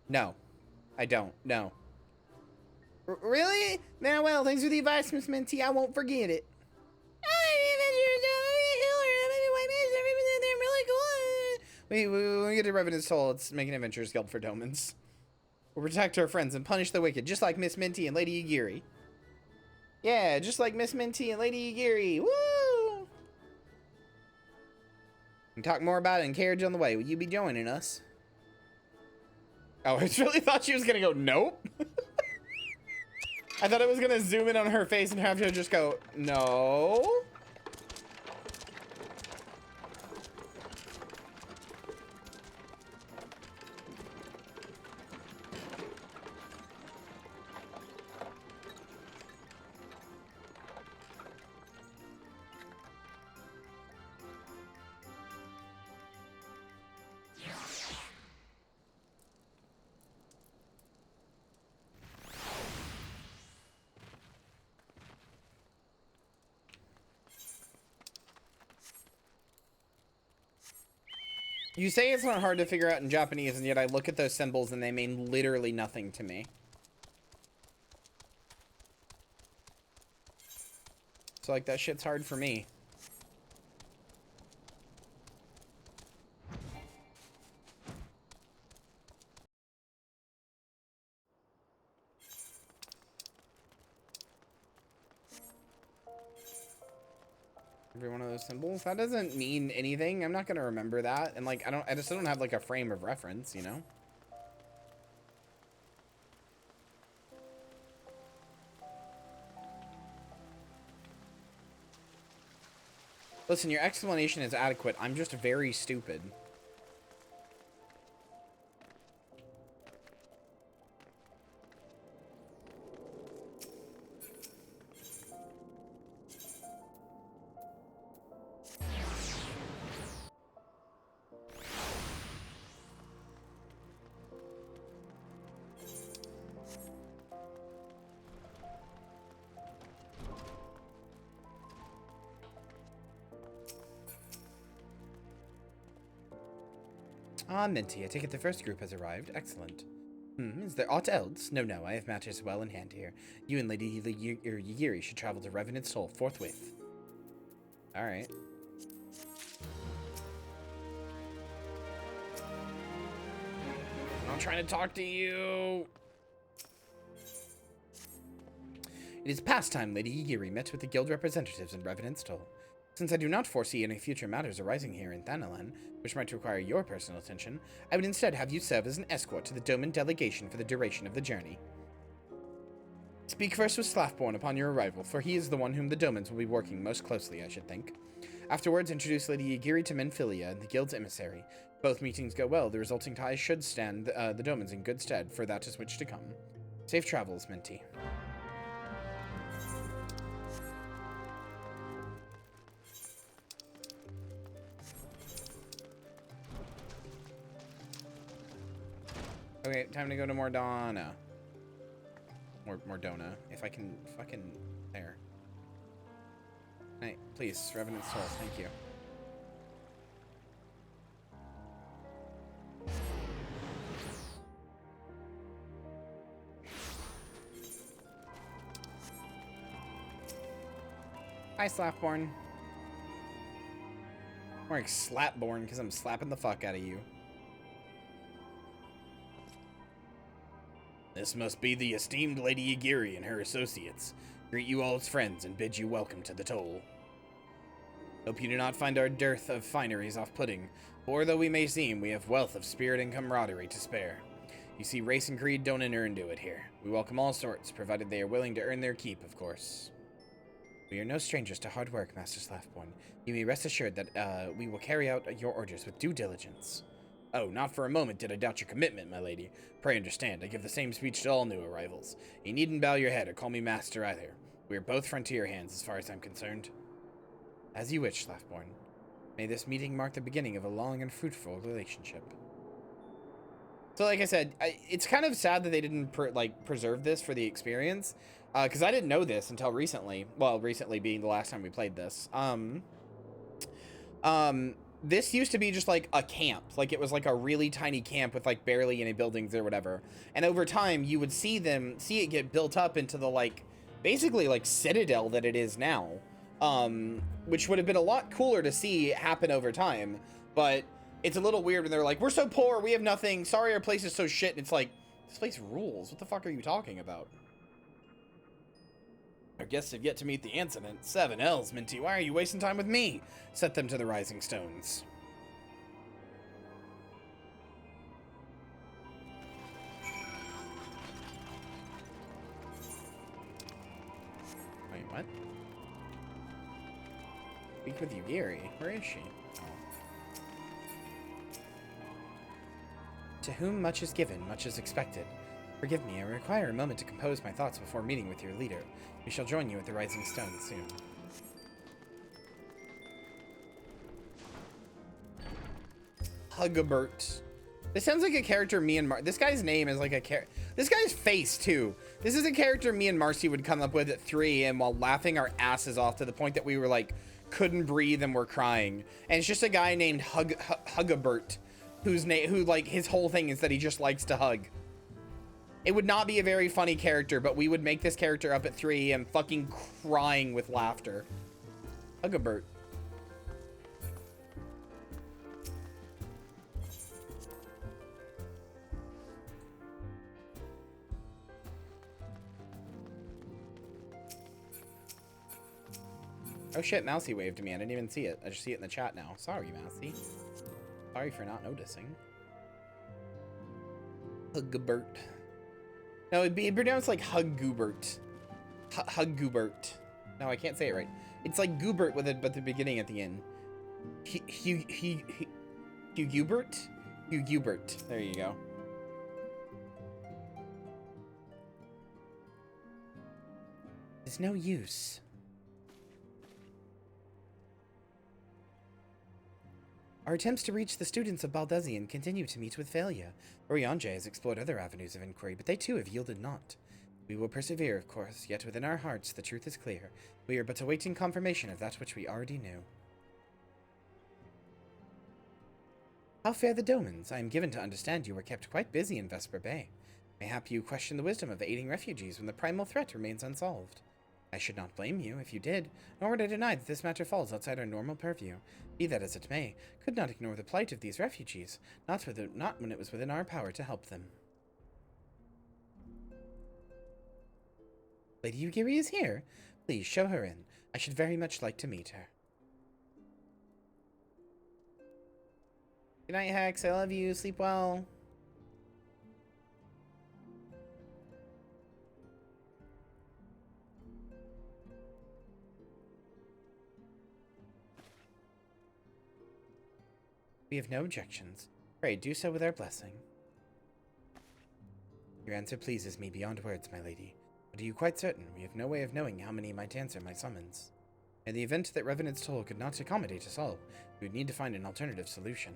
Speaker 1: No. I don't. No. Really? Now, well, thanks for the advice, Miss Minty. I won't forget it. We get to Revenant's Toll. Let's make an Adventurers Guild for Domans. We'll protect our friends and punish the wicked, just like Miss Minty and Lady Yagiri. Yeah, just like Miss Minty and Lady Yagiri. Woo! We can talk more about it in carriage on the way. Will you be joining us? Oh, I really thought she was gonna go, nope. I thought it was gonna zoom in on her face and have her just go, no. You say it's not hard to figure out in Japanese, and yet I look at those symbols and they mean literally nothing to me. So, like, that shit's hard for me. Every one of those symbols, that doesn't mean anything. I'm not gonna remember that, and like I just don't have like a frame of reference, you know. Listen, your explanation is adequate. I'm just very stupid. Ah, Minty, I take it the first group has arrived. Excellent. Is there aught else? No, I have matters well in hand here. You and Lady Yagiri should travel to Revenant's Toll forthwith. Alright. I'm trying to talk to you. It is past time Lady Yagiri met with the guild representatives in Revenant's Toll. Since I do not foresee any future matters arising here in Thanalan, which might require your personal attention, I would instead have you serve as an escort to the Doman delegation for the duration of the journey. Speak first with Slathborn upon your arrival, for he is the one whom the Domans will be working most closely, I should think. Afterwards, introduce Lady Yagiri to Menphilia and the guild's emissary. If both meetings go well, the resulting ties should stand the Domans in good stead for that is which to come. Safe travels, Minty. Okay, time to go to Mordana. Mordona, if I can fucking... There. Hey, please, Revenant's Toll, thank you. Hi, Slapborn. I'm like Slapborn because I'm slapping the fuck out of you. This must be the esteemed Lady Yagiri and her associates.
Speaker 5: Greet you all as friends and bid you welcome to the toll. Hope you do not find our dearth of fineries off-putting, for though we may seem, we have wealth of spirit and camaraderie to spare. You see, race and creed don't enter into it here. We welcome all sorts, provided they are willing to earn their keep, of course. We are no strangers to hard work, Master Slathborn. You may rest assured that we will carry out your orders with due diligence. Oh, not for a moment did I doubt your commitment, my lady. Pray understand, I give the same speech to all new arrivals. You needn't bow your head or call me master either. We are both frontier hands as far as I'm concerned. As you wish, Slathborn. May this meeting mark the beginning of a long and fruitful relationship. So like I said, it's kind of sad that they didn't preserve this for the experience, because I didn't know this until recently. Well, recently being the last time we played this. This used to be just like a camp. Like it was like a really tiny camp with like barely any buildings or whatever. And over time, you would see it get built up into the like basically like citadel that it is now, which would have been a lot cooler to see happen over time. But it's a little weird when they're like, we're so poor, we have nothing, sorry our place is so shit, and it's like, this place rules, what the fuck are you talking about? Our guests have yet to meet the incident. 7 L's, Minty, why are you wasting time with me? Set them to the rising stones. Wait, what? Speak with Yugiri, where is she? To whom much is given, much is expected. Forgive me, I require a moment to compose my thoughts before meeting with your leader. We shall join you at the Rising Stone soon. Hugabert. This sounds like a character me and this guy's name is like a character. This guy's face, too. This is a character me and Marcy would come up with at 3 a.m. while laughing our asses off to the point that we were like, couldn't breathe and were crying. And it's just a guy named Hugabert. Who like his whole thing is that he just likes to hug. It would not be a very funny character, but we would make this character up at 3 a.m. fucking crying with laughter. Hugabert. Oh shit, Mousy waved to me. I didn't even see it. I just see it in the chat now. Sorry, Mousy. Sorry for not noticing. Hugabert. No, it'd be pronounced like Huggoobert. Huggoobert. No, I can't say it right. It's like Goobert with it, but the beginning at the end. Huggoobert? Huggoobert. There you go. There's no use. Our attempts to reach the students of Baldesion continue to meet with failure. Oriange has explored other avenues of inquiry, but they too have yielded naught. We will persevere, of course, yet within our hearts the truth is clear. We are but awaiting confirmation of that which we already knew. How fare the Domans? I am given to understand you were kept quite busy in Vesper Bay. Mayhap you question the wisdom of aiding refugees when the primal threat remains unsolved. I should not blame you if you did, nor would I deny that this matter falls outside our normal purview. Be that as it may, could not ignore the plight of these refugees, not when it was within our power to help them. Lady Yugiri is here. Please show her in. I should very much like to meet her. Good night, Hex. I love you. Sleep well. We have no objections. Pray do so with our blessing. Your answer pleases me beyond words, my lady. But are you quite certain? We have no way of knowing how many might answer my summons. In the event that Revenant's toll could not accommodate us all, we would need to find an alternative solution.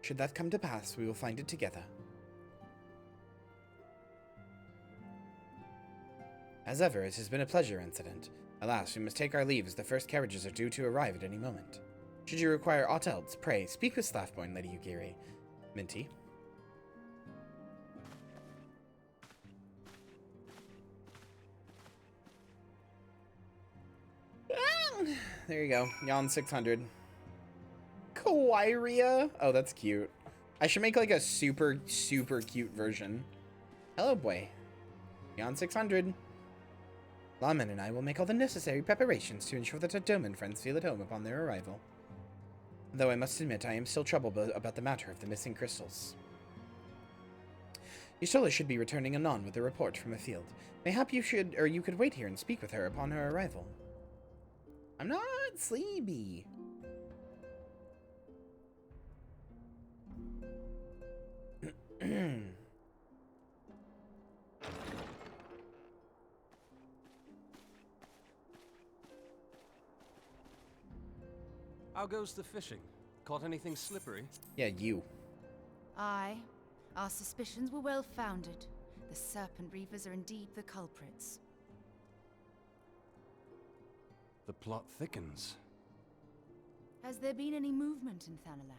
Speaker 5: Should that come to pass, we will find it together. As ever, it has been a pleasure, Incident. Alas, we must take our leave as the first carriages are due to arrive at any moment. Should you require aught else, pray, speak with Slathborn, Lady Yugiri. Minty. There you go. Yawn 600. Kyria. Oh, that's cute. I should make like a super, super cute version. Hello, boy.
Speaker 1: Beyond 600. Lawman and I will make all the necessary preparations to ensure that our Doman friends feel at home upon their arrival. Though I must admit I am still troubled about the matter of the missing crystals. Yusola should be returning anon with a report from a field. Mayhap you could wait here and speak with her upon her arrival. I'm not sleepy.
Speaker 12: How goes the fishing? Caught anything slippery?
Speaker 1: Yeah, you.
Speaker 13: Aye. Our suspicions were well founded. The Serpent Reavers are indeed the culprits.
Speaker 12: The plot thickens.
Speaker 13: Has there been any movement in Thanalan?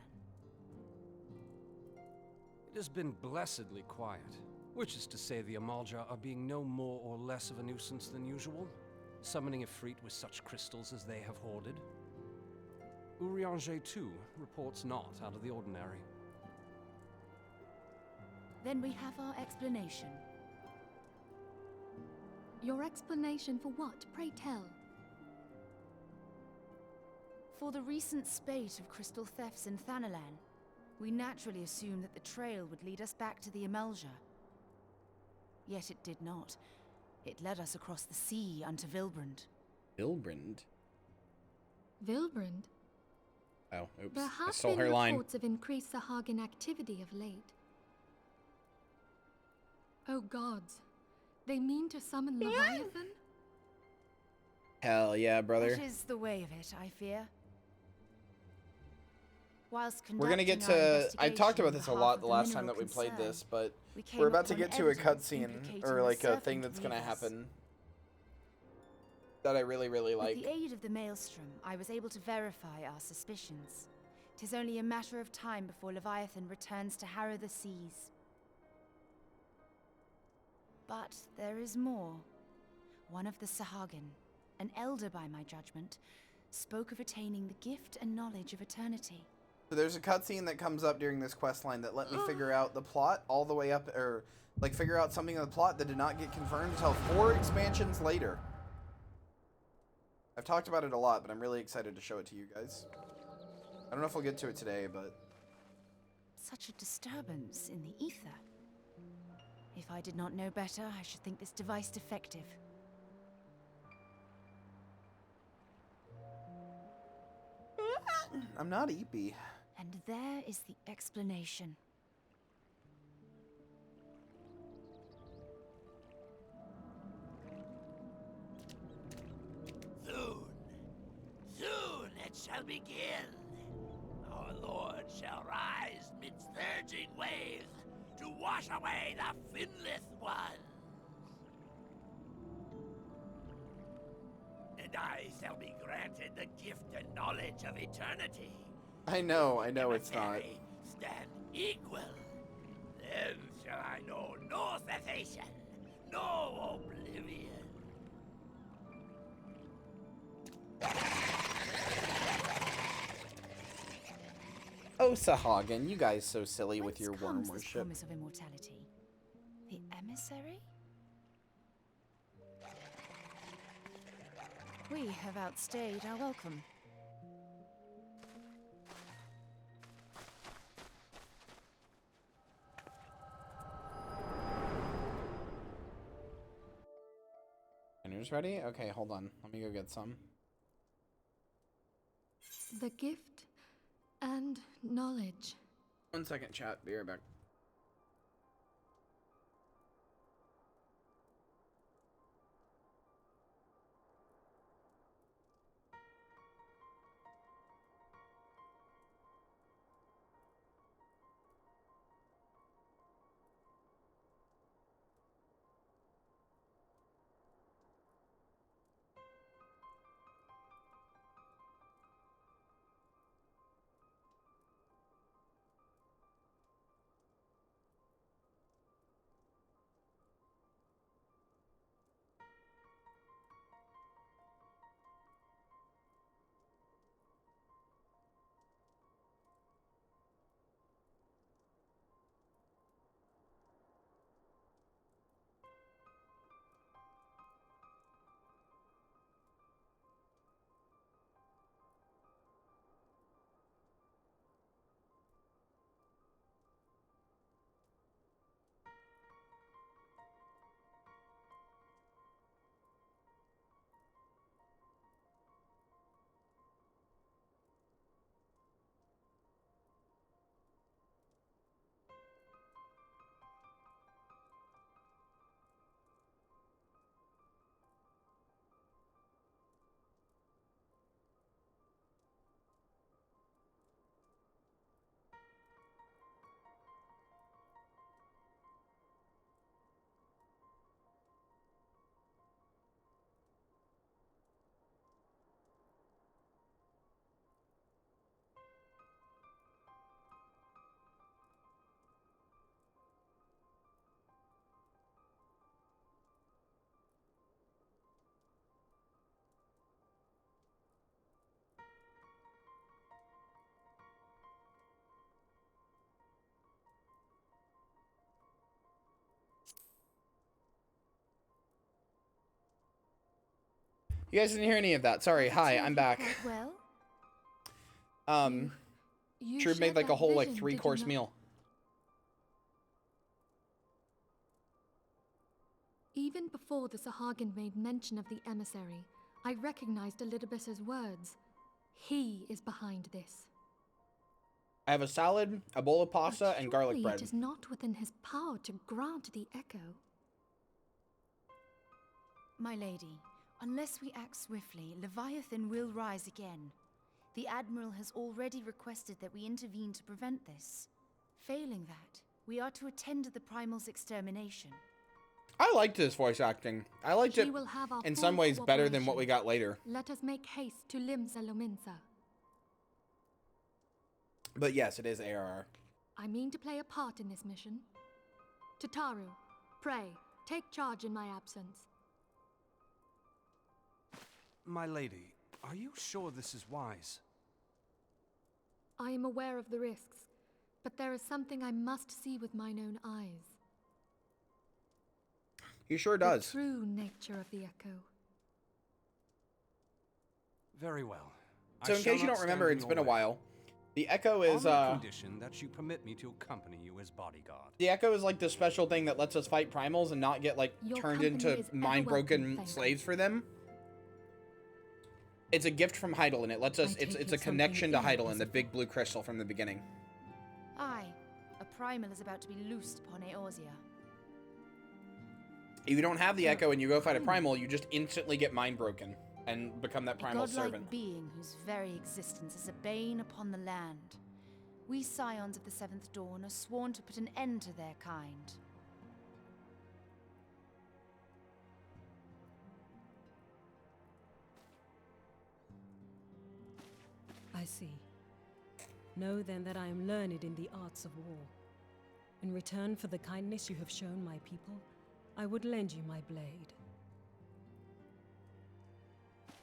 Speaker 12: It has been blessedly quiet, which is to say the Amalja are being no more or less of a nuisance than usual, summoning Ifrit with such crystals as they have hoarded. Urianger, too, reports not out of the ordinary.
Speaker 13: Then we have our explanation.
Speaker 14: Your explanation for what, pray tell?
Speaker 13: For the recent spate of crystal thefts in Thanalan, we naturally assumed that the trail would lead us back to the Amalja. Yet it did not. It led us across the sea unto Vilbrand.
Speaker 1: Vilbrand?
Speaker 14: Vilbrand?
Speaker 1: Oh, oops.
Speaker 14: There
Speaker 1: I
Speaker 14: have
Speaker 1: stole
Speaker 14: been
Speaker 1: her line.
Speaker 14: reports of increased Sahagin activity of late. Oh gods. They mean to summon Leviathan?
Speaker 1: Hell yeah, brother.
Speaker 13: That is the way of it, I fear. Whilst
Speaker 1: We're gonna get to... I talked about this a lot the last time that we played this, but we're about to get to a cutscene, or like a thing that's gonna happen that I really, really like.
Speaker 13: With the aid of the Maelstrom, I was able to verify our suspicions. 'Tis only a matter of time before Leviathan returns to harrow the seas. But there is more. One of the Sahagin, an elder by my judgment, spoke of attaining the gift and knowledge of eternity.
Speaker 1: So there's a cutscene that comes up during this quest line that let me figure out the plot all the way up, or like figure out something in the plot that did not get confirmed until 4 expansions later. I've talked about it a lot, but I'm really excited to show it to you guys. I don't know if we'll get to it today, but...
Speaker 13: Such a disturbance in the ether. If I did not know better, I should think this device defective.
Speaker 1: I'm not Eepy.
Speaker 13: And there is the explanation.
Speaker 15: Soon it shall begin. Our Lord shall rise midst surging waves to wash away the finless ones. And I shall be granted the gift and knowledge of eternity.
Speaker 1: I know it's not.
Speaker 15: Stand equal. Then shall I know no cessation, no oblivion.
Speaker 1: Oh, Sahagin, you guys so silly with your worm
Speaker 13: This
Speaker 1: worship.
Speaker 13: promise of immortality. The emissary? We have outstayed our welcome.
Speaker 1: Dinner's ready? Okay, hold on. Let me go get some.
Speaker 14: The gift and knowledge.
Speaker 1: 1 second, chat. Be right back. You guys didn't hear any of that. Sorry. Hi, I'm back.
Speaker 13: Well,
Speaker 1: Troop made like a whole like 3-course meal.
Speaker 14: Even before the Sahagin made mention of the emissary, I recognized Elidibus's words. He is behind this.
Speaker 1: I have a salad, a bowl of pasta, and garlic bread.
Speaker 14: It is not within his power to grant the echo.
Speaker 13: my lady, unless we act swiftly, Leviathan will rise again. The Admiral has already requested that we intervene to prevent this. Failing that, we are to attend to the Primal's extermination.
Speaker 1: I liked this voice acting. I liked it in some ways better than what we got later.
Speaker 14: Let us make haste to Limsa Lominsa.
Speaker 1: But yes, it is ARR.
Speaker 14: I mean to play a part in this mission. Tataru, pray, take charge in my absence.
Speaker 12: My lady, are you sure this is wise?
Speaker 14: I am aware of the risks, but there is something I must see with mine own eyes.
Speaker 1: He sure does.
Speaker 14: The true nature of the echo.
Speaker 12: Very well.
Speaker 1: So in case you don't remember, it's been a while. The Echo is
Speaker 12: on the condition that you permit me to accompany you as bodyguard.
Speaker 1: The Echo is like the special thing that lets us fight primals and not get like turned into mind-broken slaves for them. It's a gift from Heidelin. It lets us. It's a connection to Heidelin, the big blue crystal from the beginning.
Speaker 13: Aye, a primal is about to be loosed upon Eorzea.
Speaker 1: If you don't have the Echo and you go fight a primal, you just instantly get mind broken and become that primal servant.
Speaker 13: A being whose very existence is a bane upon the land. We scions of the Seventh Dawn are sworn to put an end to their kind.
Speaker 3: I see. Know then that I am learned in the arts of war. In return for the kindness you have shown my people, I would lend you my blade.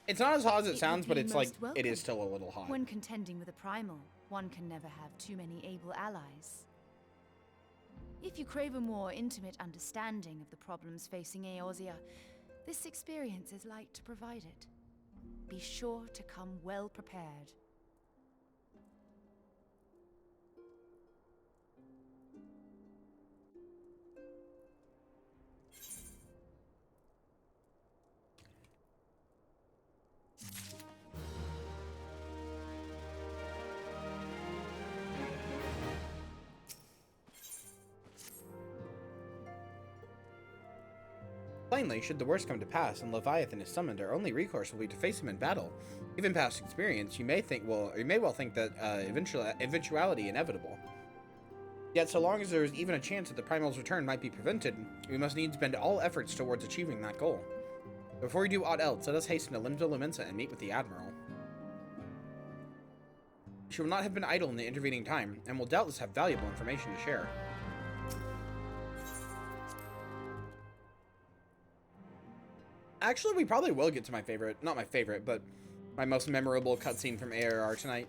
Speaker 1: It's not as hot as it sounds, but it's like, it is still a little hot.
Speaker 13: When contending with a primal, one can never have too many able allies. If you crave a more intimate understanding of the problems facing Eorzea, this experience is like to provide it. Be sure to come well prepared.
Speaker 1: Plainly, should the worst come to pass and Leviathan is summoned, our only recourse will be to face him in battle. Given past experience, you may well think that eventuality inevitable. Yet, so long as there is even a chance that the primal's return might be prevented, we must needs bend all efforts towards achieving that goal. Before we do aught else, let us hasten to Limsa Lominsa and meet with the Admiral. She will not have been idle in the intervening time, and will doubtless have valuable information to share. Actually, we probably will get to my favorite, not my favorite, but my most memorable cutscene from ARR tonight.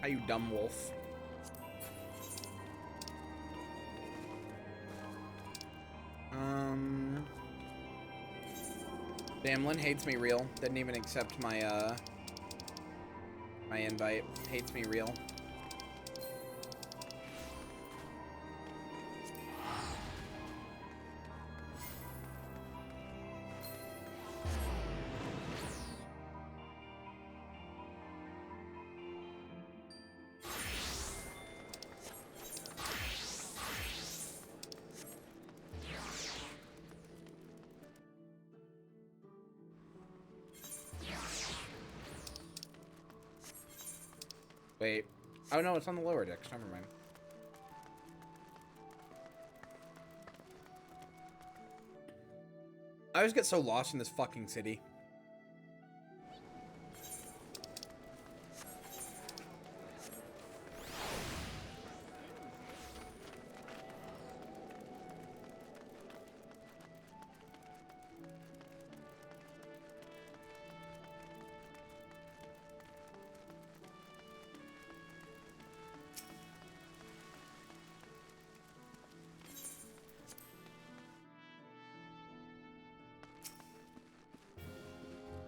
Speaker 1: Are you dumb wolf? Damlin hates me real. Didn't even accept my my invite. Hates me real. Wait. Oh no, it's on the lower decks. Never mind. I always get so lost in this fucking city.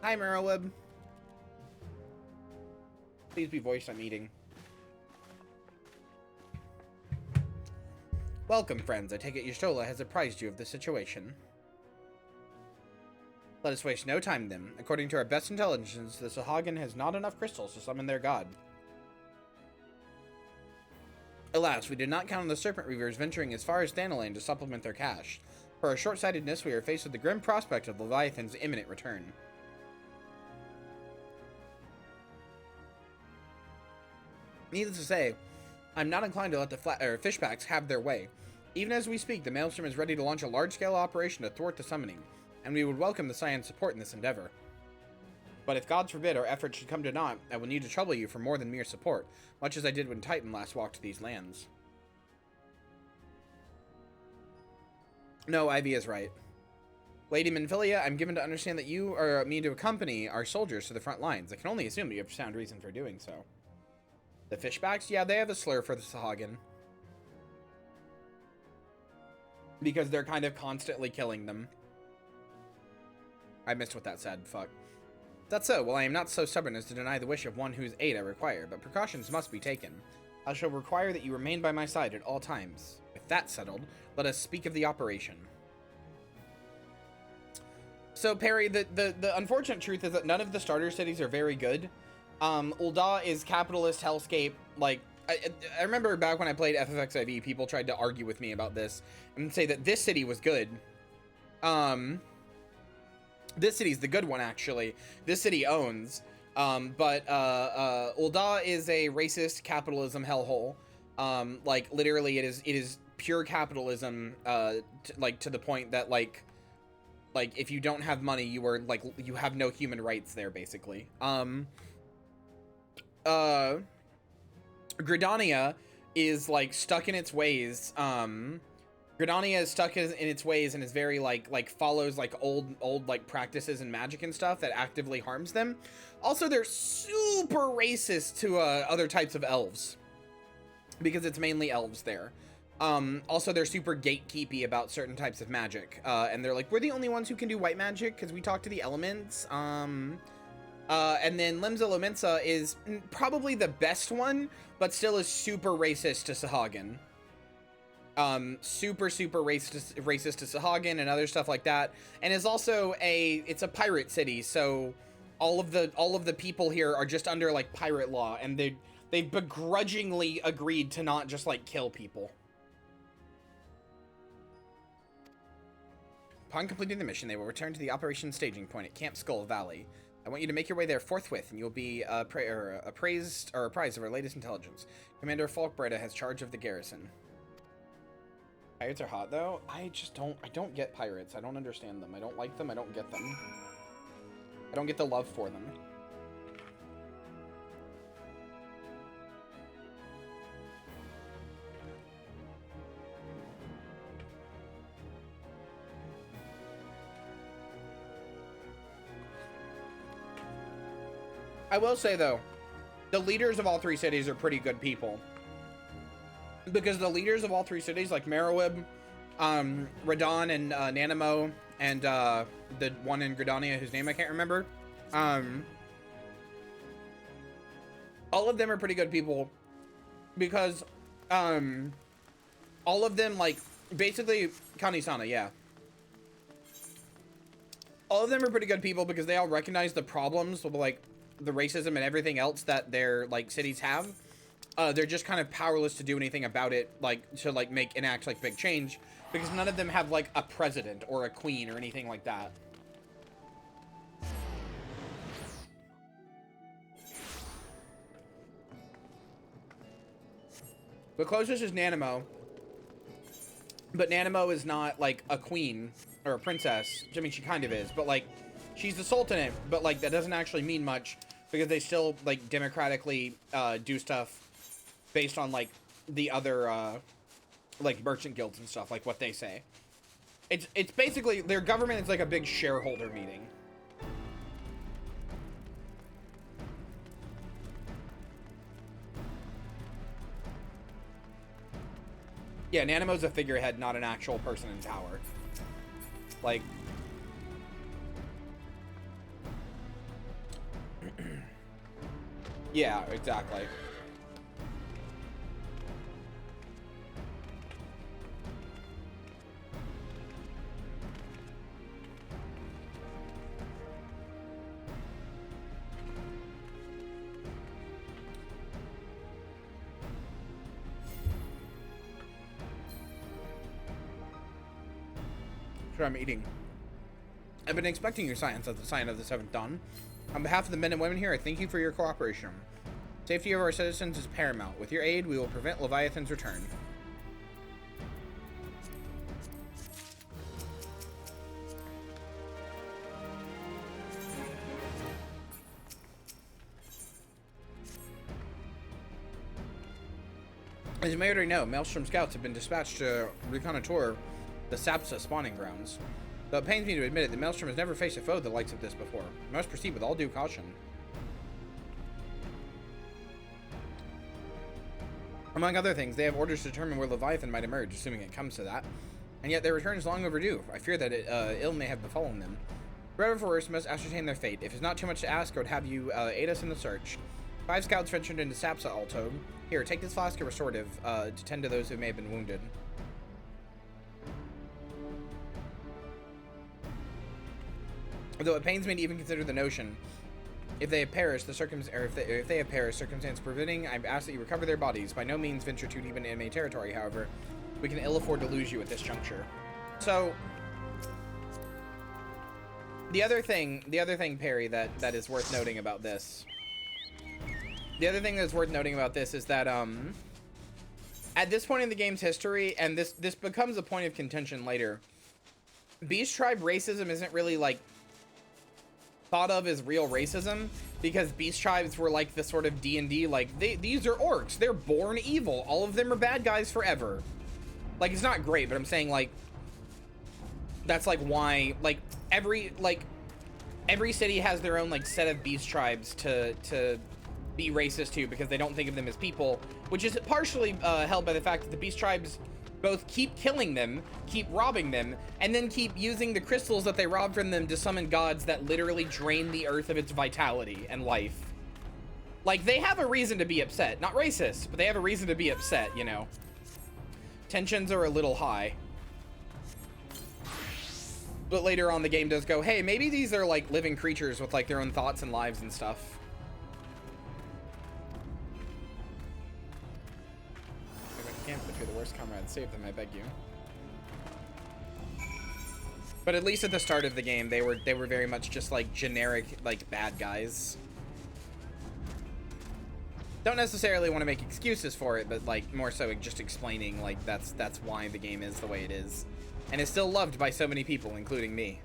Speaker 1: Hi, Merowib. Please be voiced, I'm eating. Welcome, friends. I take it Y'shtola has apprised you of the situation. Let us waste no time, then. According to our best intelligence, the Sahagin has not enough crystals to summon their god. Alas, we did not count on the Serpent Reavers venturing as far as Thanalan to supplement their cache. For our short-sightedness, we are faced with the grim prospect of Leviathan's imminent return. Needless to say, I'm not inclined to let the fishbacks have their way. Even as we speak, the Maelstrom is ready to launch a large-scale operation to thwart the summoning, and we would welcome the Scion's support in this endeavor. But if God forbid our efforts should come to naught, I will need to trouble you for more than mere support, much as I did when Titan last walked these lands. No, Ivy is right. Lady Minfilia, I'm given to understand that you mean to accompany our soldiers to the front lines. I can only assume that you have sound reason for doing so. The fishbacks? Yeah, they have a slur for the Sahagin. Because they're kind of constantly killing them. I missed what that said, fuck. That's so. Well, I am not so stubborn as to deny the wish of one whose aid I require, but precautions must be taken. I shall require that you remain by my side at all times. With that settled, let us speak of the operation. So, Perry, the unfortunate truth is that none of the starter cities are very good. Ul'dah is capitalist hellscape. Like, I remember back when I played FFX IV, people tried to argue with me about this and say that this city was good. This city's the good one, actually. This city owns. But Ul'dah is a racist capitalism hellhole. Like, literally, it is pure capitalism, to the point that, like, if you don't have money, you have no human rights there, basically. Gridania is, like, stuck in its ways. Gridania is stuck in its ways and is very, like follows, like, old, like, practices and magic and stuff that actively harms them. Also, they're super racist to, other types of elves. Because it's mainly elves there. Also, they're super gatekeepy about certain types of magic. And they're like, we're the only ones who can do white magic because we talk to the elements. And then Limsa Lominsa is probably the best one, but still is super racist to Sahagin. Super racist to Sahagin and other stuff like that. And is also it's a pirate city, so all of the people here are just under, like, pirate law, and they've begrudgingly agreed to not just, like, kill people. Upon completing the mission, they will return to the operation staging point at Camp Skull Valley. I want you to make your way there forthwith, and you'll be apprised of our latest intelligence. Commander Falkbreda has charge of the garrison. Pirates are hot, though. I don't get pirates. I don't understand them. I don't like them. I don't get them. I don't get the love for them. I will say, though, the leaders of all three cities are pretty good people. Because the leaders of all three cities, like Merowib, Radon, and Nanamo, and the one in Gridania whose name I can't remember, all of them are pretty good people. Because all of them, like, basically, Kanisana, yeah. All of them are pretty good people because they all recognize the problems with, like, the racism and everything else that their, like, cities have. They're just kind of powerless to do anything about it, like, to, like, enact, like, big change, because none of them have, like, a president or a queen or anything like that. The closest is Nanamo, but Nanamo is not, like, a queen or a princess. I mean, she kind of is, but, like, she's the Sultanate, but, like, that doesn't actually mean much, because they still, like, democratically do stuff based on, like, the other, like, merchant guilds and stuff, like what they say. It's basically, their government is like a big shareholder meeting. Yeah, Nanamo's a figurehead, not an actual person in power. Like... Yeah, exactly. Sure, I'm eating. I've been expecting your science at the sign of the 7th dawn. On behalf of the men and women here, I thank you for your cooperation. Safety of our citizens is paramount. With your aid, we will prevent Leviathan's return. As you may already know, Maelstrom scouts have been dispatched to reconnoiter the Sapsa spawning grounds. Though it pains me to admit it, the Maelstrom has never faced a foe the likes of this before. We must proceed with all due caution. Among other things, they have orders to determine where Leviathan might emerge, assuming it comes to that. And yet their return is long overdue. I fear that ill may have befallen them. Forever for worse, must ascertain their fate. If it's not too much to ask, I would have you aid us in the search. 5 scouts ventured into Sapsa Alto. Here, take this flask of restorative to tend to those who may have been wounded. Though it pains me to even consider the notion, if they have perished, if they have perished, circumstance permitting, I ask that you recover their bodies. By no means venture too deep into enemy territory, however. We can ill afford to lose you at this juncture. So, the other thing, Perry, that is worth noting about this. The other thing that's worth noting about this is that, at this point in the game's history, and this becomes a point of contention later, Beast Tribe racism isn't really, like, thought of as real racism, because Beast Tribes were like the sort of D&D, like, these are orcs, they're born evil, all of them are bad guys forever. Like, it's not great, but I'm saying, like, that's like why, like, every city has their own, like, set of Beast Tribes to be racist to, because they don't think of them as people, which is partially held by the fact that the Beast Tribes both keep killing them, keep robbing them, and then keep using the crystals that they rob from them to summon gods that literally drain the earth of its vitality and life. Like, they have a reason to be upset. Not racist, but they have a reason to be upset, you know. Tensions are a little high. But later on, the game does go, hey, maybe these are, like, living creatures with, like, their own thoughts and lives and stuff. If you're the worst comrade, save them, I beg you. But at least at the start of the game, they were very much just like generic, like, bad guys. Don't necessarily want to make excuses for it, but like more so just explaining like that's why the game is the way it is, and is still loved by so many people, including me.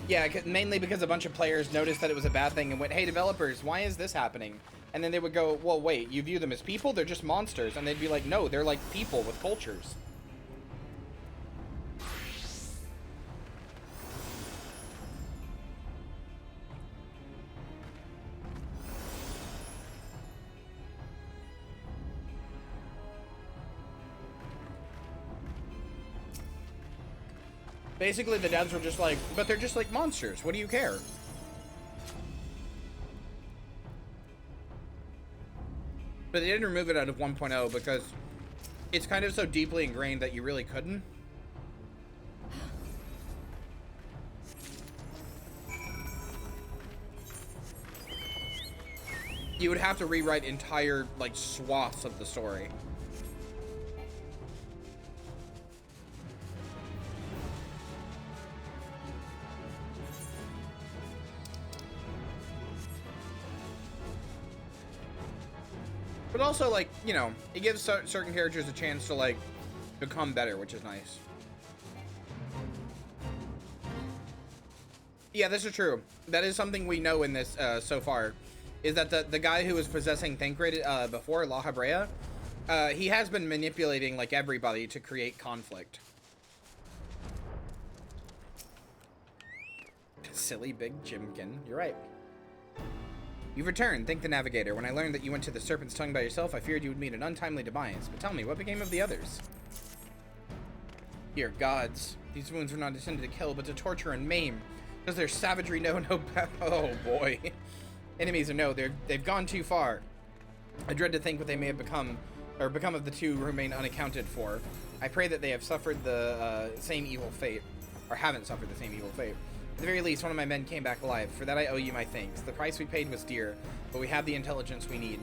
Speaker 1: Yeah, mainly because a bunch of players noticed that it was a bad thing and went, hey, developers, why is this happening? And then they would go, well, wait, you view them as people? They're just monsters. And they'd be like, no, they're like people with cultures. Basically, the devs were just like, but they're just like monsters. What do you care? But they didn't remove it out of 1.0 because it's kind of so deeply ingrained that you really couldn't. You would have to rewrite entire, like, swaths of the story. But also, like, you know, it gives certain characters a chance to, like, become better, which is nice. Yeah, this is true. That is something we know in this so far, is that the guy who was possessing Thancred before, La Habrea, He has been manipulating, like, everybody to create conflict. Silly big Jimkin. You're right. You've returned. Thank the Navigator. When I learned that you went to the Serpent's Tongue by yourself, I feared you would meet an untimely demise. But tell me, what became of the others? Dear gods, these wounds were not intended to kill, but to torture and maim. Does their savagery know no oh boy. Enemies or no, they've gone too far. I dread to think what they may have become of the two who remain unaccounted for. I pray that they have suffered the same evil fate, or haven't suffered the same evil fate. At the very least, one of my men came back alive. For that I owe you my thanks. The price we paid was dear, but we have the intelligence we need.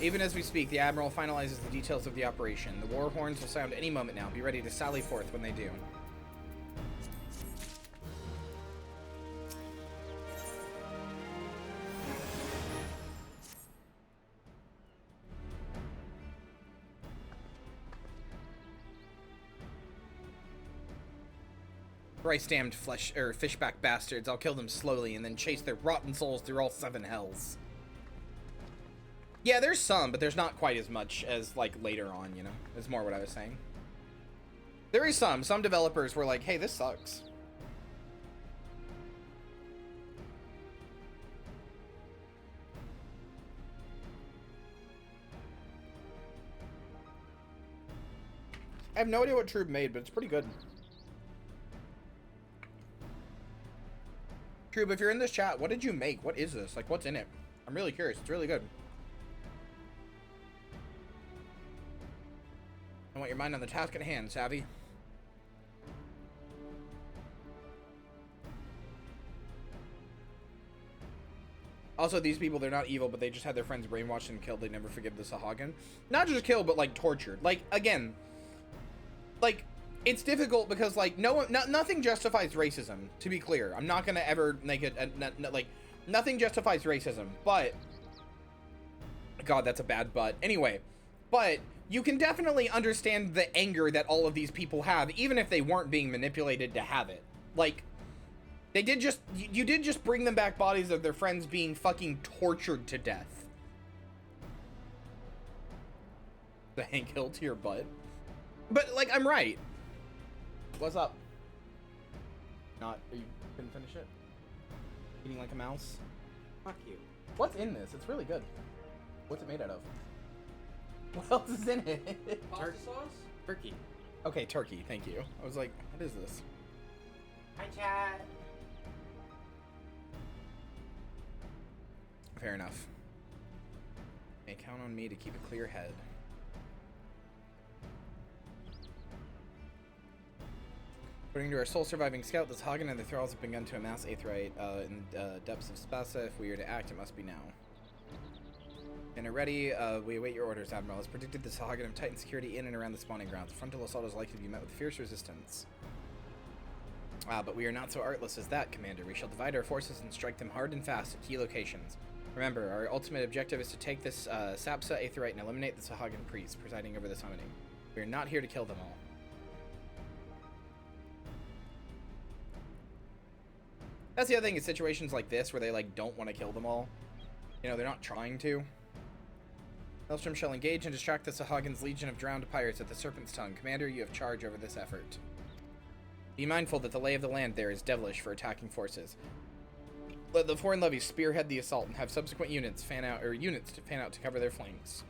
Speaker 1: Even as we speak, the Admiral finalizes the details of the operation. The war horns will sound any moment now. Be ready to sally forth when they do. Thrice-damned fishback bastards. I'll kill them slowly and then chase their rotten souls through all 7 hells. Yeah, there's some, but there's not quite as much as, like, later on, you know? Is more what I was saying. There is some. Some developers were like, hey, this sucks. I have no idea what Troob made, but it's pretty good. Troob, if you're in this chat, what did you make? What is this? Like, what's in it? I'm really curious. It's really good. I want your mind on the task at hand, Savvy. Also, these people, they're not evil, but they just had their friends brainwashed and killed. They never forgive the Sahagin. Not just killed, but, like, tortured. Like, again, like, it's difficult because, like, nothing justifies racism, to be clear. I'm not going to ever make it, like, nothing justifies racism, but, God, that's a bad but. Anyway, but you can definitely understand the anger that all of these people have, even if they weren't being manipulated to have it. Like, they did just, you did just bring them back bodies of their friends being fucking tortured to death. The Hank Hill to your butt. But, like, I'm right. What's up? Not, you couldn't finish it? Eating like a mouse? Fuck you. What's in this? It's really good. What's it made out of? What else is in it?
Speaker 16: Pasta sauce?
Speaker 1: Turkey. Okay, turkey, thank you. I was like, what is this?
Speaker 16: Hi, chat.
Speaker 1: Fair enough. May count on me to keep a clear head. According to our sole surviving scout, the Hagen and the thralls have begun to amass aetheryte in depths of Spasa. If we are to act, it must be now. And are ready. We await your orders, Admiral. As predicted, the Sahagin have tightened security in and around the spawning grounds. A frontal assault is likely to be met with fierce resistance. But we are not so artless as that, Commander. We shall divide our forces and strike them hard and fast at key locations. Remember, our ultimate objective is to take this Sapsa aetheryte and eliminate the Sahagin priests presiding over the summoning. We are not here to kill them all. That's the other thing, is situations like this where they, like, don't want to kill them all. You know, they're not trying to. Maelstrom shall engage and distract the Sahagin's legion of drowned pirates at the Serpent's Tongue. Commander, you have charge over this effort. Be mindful that the lay of the land there is devilish for attacking forces. Let the foreign levies spearhead the assault and have subsequent units fan out to cover their flanks.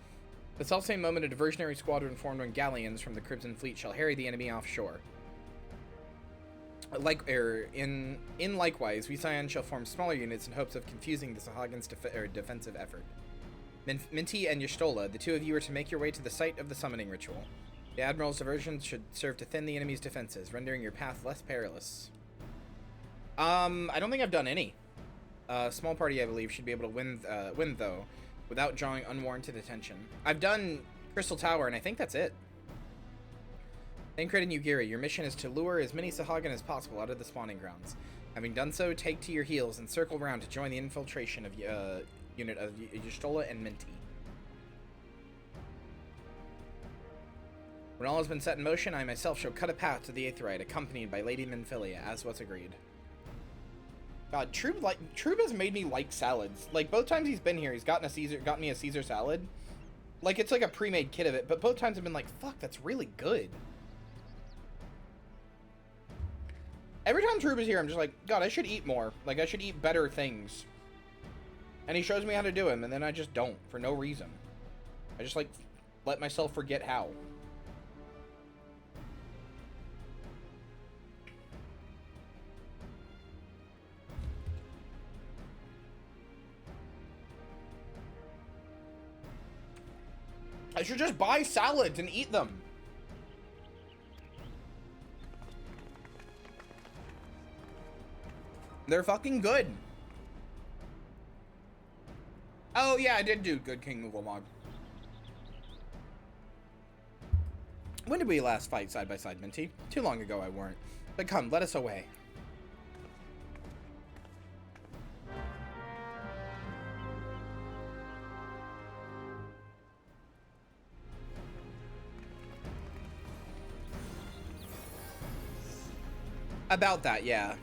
Speaker 1: The selfsame moment, a diversionary squadron formed on galleons from the Crimson Fleet shall harry the enemy offshore. In likewise, we Scion shall form smaller units in hopes of confusing the Sahagin's defensive effort. Minty and Y'shtola, the two of you are to make your way to the site of the summoning ritual. The Admiral's diversions should serve to thin the enemy's defenses, rendering your path less perilous. I don't think I've done any. Small party, I believe, should be able to win though, without drawing unwarranted attention. I've done Crystal Tower, and I think that's it. Tancred and Yugiri, your mission is to lure as many Sahagin as possible out of the spawning grounds. Having done so, take to your heels and circle round to join the infiltration of unit of Y'shtola and Minty. When all has been set in motion, I myself shall cut a path to the aetheryte, accompanied by Lady Minfilia, as was agreed. God, Troob has made me like salads. Like, both times he's been here, he's gotten me a Caesar salad. Like, it's like a pre-made kit of it, but both times I've been like, fuck, that's really good. Every time Troop is here, I'm just like, God, I should eat more. Like, I should eat better things. And he shows me how to do them, and then I just don't, for no reason. I just, like, let myself forget how. I should just buy salads and eat them. They're fucking good. Oh yeah, I did do good King Moogle mod. When did we last fight side by side, Minty? Too long ago I weren't. But come, let us away. About that, yeah.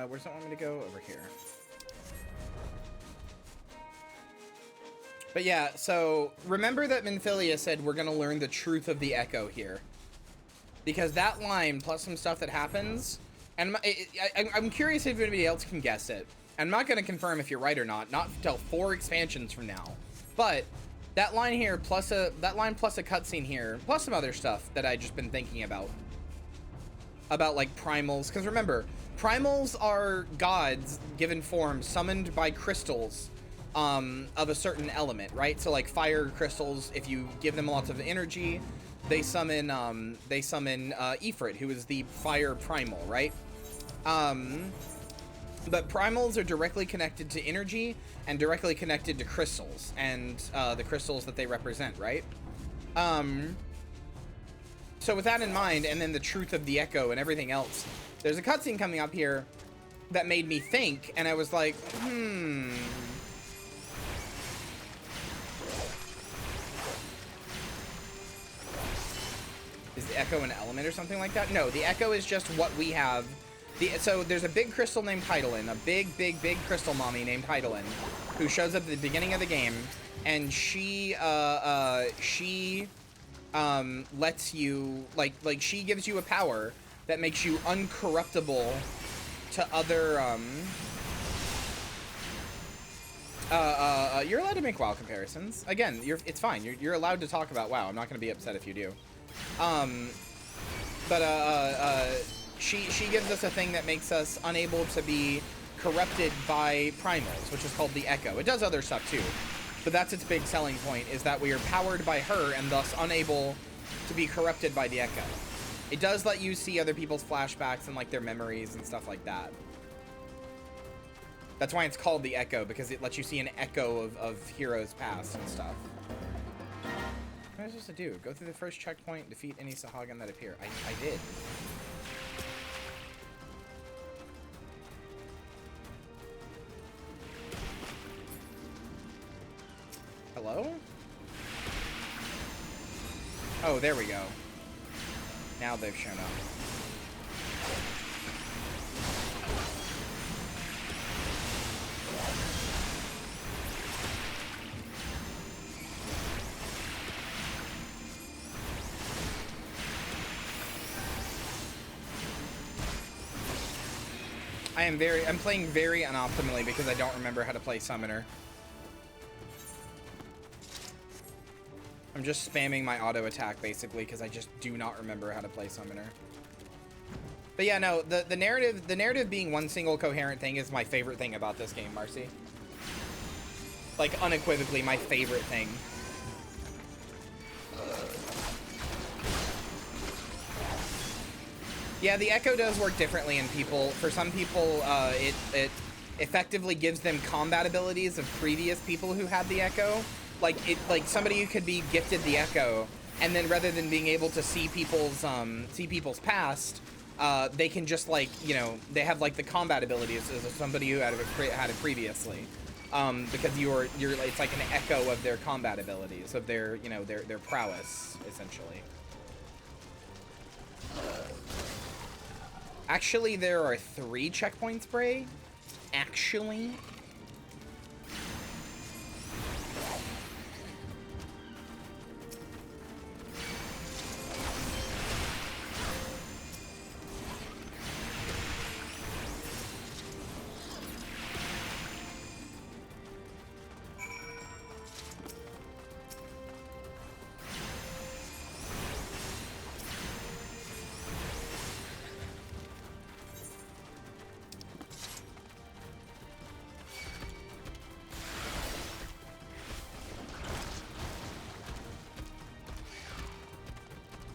Speaker 1: Where's that want me to go? Over here. But yeah, so remember that Minfilia said we're going to learn the truth of the Echo here. Because that line, plus some stuff that happens, and I'm curious if anybody else can guess it. I'm not going to confirm if you're right or not until 4 expansions from now. But that line here, plus a cutscene here, plus some other stuff that I just been thinking about like primals. Because remember, primals are gods given form, summoned by crystals of a certain element, right? So like fire crystals, if you give them lots of energy, they summon Ifrit, who is the fire primal, right? But primals are directly connected to energy and directly connected to crystals and the crystals that they represent, right? So with that in mind, and then the truth of the Echo and everything else, there's a cutscene coming up here that made me think, and I was like, Is the Echo an element or something like that? No, the Echo is just what we have. So there's a big crystal named Hydaelyn, a big crystal mommy named Hydaelyn, who shows up at the beginning of the game, and she lets you, like she gives you a power that makes you uncorruptible to other, you're allowed to make WoW comparisons. Again, it's fine. You're allowed to talk about WoW. I'm not going to be upset if you do. She gives us a thing that makes us unable to be corrupted by primals, which is called the Echo. It does other stuff too, but that's its big selling point, is that we are powered by her and thus unable to be corrupted by the Echo. It does let you see other people's flashbacks and like their memories and stuff like that. That's why it's called the Echo, because it lets you see an echo of heroes past and stuff. What am I supposed to do? Go through the first checkpoint, defeat any Sahagin that appear. I did. Hello? Oh, there we go. Now they've shown up. I'm playing very unoptimally because I don't remember how to play Summoner. I'm just spamming my auto attack basically because I just do not remember how to play Summoner. But yeah, no, the narrative being one single coherent thing is my favorite thing about this game, Marcy. Like unequivocally my favorite thing. Yeah, the Echo does work differently in people. For some people, it effectively gives them combat abilities of previous people who had the Echo. Like somebody who could be gifted the Echo, and then rather than being able to see people's past, they can just like, you know, they have like the combat abilities as somebody who had it previously. Because it's like an echo of their combat abilities, of their, you know, their prowess, essentially. Actually, there are 3 checkpoints, Bray. Actually.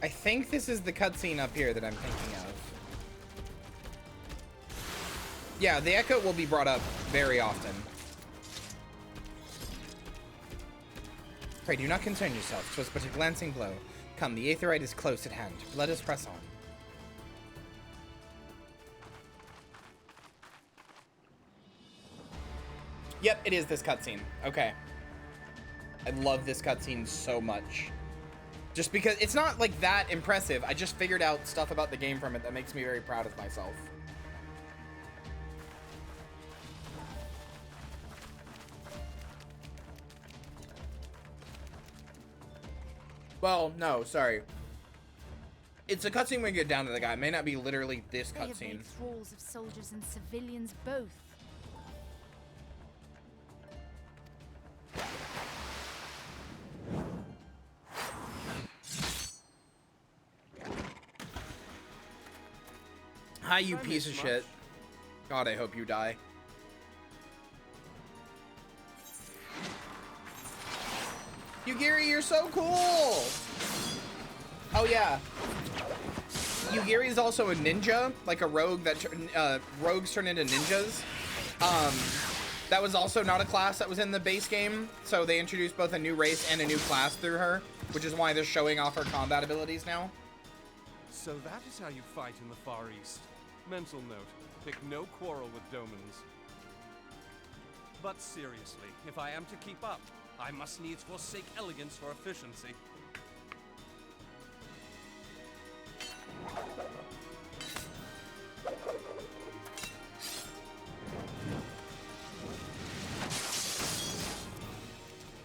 Speaker 1: I think this is the cutscene up here that I'm thinking of. Yeah, the echo will be brought up very often. Pray do not concern yourself. 'Twas but a glancing blow. Come, the Aetheryte is close at hand. Let us press on. Yep, it is this cutscene. Okay. I love this cutscene so much. Just because it's not like that impressive. I just figured out stuff about the game from it that makes me very proud of myself. Well, no, sorry. It's a cutscene when we get down to the guy. It may not be literally this cutscene.
Speaker 13: They have made thralls of soldiers and civilians both.
Speaker 1: Hi, you piece of shit. God, I hope you die. Yugiri, you're so cool! Oh, yeah. Yugiri is also a ninja, like a rogue that rogues turn into ninjas. That was also not a class that was in the base game, so they introduced both a new race and a new class through her, which is why they're showing off her combat abilities now.
Speaker 12: So that is how you fight in the Far East. Mental note, pick no quarrel with Domans. But seriously, if I am to keep up, I must needs forsake elegance for efficiency.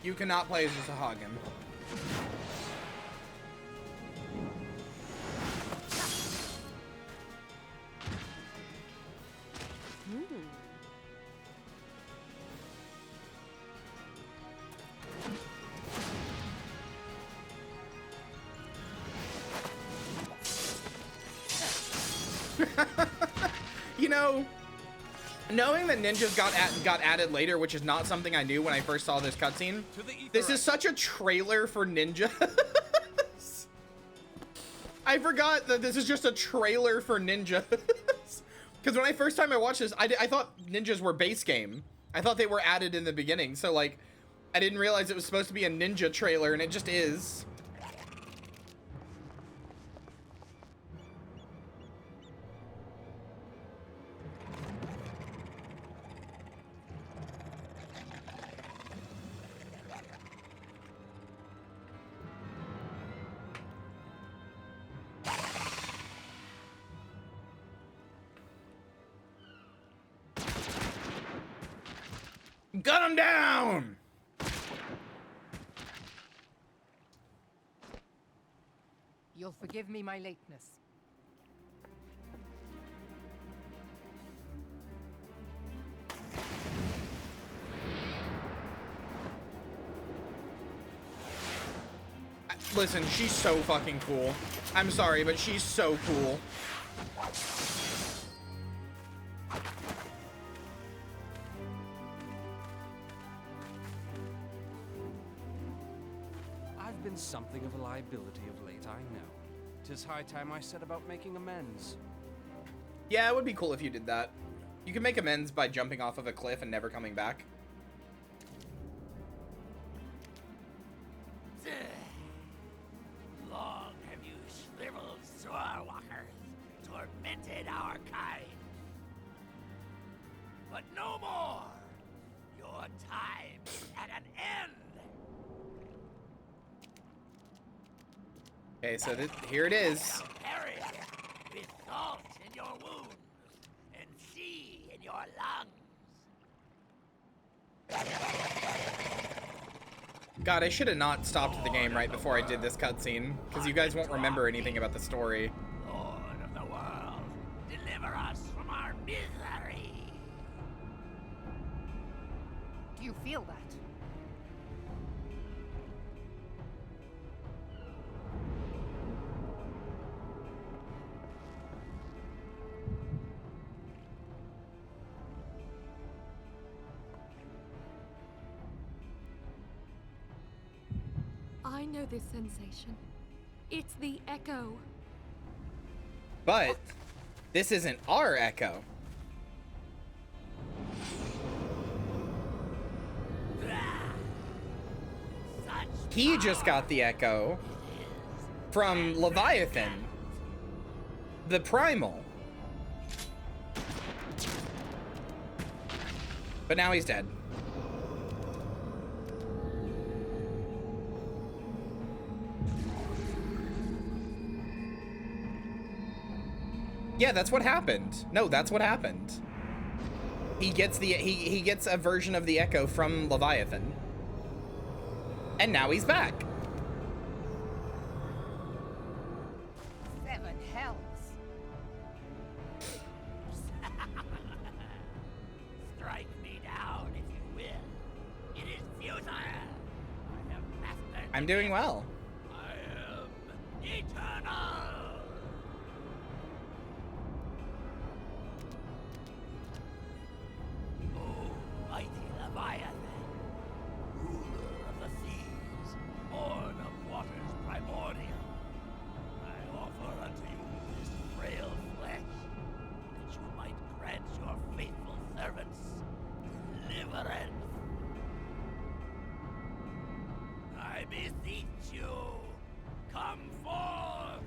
Speaker 1: You cannot play as a Hagen. You know, knowing that ninjas got added later, which is not something I knew when I first saw this cutscene. This is such a trailer for ninjas. I forgot that this is just a trailer for ninjas. Because when I first time I watched this, I thought ninjas were base game. I thought they were added in the beginning. So like, I didn't realize it was supposed to be a ninja trailer, and it just is. Gun him down!
Speaker 17: You'll forgive me my lateness.
Speaker 1: Listen, she's so fucking cool. I'm sorry, but she's so cool.
Speaker 12: I've been something of a liability of late, I know. 'Tis high time I set about making amends.
Speaker 1: Yeah, it would be cool if you did that. You can make amends by jumping off of a cliff and never coming back.
Speaker 15: Long have you shriveled sword walkers, tormenting but no more. Your time is at an end.
Speaker 1: Okay, so here it is.
Speaker 15: Perish with salt in your wounds and sea in your lungs.
Speaker 1: God, I should have not stopped the game right before I did this cutscene, because you guys won't remember anything about the story.
Speaker 15: Lord of the world, deliver us from our misery.
Speaker 17: Do you feel that?
Speaker 14: I know this sensation. It's the echo.
Speaker 1: But this isn't our echo. He just got the echo from Leviathan, the primal. But now he's dead. Yeah, that's what happened. No, that's what happened. He gets he gets a version of the echo from Leviathan. And now he's back.
Speaker 17: 7 hells.
Speaker 15: Strike me down if you will. It is futile. I have mastered.
Speaker 1: I'm doing well.
Speaker 15: I am eternal. Mighty Leviathan, ruler of the seas, born of waters primordial, I offer unto you this frail flesh, that you might grant your faithful servants deliverance. I beseech you, come forth.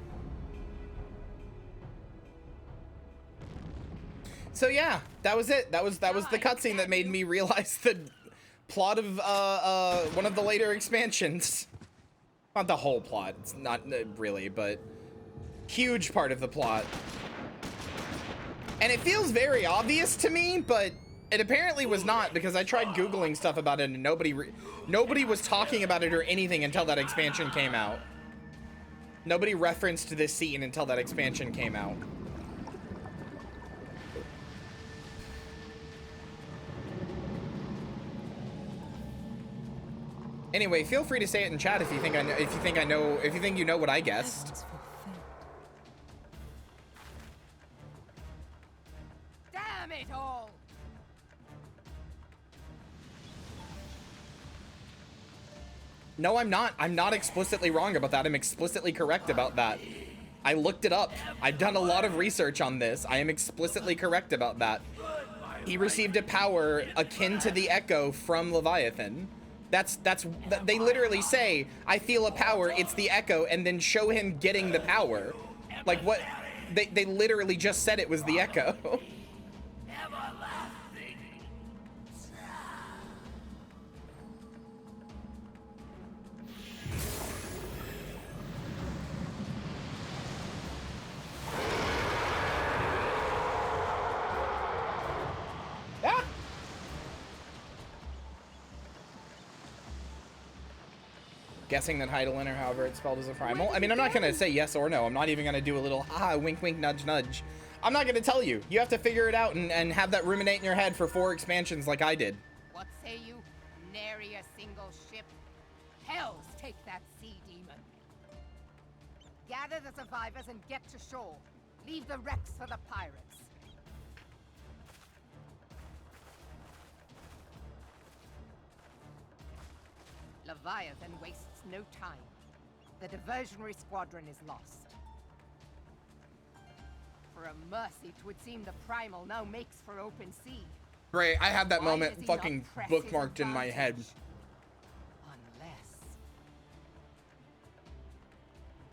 Speaker 1: So yeah, that was it. That was the cutscene that made me realize the plot of one of the later expansions. Not the whole plot. It's not really, but huge part of the plot. And it feels very obvious to me, but it apparently was not, because I tried Googling stuff about it and nobody was talking about it or anything until that expansion came out. Nobody referenced this scene until that expansion came out. Anyway, feel free to say it in chat if you think you know what I guessed.
Speaker 17: Damn it all!
Speaker 1: No, I'm not. I'm not explicitly wrong about that. I'm explicitly correct about that. I looked it up. I've done a lot of research on this. I am explicitly correct about that. He received a power akin to the Echo from Leviathan. They literally say, I feel a power, it's the Echo, and then show him getting the power. Like what? They literally just said it was the Echo. Guessing that Heidelin, or however it's spelled, is a primal. I mean, I'm not gonna say yes or no. I'm not even gonna do a little wink wink nudge nudge. I'm not gonna tell you. You have to figure it out and have that ruminate in your head for 4 expansions like I did.
Speaker 17: What say you? Nary a single ship? Hells take that sea demon. Gather the survivors and get to shore. Leave the wrecks for the pirates. Leviathan wastes no time. The diversionary squadron is lost. For a mercy, 'twould seem the primal now makes for open sea.
Speaker 1: Great, I have that
Speaker 17: Why
Speaker 1: moment
Speaker 17: does he
Speaker 1: fucking
Speaker 17: not press his
Speaker 1: bookmarked in my head.
Speaker 17: advantage? Unless...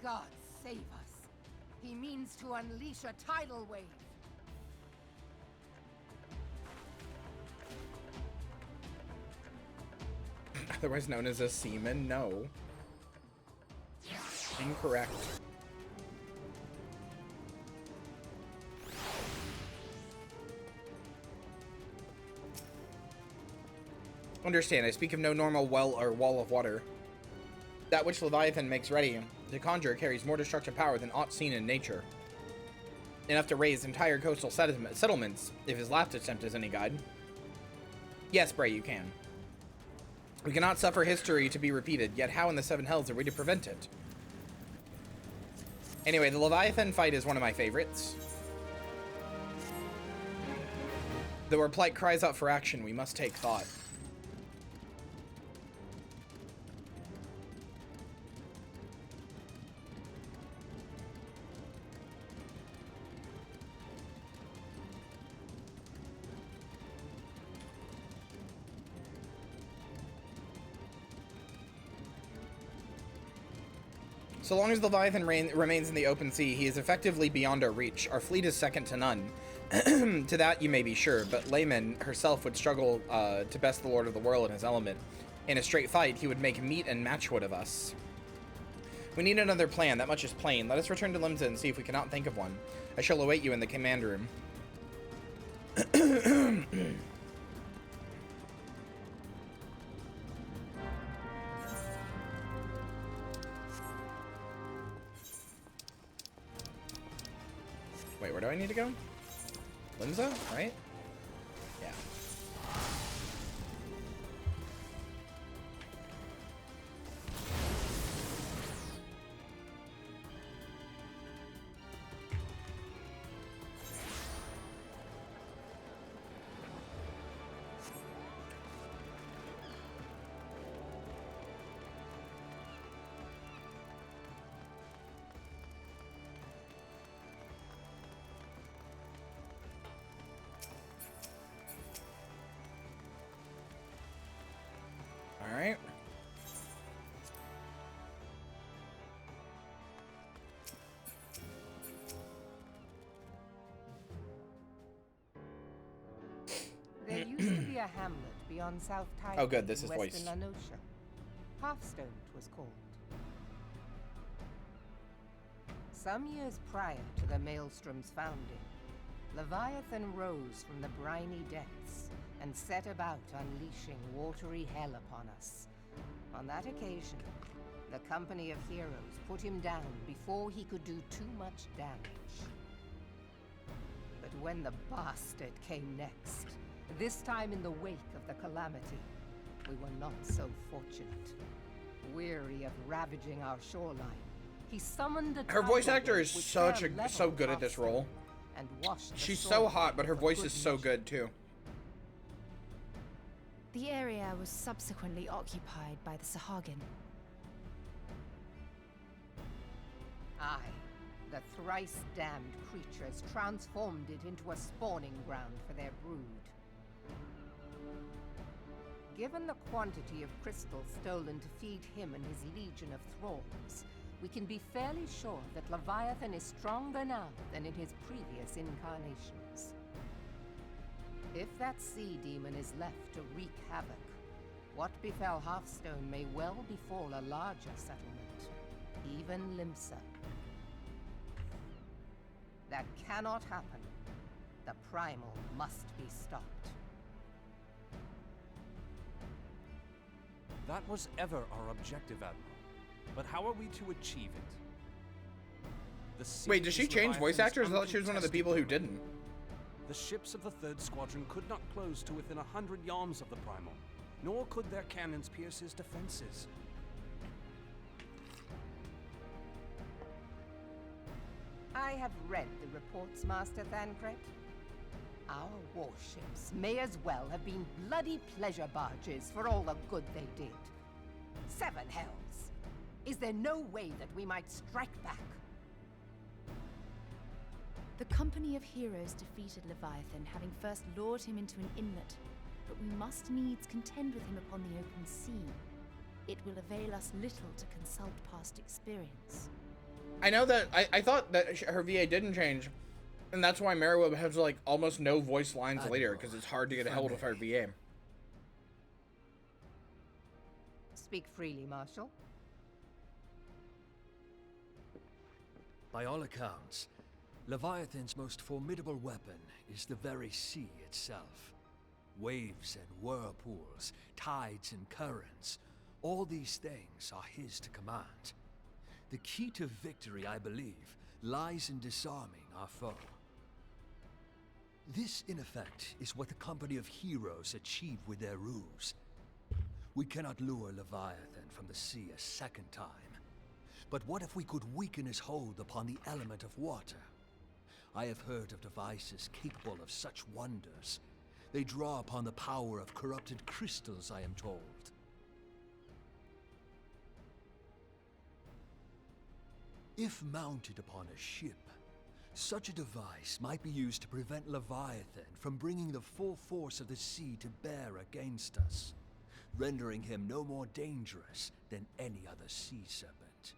Speaker 17: God save us. He means to unleash a tidal wave.
Speaker 1: Otherwise known as a seaman? No. Incorrect. Understand, I speak of no normal well or wall of water. That which Leviathan makes ready to conjure carries more destructive power than aught seen in nature. Enough to raise entire coastal settlements, if his last attempt is any guide. Yes, Bray, you can. We cannot suffer history to be repeated, yet how in the seven hells are we to prevent it? Anyway, the Leviathan fight is one of my favorites. Though our plight cries out for action, we must take thought. So long as the Leviathan remains in the open sea, he is effectively beyond our reach. Our fleet is second to none. To that you may be sure, but Layman herself would struggle to best the Lord of the World in his element. In a straight fight, he would make meat and matchwood of us. We need another plan, that much is plain. Let us return to Limsa and see if we cannot think of one. I shall await you in the command room. Wait, where do I need to go? Limsa, right? Yeah. Alright.
Speaker 17: There used to be a hamlet beyond South Tide.
Speaker 1: Oh, good, this is
Speaker 17: in
Speaker 1: voice.
Speaker 17: Western Lanosha. Hearthstone it was called. Some years prior to the Maelstrom's founding, Leviathan rose from the briny depths and set about unleashing watery hell upon us. On that occasion, the Company of Heroes put him down before he could do too much damage. But when the bastard came next, this time in the wake of the calamity, we were not so fortunate. Weary of ravaging our shoreline, he summoned a
Speaker 1: Her voice
Speaker 17: tidal
Speaker 1: actor
Speaker 17: wave
Speaker 1: is
Speaker 17: which
Speaker 1: so
Speaker 17: leveled
Speaker 1: good at this
Speaker 17: Hearthstone
Speaker 1: role.
Speaker 17: and washed the
Speaker 1: She's so
Speaker 17: soil
Speaker 1: hot, but her
Speaker 17: for
Speaker 1: voice
Speaker 17: good
Speaker 1: is so
Speaker 17: measure.
Speaker 1: good too.
Speaker 13: The area was subsequently occupied by the Sahagin.
Speaker 17: Aye, the thrice-damned creatures transformed it into a spawning ground for their brood. Given the quantity of crystal stolen to feed him and his legion of thralls, we can be fairly sure that Leviathan is stronger now than in his previous incarnations. If that sea demon is left to wreak havoc, what befell Hearthstone may well befall a larger settlement, even Limsa. That cannot happen. The primal must be stopped.
Speaker 12: That was ever our objective, Admiral. But how are we to achieve it? The sea
Speaker 1: Wait, does she
Speaker 12: is
Speaker 1: change voice
Speaker 12: Leviathan's
Speaker 1: actors? I thought she was one of the people who didn't.
Speaker 12: The ships of the 3rd Squadron could not close to within 100 yards of the Primal, nor could their cannons pierce his defenses.
Speaker 17: I have read the reports, Master Thancred. Our warships may as well have been bloody pleasure barges for all the good they did. 7 hells. Is there no way that we might strike back?
Speaker 13: The Company of Heroes defeated Leviathan, having first lured him into an inlet, but we must needs contend with him upon the open sea. It will avail us little to consult past experience.
Speaker 1: I know that I thought that her VA didn't change, and that's why Merriweather has like almost no voice lines later, because it's hard to get a hold of her VA.
Speaker 17: Speak freely, Marshal.
Speaker 18: By all accounts, Leviathan's most formidable weapon is the very sea itself. Waves and whirlpools, tides and currents, all these things are his to command. The key to victory, I believe, lies in disarming our foe. This, in effect, is what the company of heroes achieve with their ruse. We cannot lure Leviathan from the sea a second time. But what if we could weaken his hold upon the element of water? I have heard of devices capable of such wonders. They draw upon the power of corrupted crystals, I am told. If mounted upon a ship, such a device might be used to prevent Leviathan from bringing the full force of the sea to bear against us, rendering him no more dangerous than any other sea serpent.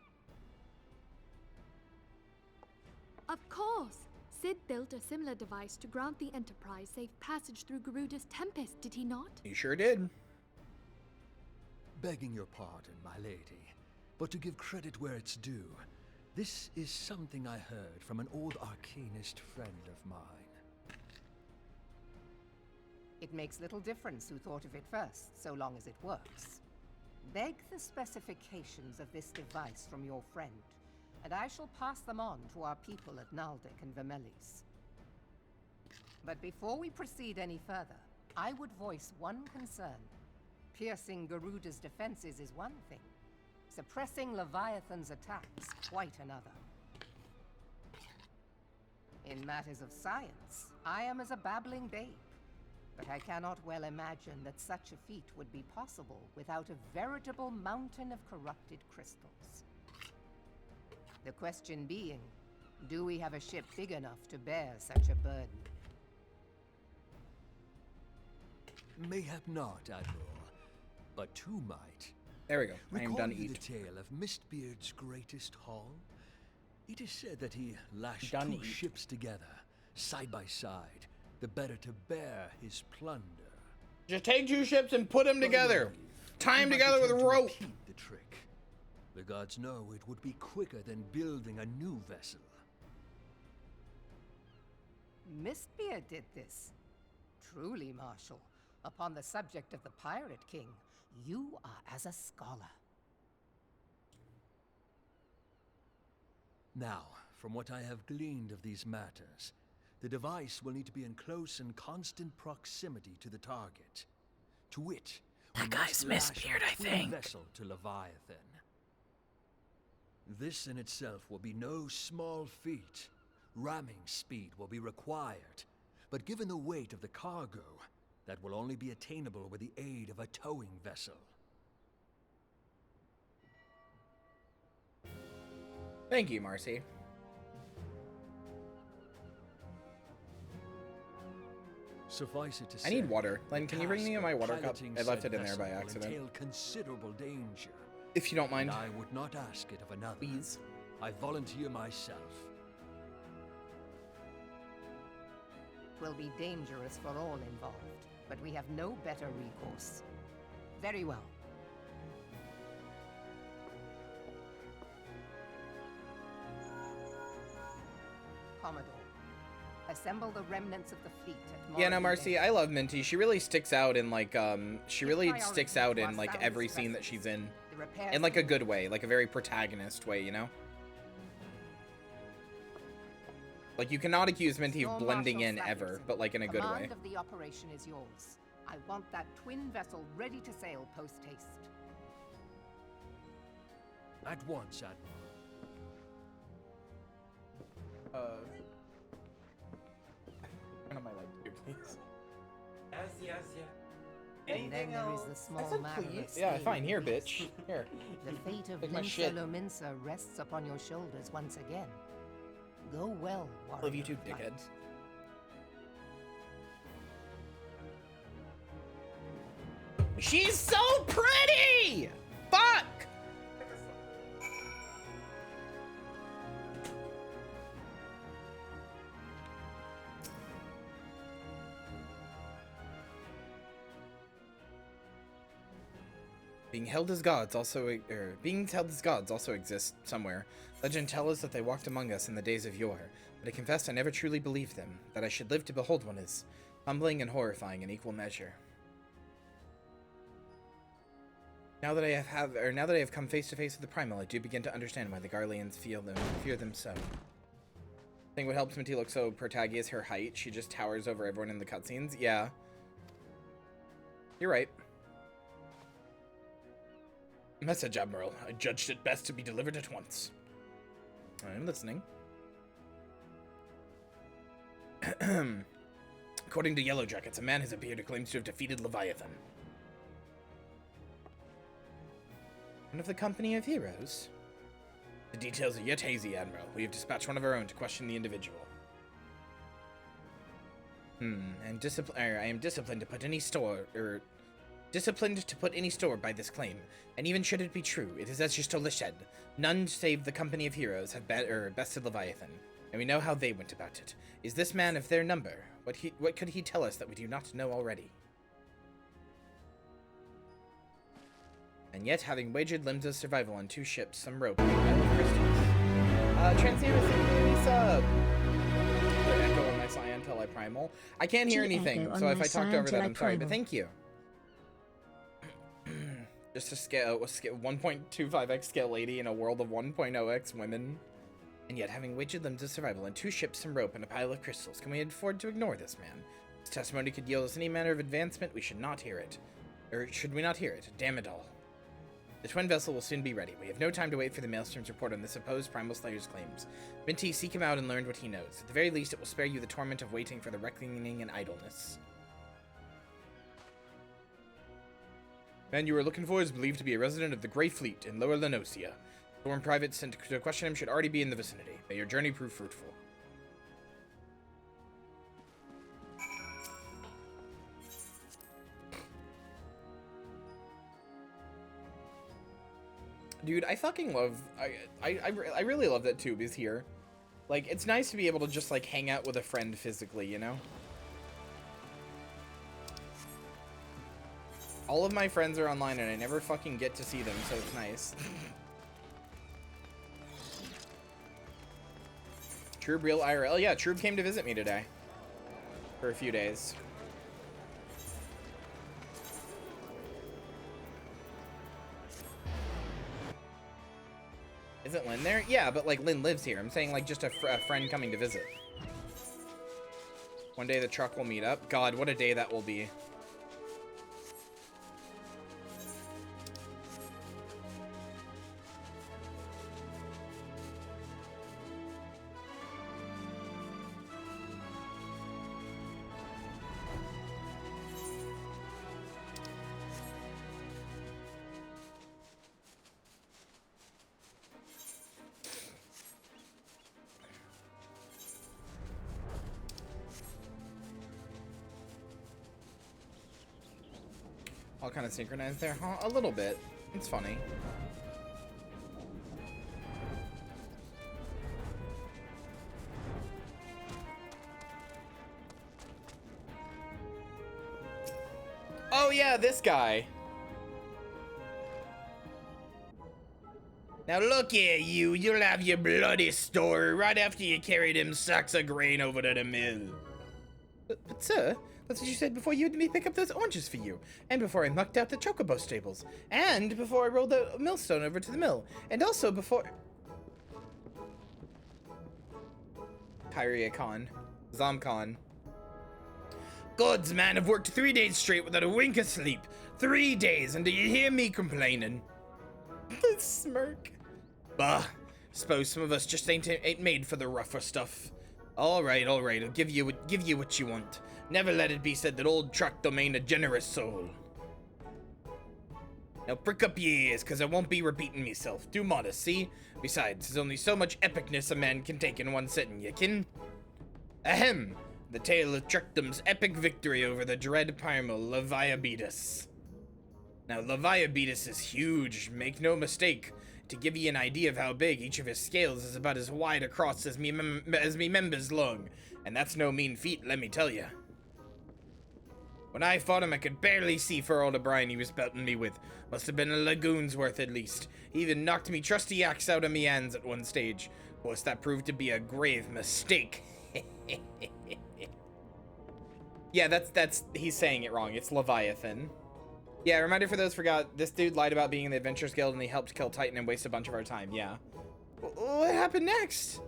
Speaker 14: Of course! Sid built a similar device to grant the Enterprise safe passage through Garuda's Tempest, did he not?
Speaker 1: He sure did.
Speaker 18: Begging your pardon, my lady, but to give credit where it's due, this is something I heard from an old arcanist friend of mine.
Speaker 17: It makes little difference who thought of it first, so long as it works. Beg the specifications of this device from your friend, and I shall pass them on to our people at Naldic and Vermelis. But before we proceed any further, I would voice one concern. Piercing Garuda's defenses is one thing. Suppressing Leviathan's attacks, quite another. In matters of science, I am as a babbling babe. But I cannot well imagine that such a feat would be possible without a veritable mountain of corrupted crystals. The question being, do we have a ship big enough to bear such a burden?
Speaker 18: Mayhap not, Admiral, but two might.
Speaker 1: There we go. I am done
Speaker 18: Recall you
Speaker 1: eat.
Speaker 18: the tale of Mistbeard's greatest haul? It is said that he lashed
Speaker 1: Done
Speaker 18: two
Speaker 1: eat.
Speaker 18: ships together, side by side, the better to bear his plunder.
Speaker 1: Just take two ships and put them together. Tie them together with a rope.
Speaker 18: Repeat the trick. The gods know it would be quicker than building a new vessel.
Speaker 17: Mistbeard did this. Truly, Marshal, upon the subject of the Pirate King, you are as a scholar.
Speaker 18: Now, from what I have gleaned of these matters, the device will need to be in close and constant proximity to the target. To wit,
Speaker 5: That guy's Mistbeard, I think.
Speaker 18: Vessel to Leviathan. This in itself will be no small feat. Ramming speed will be required, but given the weight of the cargo, that will only be attainable with the aid of a towing vessel.
Speaker 1: Thank you, Marcy.
Speaker 18: Suffice it to
Speaker 1: I
Speaker 18: say,
Speaker 1: need water. Len, can you bring me my water cup?
Speaker 18: piloting
Speaker 1: I left
Speaker 18: said
Speaker 1: it in there by
Speaker 18: vessel will
Speaker 1: accident.
Speaker 18: entail considerable danger.
Speaker 1: If you don't mind.
Speaker 18: And I would not ask it of another.
Speaker 1: Please.
Speaker 18: I volunteer myself.
Speaker 17: Will be dangerous for all involved, but we have no better recourse. Very well. Commodore, assemble the remnants of the fleet at
Speaker 1: Yeah, no,
Speaker 17: Morgan
Speaker 1: Marcy,
Speaker 17: Bay.
Speaker 1: I love Minty. She really sticks out in like every scene that she's in. In like a good way, like a very protagonist way, you know? Like you cannot accuse Minty of
Speaker 17: Storm
Speaker 1: blending
Speaker 17: Marshal
Speaker 1: in ever,
Speaker 17: Slackerson,
Speaker 1: but like in a good way.
Speaker 17: Command of the operation is yours. I want that twin vessel ready to sail post-haste.
Speaker 18: At once, Admiral.
Speaker 1: Turn on my light here, please.
Speaker 16: Yes.
Speaker 17: And then there is the small matter of
Speaker 1: Yeah,
Speaker 17: staying
Speaker 1: fine. Here,
Speaker 17: peace.
Speaker 1: bitch. Here.
Speaker 17: The fate of
Speaker 1: Take my shit.
Speaker 17: Linsa Lominsa rests upon your shoulders once again. Go well, warrior.
Speaker 1: Love you too,
Speaker 17: of light.
Speaker 1: dickhead. She's so pretty! Fuck! Being held as gods also exists somewhere. Legend tells us that they walked among us in the days of yore, but I confess I never truly believed them. That I should live to behold one is humbling and horrifying in equal measure. Now that I have come face to face with the primal, I do begin to understand why the Garleans fear them so. I think what helps Minty look so protaggy is her height. She just towers over everyone in the cutscenes. Yeah. You're right.
Speaker 5: Message, Admiral. I judged it best to be delivered at once.
Speaker 1: I'm listening.
Speaker 5: According to Yellow Jackets, a man has appeared who claims to have defeated Leviathan.
Speaker 1: One of the company of heroes?
Speaker 5: The details are yet hazy, Admiral. We have dispatched one of our own to question the individual.
Speaker 1: And I am disciplined to put any store by this claim, and even should it be true, it is as Justoli said, none save the company of heroes have bested Leviathan, and we know how they went about it. Is this man of their number? What could he tell us that we do not know already? And yet, having wagered limbs of survival on 2 ships, some rope, and a pile of crystals. Transceiver, sub. Echo on my sign until I primal. I can't hear anything, so if I talked over that, I'm sorry, but thank you. Just a scale 1.25x scale lady in a world of 1.0x women. And yet, having wagered limbs of survival on 2 ships, some rope, and a pile of crystals, can we afford to ignore this man? His testimony could yield us any manner of advancement. We should not hear it. Or should we not hear it? Damn it all. The twin vessel will soon be ready. We have no time to wait for the Maelstrom's report on the supposed Primal Slayer's claims. Minty, seek him out and learn what he knows. At the very least, it will spare you the torment of waiting for the reckoning and idleness.
Speaker 5: Man you are looking for is believed to be a resident of the Grey Fleet in Lower Lenosia. Storm Private sent to question him should already be in the vicinity. May your journey prove fruitful.
Speaker 1: Dude, I fucking love... I really love that Tube is here. Like, it's nice to be able to just, like, hang out with a friend physically, you know? All of my friends are online and I never fucking get to see them, so it's nice. Troob real IRL? Yeah, Troob came to visit me today. For a few days. Isn't Lynn there? Yeah, but like Lynn lives here. I'm saying like just a friend coming to visit. One day the truck will meet up. God, what a day that will be. All kind of synchronized there, huh? A little bit. It's funny. Oh yeah, this guy.
Speaker 5: Now look here, you'll have your bloody story right after you carry them sacks of grain over to the mill.
Speaker 1: But sir, that's what you said before you had me pick up those oranges for you, and before I mucked out the chocobo stables, and before I rolled the millstone over to the mill, and also before... Kyria Zomcon.
Speaker 5: Gods, man, I've worked 3 days straight without a wink of sleep. 3 days, and do you hear me complaining?
Speaker 1: Smirk.
Speaker 5: Bah, suppose some of us just ain't made for the rougher stuff. All right, I'll give you what you want. Never let it be said that old Trachtom ain't a generous soul. Now prick up your ears, cause I won't be repeating myself. Too modest, see? Besides, there's only so much epicness a man can take in one sitting, you kin? Ahem! The tale of Trachtom's epic victory over the dread primal Leviabetus. Now, Leviabetus is huge, make no mistake. To give you an idea of how big, each of his scales is about as wide across as me members long. And that's no mean feat, let me tell you. When I fought him, I could barely see for all the brine he was pelting me with. Must have been a lagoon's worth at least. He even knocked me trusty axe out of me hands at one stage. Of course, that proved to be a grave mistake. Yeah, that's he's saying it wrong. It's Leviathan. Yeah, reminder for those forgot, this dude lied about being in the Adventurers Guild and he helped kill Titan and waste a bunch of our time. Yeah. What happened next?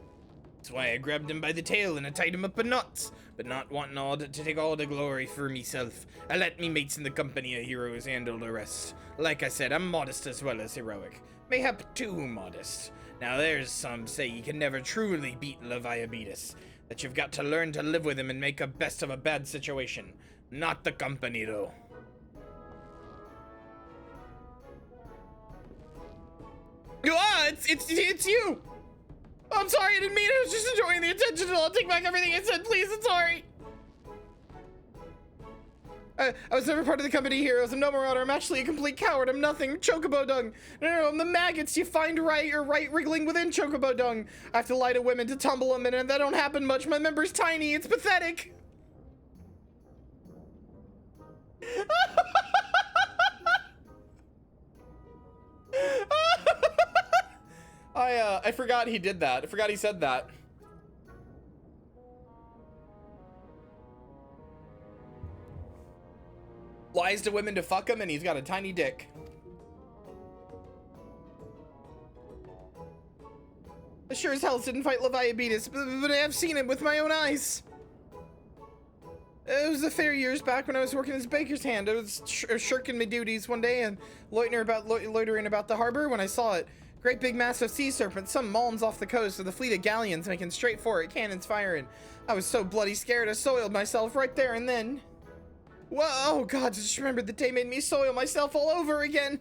Speaker 5: That's why I grabbed him by the tail and I tied him up in knots. But not wanting to take all the glory for myself, I let me mates in the company of heroes handle the rest. Like I said, I'm modest as well as heroic. Mayhap too modest. Now there's some say you can never truly beat Leviathan, that you've got to learn to live with him and make a best of a bad situation. Not the company though. Ah, it's you! I'm sorry, I didn't mean it. I was just enjoying the attention. I'll take back everything I said, please. I'm sorry. I was never part of the company heroes. I'm no marauder. I'm actually a complete coward. I'm nothing. Chocobo dung. No, I'm the maggots you find right wriggling within chocobo dung. I have to lie to women to tumble them, and that don't happen much. My member's tiny. It's pathetic. I forgot he did that. I forgot he said that. Lies to women to fuck him, and he's got a tiny dick. I sure as hell didn't fight Leviathan, but I have seen him with my own eyes. It was a fair years back when I was working as baker's hand. I was shirking my duties one day and loitering about the harbor when I saw it. Great big massive sea serpent, some malms off the coast with a fleet of galleons making straight for it, cannons firing. I was so bloody scared I soiled myself right there and then. Whoa, oh god, just remembered the day made me soil myself all over again.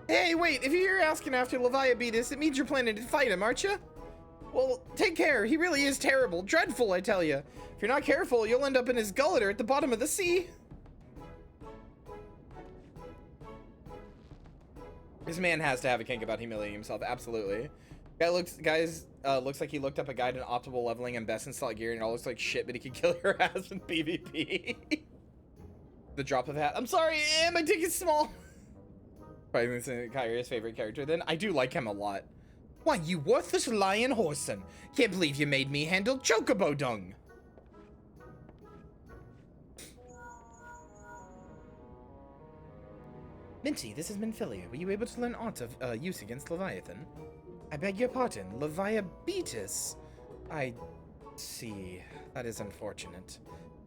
Speaker 5: Hey, wait, if you're asking after Leviathan, it means you're planning to fight him, aren't you? Well, take care, he really is terrible, dreadful, I tell you. If you're not careful, you'll end up in his gullet or at the bottom of the sea. This man has to have a kink about humiliating himself, absolutely. Looks like he looked up a guide in optimal leveling and best in slot gear and it all looks like shit, but he can kill your ass in PvP. The drop of hat. I'm sorry, my dick is small. Probably Kyria's favorite character then. I do like him a lot. Why, you worthless lion whoreson. Can't believe you made me handle chocobo dung. Minty, this is Minfilia. Were you able to learn aught of use against Leviathan? I beg your pardon, Leviathan? I see. That is unfortunate.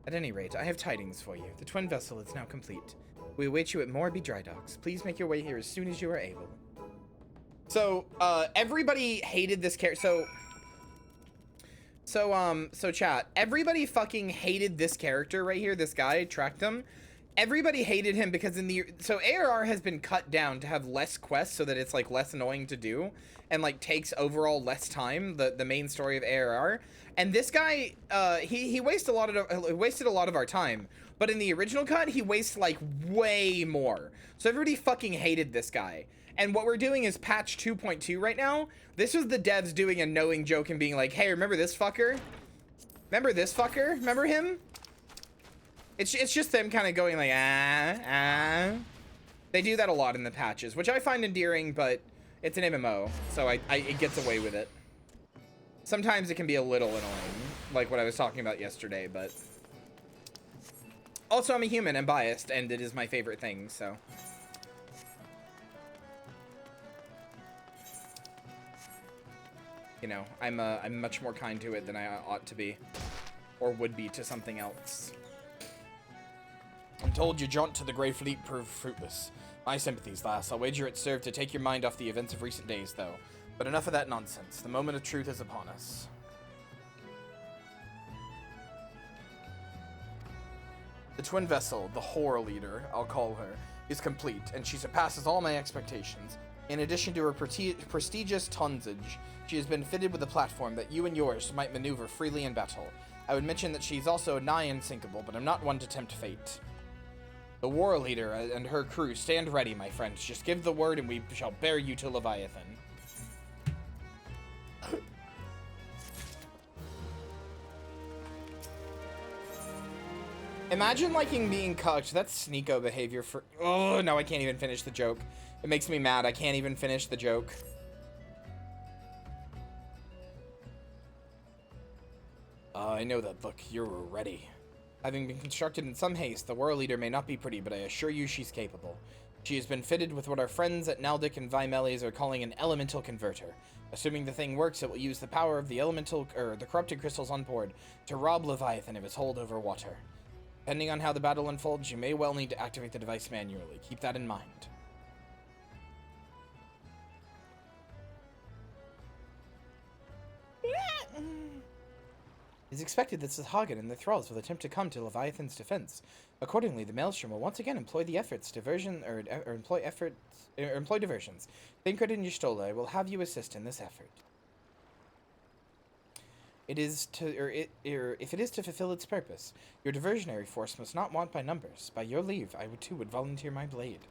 Speaker 5: At any rate, I have tidings for you. The twin vessel is now complete. We await you at Morby Dry Docks. Please make your way here as soon as you are able. So, everybody hated this character. So chat, everybody fucking hated this character right here, this guy, tracked him. Everybody hated him because so ARR has been cut down to have less quests so that it's like less annoying to do and like takes overall less time, the main story of ARR. And this guy, he wasted a lot of our time, but in the original cut, he wastes like way more. So everybody fucking hated this guy. And what we're doing is patch 2.2 right now. This was the devs doing a knowing joke and being like, hey, remember this fucker? Remember this fucker? Remember him? It's just them kind of going like, They do that a lot in the patches, which I find endearing, but it's an MMO, so it gets away with it. Sometimes it can be a little annoying, like what I was talking about yesterday, but... Also, I'm a human and biased, and it is my favorite thing, so... You know, I'm much more kind to it than I ought to be. Or would be to something else. I'm told your jaunt to the Grey Fleet proved fruitless. My sympathies, lass. I'll wager it served to take your mind off the events of recent days, though. But enough of that nonsense. The moment of truth is upon us. The twin vessel, the Hurl leader, I'll call her, is complete, and she surpasses all my expectations. In addition to her prestigious tonnage, she has been fitted with a platform that you and yours might maneuver freely in battle. I would mention that she's also nigh unsinkable, but I'm not one to tempt fate. The war leader and her crew, stand ready, my friends. Just give the word and we shall bear you to Leviathan.
Speaker 1: Imagine liking being cucked. That's Sneeko behavior for... Oh, no, I can't even finish the joke. It makes me mad. I can't even finish the joke. I know that look. You're ready. Having been constructed in some haste, the World Leader may not be pretty, but I assure you she's capable. She has been fitted with what our friends at Naldic and Vimeles are calling an elemental converter. Assuming the thing works, it will use the power of the the corrupted crystals on board to rob Leviathan of his hold over water. Depending on how the battle unfolds, you may well need to activate the device manually. Keep that in mind. It is expected that Hagen and the thralls will attempt to come to Leviathan's defense. Accordingly, the Maelstrom will once again employ diversions. Thinkred and Y'shtola will have you assist in this effort. If it is to fulfill its purpose, your diversionary force must not want by numbers. By your leave, I too would volunteer my blade.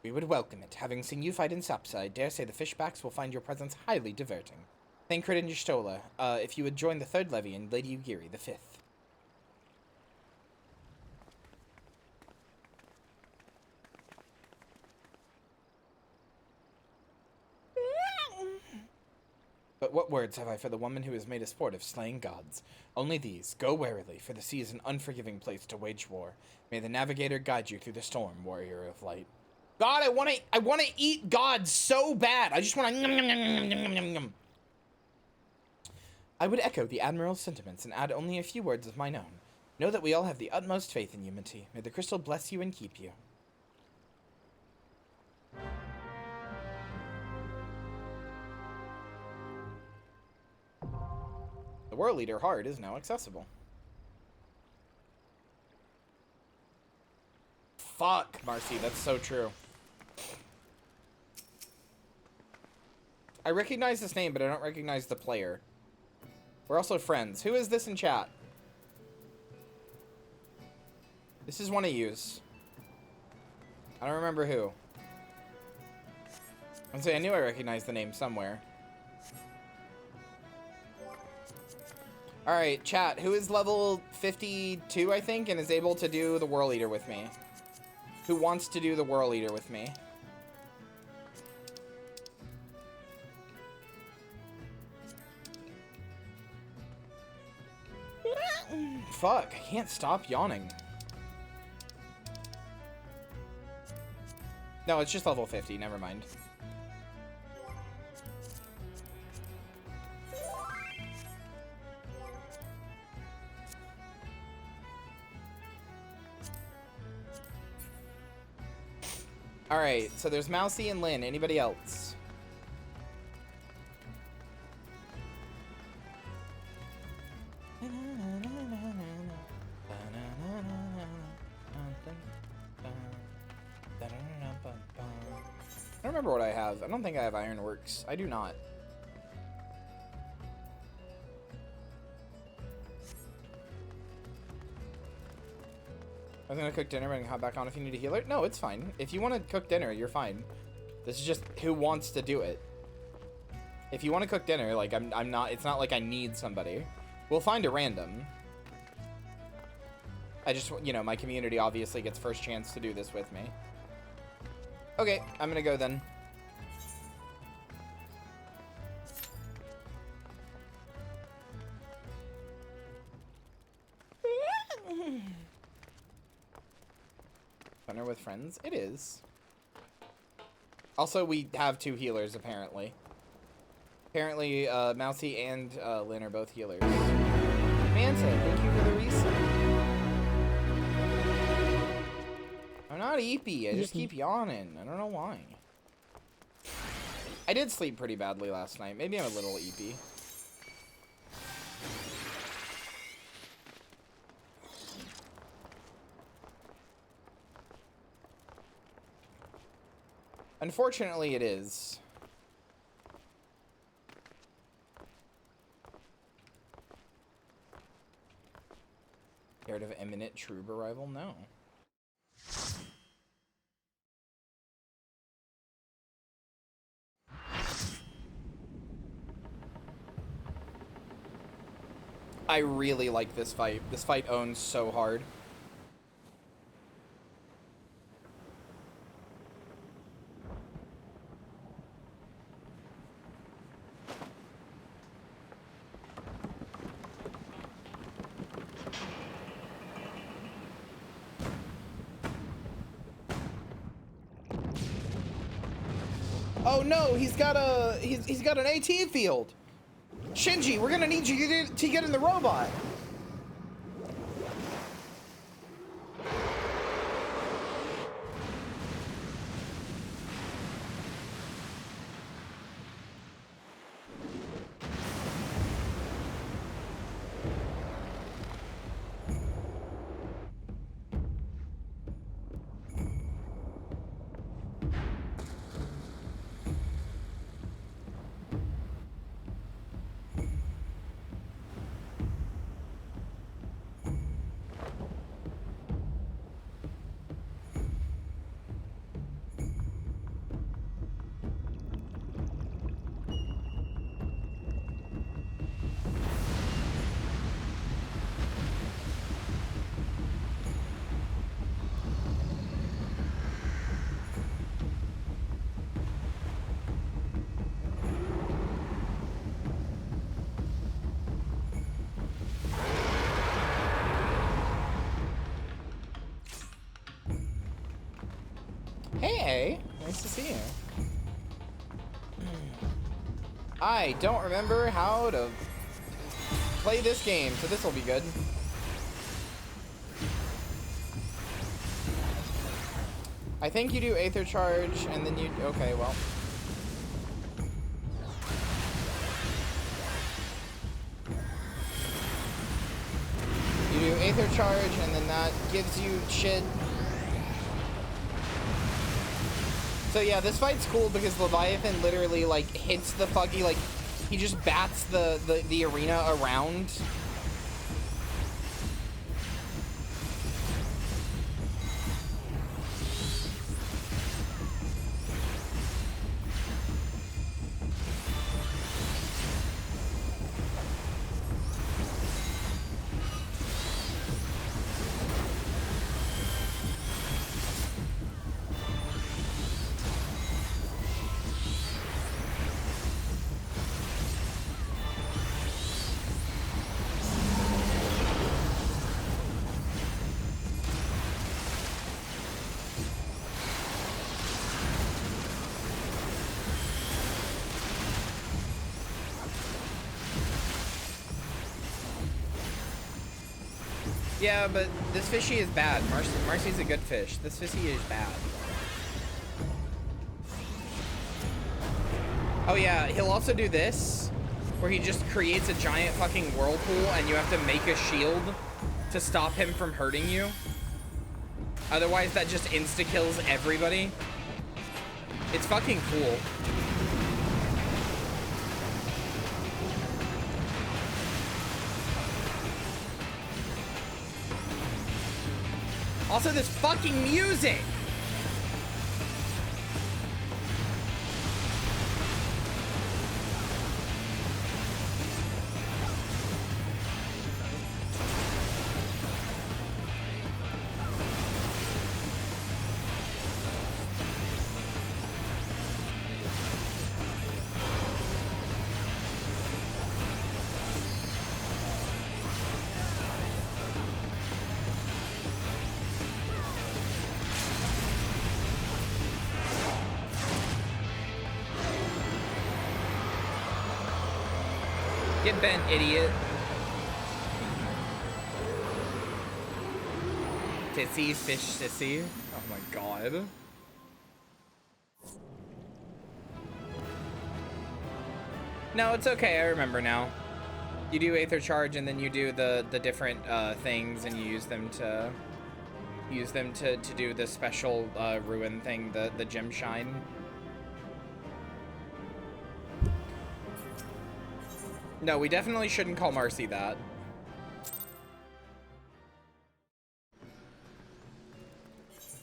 Speaker 1: We would welcome it. Having seen you fight in Sapsa, I dare say the fishbacks will find your presence highly diverting. Thinkred and Y'shtola, if you would join the 3rd Levy and Lady Ugiri, the 5th. But what words have I for the woman who has made a sport of slaying gods? Only these. Go warily, for the sea is an unforgiving place to wage war. May the navigator guide you through the storm, warrior of light. God, I wanna eat gods so bad. I just wanna nom. I would echo the Admiral's sentiments and add only a few words of mine own. Know that we all have the utmost faith in you, Minty. May the crystal bless you and keep you. The World Leader Heart is now accessible. Fuck, Marcy, that's so true. I recognize this name, but I don't recognize the player. We're also friends. Who is this in chat? This is one of yous. I don't remember who. I'd say I knew I recognized the name somewhere. Alright, chat. Who is level 52, I think, and is able to do the World Leader with me? Who wants to do the World Leader with me? Fuck, I can't stop yawning. No, it's just level 50, never mind. Alright, so there's Mousy and Lynn. Anybody else? I don't remember what I have. I don't think I have Ironworks. I do not. I was gonna cook dinner and hop back on if you need a healer. No, it's fine. If you want to cook dinner, you're fine. This is just who wants to do it. If you want to cook dinner, like I'm not. It's not like I need somebody. We'll find a random. I just, you know, my community obviously gets first chance to do this with me. Okay, I'm gonna go then. Dinner with friends? It is. Also, we have 2 healers, apparently. Apparently, Mousy and Lynn are both healers. Manta, thank you for the reset. I'm not eepy. I just keep yawning. I don't know why. I did sleep pretty badly last night. Maybe I'm a little eepy. Unfortunately, it is. Scared of imminent troop arrival? No. I really like this fight. This fight owns so hard. Oh no, he's got an AT field. Shinji, we're gonna need you to get in the robot. Hey, nice to see you. I don't remember how to play this game, so this will be good. I think you do Aether Charge, and then you... Okay, well. You do Aether Charge, and then that gives you shit. So yeah, this fight's cool because Leviathan literally like hits the fucking, like, he just bats the arena around. Yeah, but this fishy is bad. Marcy's a good fish. This fishy is bad. Oh yeah, he'll also do this, where he just creates a giant fucking whirlpool and you have to make a shield to stop him from hurting you. Otherwise, that just insta-kills everybody. It's fucking cool. Also, this fucking music! Get bent, idiot. Tissy, fish sissy. Oh my god. No, it's okay, I remember now. You do Aether Charge and then you do the different things and you use them to do the special ruin thing, the gem shine. No, we definitely shouldn't call Marcy that.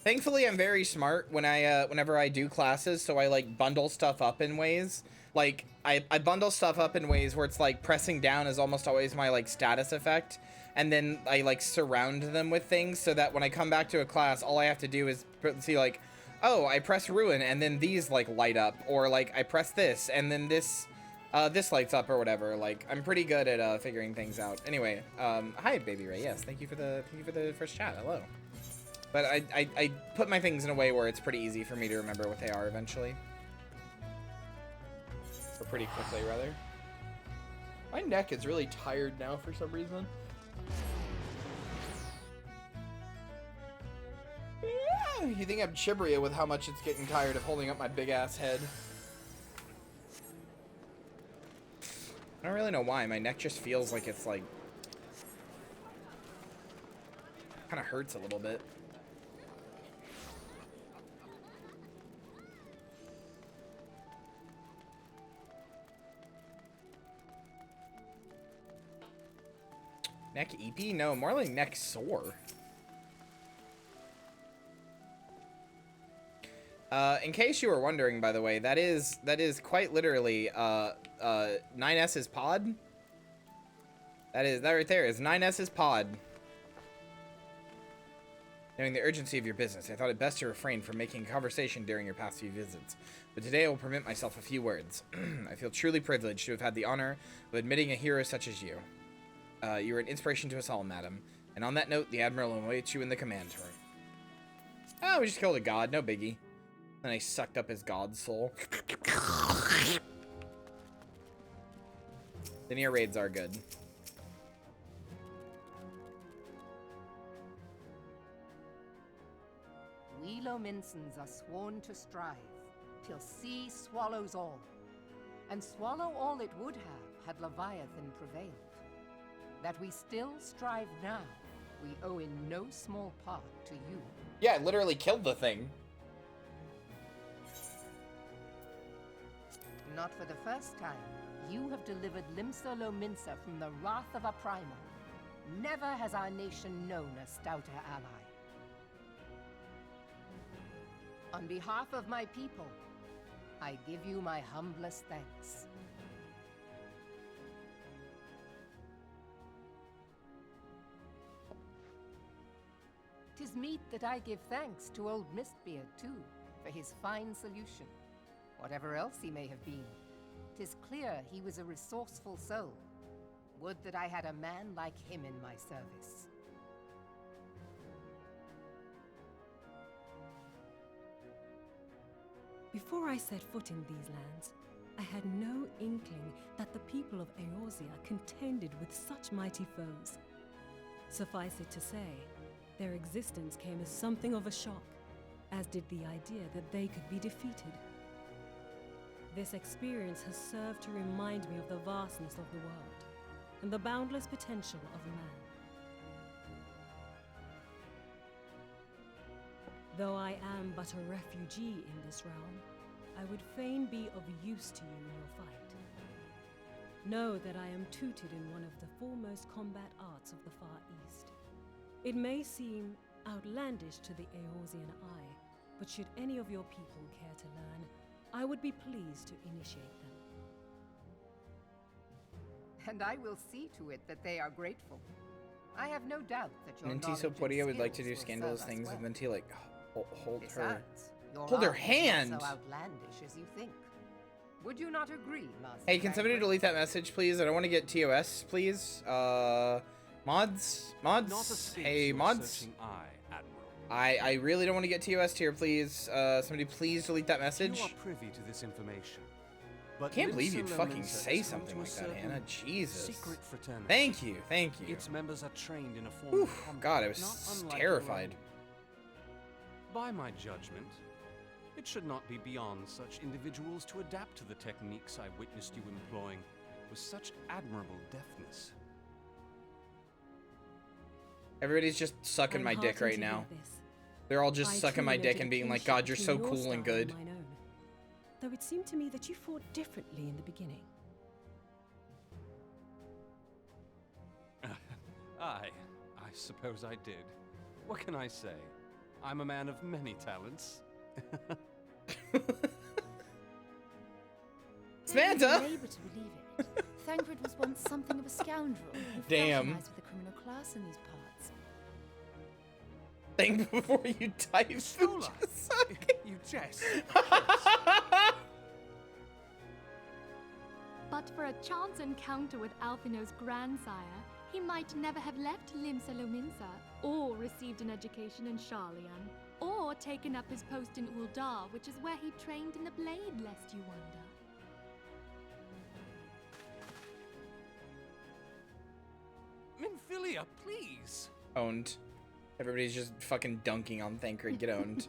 Speaker 1: Thankfully, I'm very smart when whenever I do classes, so I like bundle stuff up in ways. Like, I bundle stuff up in ways where it's like pressing down is almost always my like status effect. And then I like surround them with things so that when I come back to a class, all I have to do is see like, oh, I press ruin and then these like light up, or like I press this and then this lights up or whatever. Like, I'm pretty good at figuring things out. Anyway, hi Baby Ray. Yes, thank you for the first chat. Hello. But I put my things in a way where it's pretty easy for me to remember what they are eventually. Or pretty quickly, rather. My neck is really tired now for some reason. Yeah, you think I'm Chibria with how much it's getting tired of holding up my big ass head. I don't really know why. My neck just feels like it's like... kind of hurts a little bit. Neck eepy? No, more like neck sore. In case you were wondering, by the way, that is quite literally 9S's pod. That right there is 9S's pod. Knowing the urgency of your business, I thought it best to refrain from making conversation during your past few visits. But today I will permit myself a few words. I feel truly privileged to have had the honor of admitting a hero such as you. You are an inspiration to us all, madam. And on that note, the Admiral awaits you in the command room. Oh, we just killed a god, no biggie. Then I sucked up his god's soul. Linear raids are good.
Speaker 17: We Lominsons are sworn to strive, till sea swallows all. And swallow all it would have, had Leviathan prevailed. That we still strive now, we owe in no small part to you.
Speaker 1: Yeah, I literally killed the thing.
Speaker 17: Not for the first time, you have delivered Limsa Lominsa from the wrath of a primal. Never has our nation known a stouter ally. On behalf of my people, I give you my humblest thanks. 'Tis meet that I give thanks to old Mistbeard, too, for his fine solution. Whatever else he may have been, 'tis clear he was a resourceful soul. Would that I had a man like him in my service.
Speaker 3: Before I set foot in these lands, I had no inkling that the people of Eorzea contended with such mighty foes. Suffice it to say, their existence came as something of a shock, as did the idea that they could be defeated. This experience has served to remind me of the vastness of the world, and the boundless potential of man. Though I am but a refugee in this realm, I would fain be of use to you in your fight. Know that I am tutored in one of the foremost combat arts of the Far East. It may seem outlandish to the Eorzean eye, but should any of your people care to learn, I would be pleased to initiate them.
Speaker 17: And I will see to it that they are grateful. I have no doubt that your
Speaker 1: Minty
Speaker 17: knowledge
Speaker 1: so
Speaker 17: and
Speaker 1: pretty, I would like to do
Speaker 17: skills will
Speaker 1: scandalous
Speaker 17: serve us
Speaker 1: things
Speaker 17: well.
Speaker 1: with Minty, like hold
Speaker 17: Besides, your
Speaker 1: hold her
Speaker 17: art is
Speaker 1: hand.
Speaker 17: not so outlandish as you think. Would you not agree, Master?
Speaker 1: Hey, can somebody
Speaker 17: Banquet?
Speaker 1: delete that message, please? I don't want to get TOS, please. Mods? Hey, mods? I really don't want to get TOS here, please. Somebody please delete that message.
Speaker 12: You are privy to this information.
Speaker 1: I can't believe you'd
Speaker 12: Limsa
Speaker 1: fucking
Speaker 12: Lominsa
Speaker 1: say
Speaker 12: is home
Speaker 1: something
Speaker 12: to a
Speaker 1: like that,
Speaker 12: certain
Speaker 1: Hannah. Jesus.
Speaker 12: Secret fraternity.
Speaker 1: Thank you, thank you.
Speaker 12: Its members are trained in a form
Speaker 1: Oof,
Speaker 12: of combat,
Speaker 1: God, I was
Speaker 12: not unlike your
Speaker 1: terrified.
Speaker 12: own. By my judgment, it should not be beyond such individuals to adapt to the techniques I witnessed you employing with such admirable deftness.
Speaker 1: Everybody's just sucking
Speaker 3: I'm
Speaker 1: my dick
Speaker 3: heartened
Speaker 1: right
Speaker 3: to
Speaker 1: now.
Speaker 3: hear this.
Speaker 1: They're all just
Speaker 3: I
Speaker 1: sucking
Speaker 3: too
Speaker 1: my
Speaker 3: noted
Speaker 1: dick
Speaker 3: a
Speaker 1: and being like,
Speaker 3: kinship
Speaker 1: God, you're so
Speaker 3: between your
Speaker 1: cool and
Speaker 3: style
Speaker 1: good.
Speaker 3: mine own. Though it seemed to me that you fought differently in the beginning.
Speaker 12: I suppose I did. What can I say? I'm a man of many talents.
Speaker 1: Samantha!
Speaker 13: I'm unable to believe it. Thancred was once something of a scoundrel who
Speaker 1: Damn.
Speaker 13: fraternized with the criminal class in these parts.
Speaker 1: Think before you type.
Speaker 12: You jest.
Speaker 14: But for a chance encounter with Alphino's grandsire, he might never have left Limsa Lominsa, or received an education in Sharlayan, or taken up his post in Uldar, which is where he trained in the blade, lest you wonder.
Speaker 12: Minfilia, please.
Speaker 1: Owned. Everybody's just fucking dunking on Thancred. Get owned.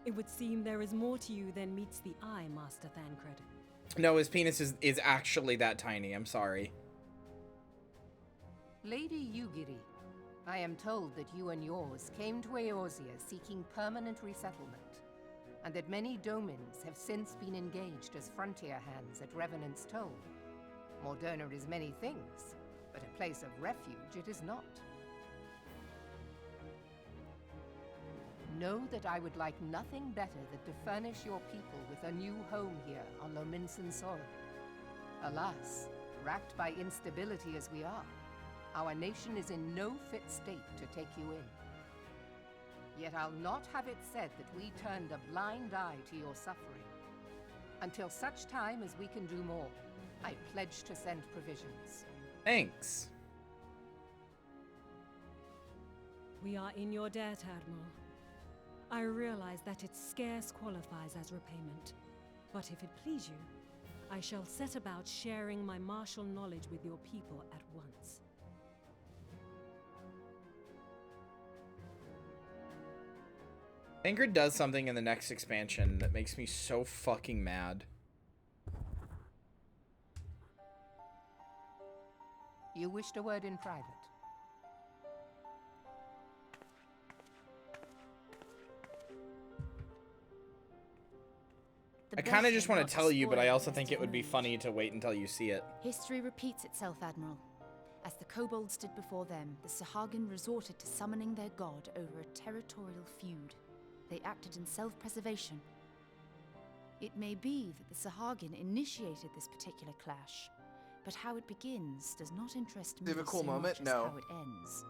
Speaker 3: It would seem there is more to you than meets the eye, Master Thancred.
Speaker 1: No, his penis is actually that tiny. I'm sorry.
Speaker 17: Lady Yugiri, I am told that you and yours came to Eorzea seeking permanent resettlement, and that many domins have since been engaged as frontier hands at Revenant's Toll. Morderna is many things, but a place of refuge it is not. Know that I would like nothing better than to furnish your people with a new home here on Lominsan soil. Alas, racked by instability as we are, our nation is in no fit state to take you in. Yet I'll not have it said that we turned a blind eye to your suffering. Until such time as we can do more, I pledge to send provisions.
Speaker 1: Thanks.
Speaker 3: We are in your debt, Admiral. I realize that it scarce qualifies as repayment, but if it please you, I shall set about sharing my martial knowledge with your people at once.
Speaker 1: Thancred does something in the next expansion that makes me so fucking mad.
Speaker 17: You wished a word in private.
Speaker 1: I kind of just want to tell you, but I also think it would be funny to wait until you see it.
Speaker 13: History repeats itself, Admiral. As the kobolds stood before them, the Sahagin resorted to summoning their god over a territorial feud. They acted in self-preservation. It may be that the Sahagin initiated this particular clash, but how it begins does not interest me
Speaker 1: Do you have a cool
Speaker 13: so
Speaker 1: moment?
Speaker 13: much as
Speaker 1: No.
Speaker 13: how it ends.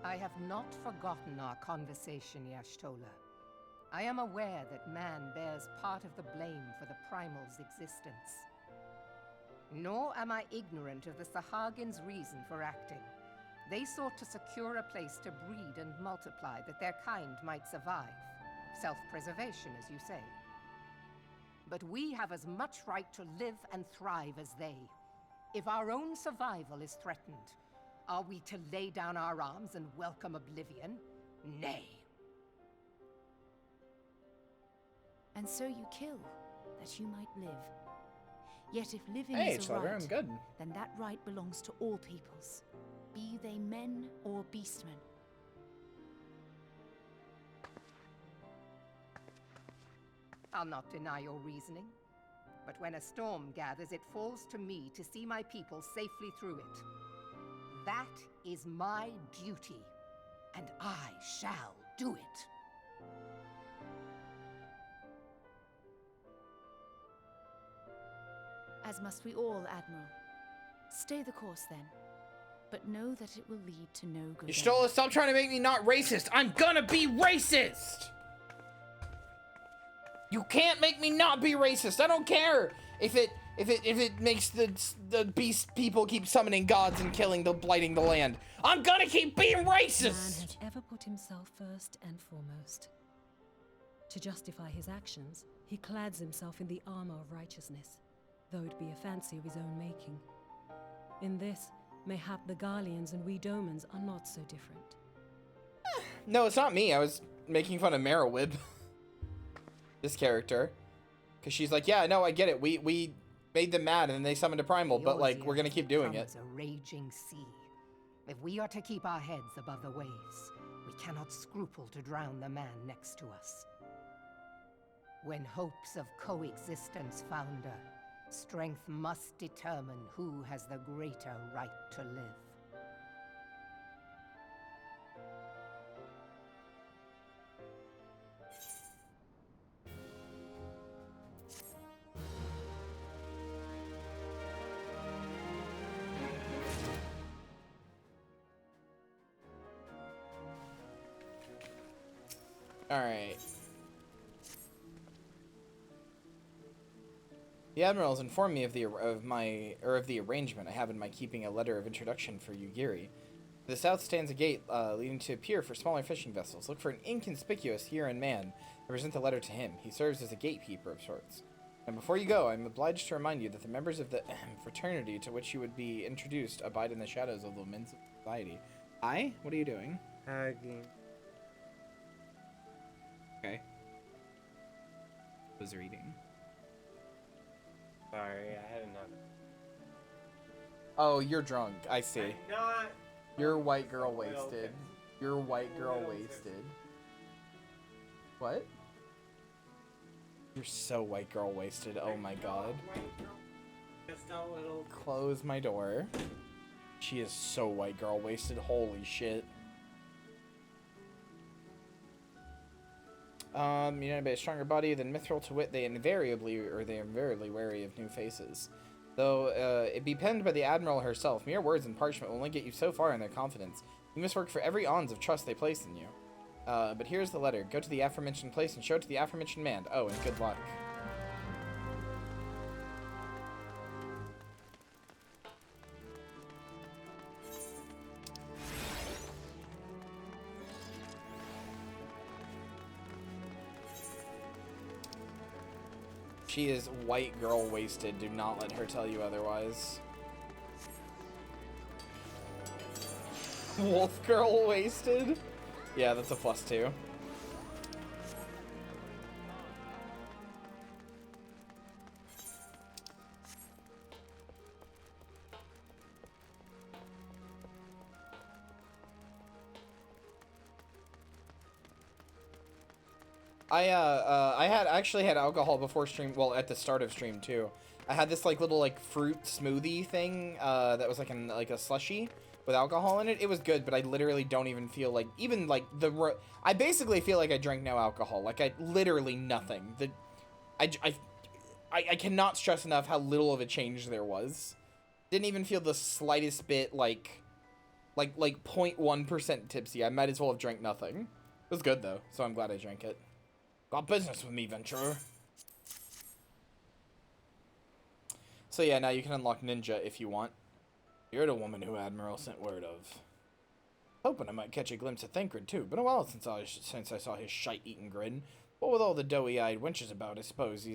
Speaker 17: I have not forgotten our conversation, Y'ashtola. I am aware that man bears part of the blame for the Primal's existence. Nor am I ignorant of the Sahagin's reason for acting. They sought to secure a place to breed and multiply that their kind might survive. Self-preservation, as you say. But we have as much right to live and thrive as they. If our own survival is threatened, are we to lay down our arms and welcome oblivion? Nay.
Speaker 13: And so you kill, that you might live. Yet if living
Speaker 1: Hey,
Speaker 13: is a
Speaker 1: Slugger,
Speaker 13: right,
Speaker 1: I'm good.
Speaker 13: then that right belongs to all peoples, be they men or beastmen.
Speaker 17: I'll not deny your reasoning. But when a storm gathers, it falls to me to see my people safely through it. That is my duty, and I shall do it.
Speaker 13: As must we all, Admiral. Stay the course, then. But know that it will lead to no good.
Speaker 1: Y'ashtola, stop trying to make me not racist. I'm gonna be racist! You can't make me not be racist. I don't care if it makes the beast people keep summoning gods and blighting the land. I'm gonna keep being
Speaker 3: Man
Speaker 1: racist!
Speaker 3: has ever put himself first and foremost. To justify his actions, he clads himself in the armor of righteousness, though it be a fancy of his own making. In this, mayhap the Garleans and we Domans are not so different.
Speaker 1: No, it's not me. I was making fun of Merowib. This character. Because she's like, yeah, no, I get it. We made them mad and then they summoned a primal, but like, we're gonna keep doing it.
Speaker 17: As a raging sea. If we are to keep our heads above the waves, we cannot scruple to drown the man next to us. When hopes of coexistence founder, Strength must determine who has the greater right to live.
Speaker 1: All right. The Admiral has informed me of the arrangement I have in my keeping a letter of introduction for you, Giri. To the south stands a gate leading to a pier for smaller fishing vessels. Look for an inconspicuous Huron man and present the letter to him. He serves as a gatekeeper of sorts. And before you go, I'm obliged to remind you that the members of the fraternity to which you would be introduced abide in the shadows of the men's society. Hi? What are you doing?
Speaker 16: Hugging.
Speaker 1: Okay. Was reading.
Speaker 16: Sorry, I had enough.
Speaker 1: Oh, you're drunk. I see.
Speaker 16: I'm not.
Speaker 1: You're white girl wasted. You're white girl wasted. What? You're so white girl wasted. Oh my god.
Speaker 16: Just a little.
Speaker 1: Close my door. She is so white girl wasted. Holy shit. United by a stronger body than mithril, to wit, they are invariably wary of new faces. Though it be penned by the Admiral herself, mere words and parchment will only get you so far in their confidence. You must work for every ounce of trust they place in you. But here's the letter. Go to the aforementioned place and show it to the aforementioned man. Oh, and good luck. She is white girl wasted. Do not let her tell you otherwise. Wolf girl wasted? Yeah, that's a +2. I had actually had alcohol before stream, well, at the start of stream too. I had this like little like fruit smoothie thing that was like a slushy with alcohol in it. It was good, but I literally don't even feel like I basically feel like I drank no alcohol. Like I literally nothing. I cannot stress enough how little of a change there was. Didn't even feel the slightest bit like 0.1% tipsy. I might as well have drank nothing. It was good though, so I'm glad I drank it. Got business with me, Venturer. So yeah, now you can unlock Ninja if you want. You're the woman who Admiral sent word of. Hoping I might catch a glimpse of Thancred too. Been a while since I saw his shite-eating grin. What with all the doughy-eyed wenches about, I suppose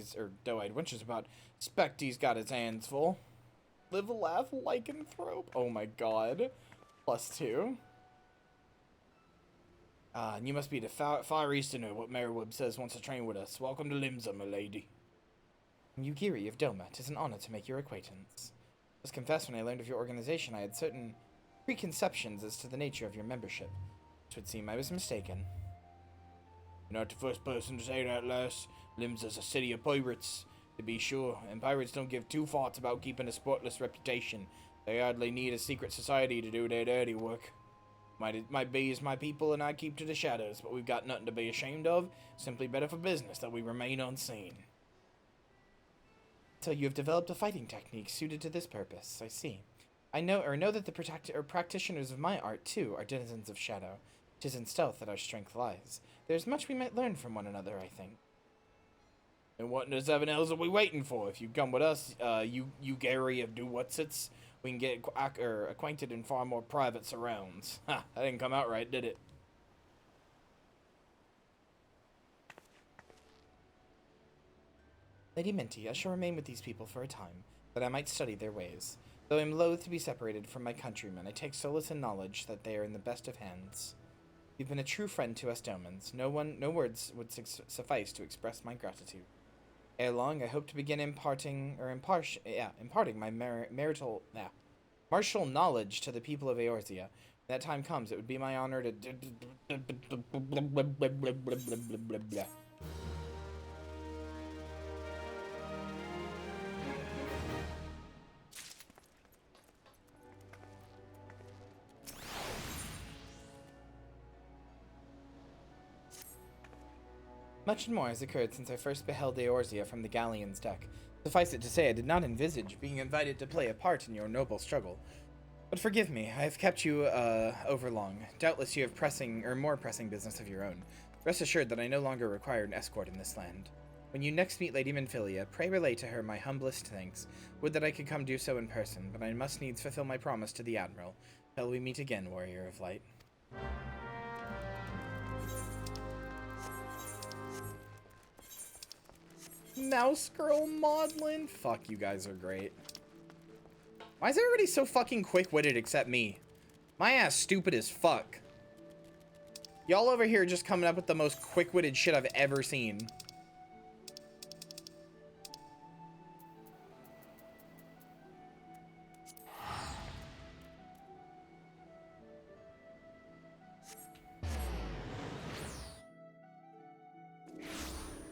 Speaker 1: dough-eyed wenches about, expect he's got his hands full. Live, laugh, lycanthrope. Oh my god. +2. And you must be the far easterner what Merriweb says wants to train with us. Welcome to Limsa, my lady. Yugiri of Doma, 'tis an honor to make your acquaintance. Must confess, when I learned of your organization, I had certain preconceptions as to the nature of your membership. It would seem I was mistaken. You're not the first person to say that, lass. Limsa's a city of pirates, to be sure, and pirates don't give two farts about keeping a spotless reputation. They hardly need a secret society to do their dirty work. Might be as my people and I keep to the shadows, but we've got nothing to be ashamed of. Simply better for business that we remain unseen. So you have developed a fighting technique suited to this purpose, I see. I know that the practitioners of my art, too, are denizens of shadow. 'Tis in stealth that our strength lies. There's much we might learn from one another, I think. And what in the seven hells are we waiting for? If you come with us, you Gary of Do-Whatsits, we can get acquainted in far more private surrounds. Ha, that didn't come out right, did it? Lady Minty, I shall remain with these people for a time, that I might study their ways. Though I am loath to be separated from my countrymen, I take solace in knowledge that they are in the best of hands. You've been a true friend to us Domans. No words would suffice to express my gratitude. Ere long, I hope to begin imparting my martial knowledge to the people of Eorzea. When that time comes, it would be my honor to Much more has occurred since I first beheld Eorzea from the galleon's deck. Suffice it to say, I did not envisage being invited to play a part in your noble struggle. But forgive me, I have kept you, over long. Doubtless you have more pressing business of your own. Rest assured that I no longer require an escort in this land. When you next meet Lady Minfilia, pray relay to her my humblest thanks. Would that I could come do so in person, but I must needs fulfill my promise to the Admiral. Till we meet again, Warrior of Light. Mouse Girl Maudlin? Fuck, you guys are great. Why is everybody so fucking quick-witted except me? My ass stupid as fuck. Y'all over here just coming up with the most quick-witted shit I've ever seen.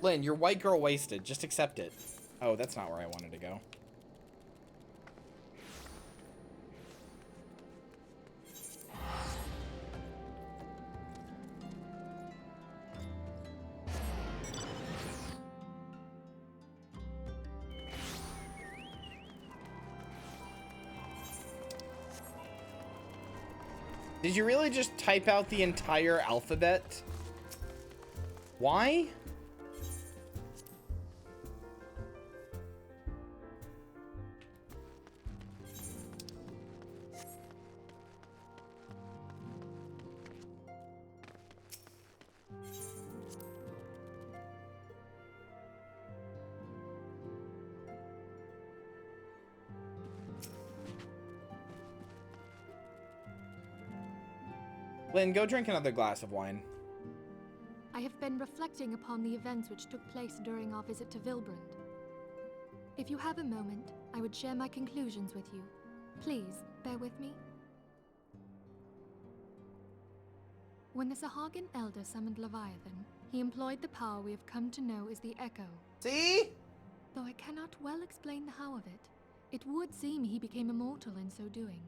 Speaker 1: Lynn, you're white girl wasted. Just accept it. Oh, that's not where I wanted to go. Did you really just type out the entire alphabet? Why? Lynn, go drink another glass of wine.
Speaker 14: I have been reflecting upon the events which took place during our visit to Vilbrand. If you have a moment, I would share my conclusions with you. Please, bear with me. When the Sahagin Elder summoned Leviathan, he employed the power we have come to know as the Echo.
Speaker 1: See?
Speaker 14: Though I cannot well explain the how of it, it would seem he became immortal in so doing.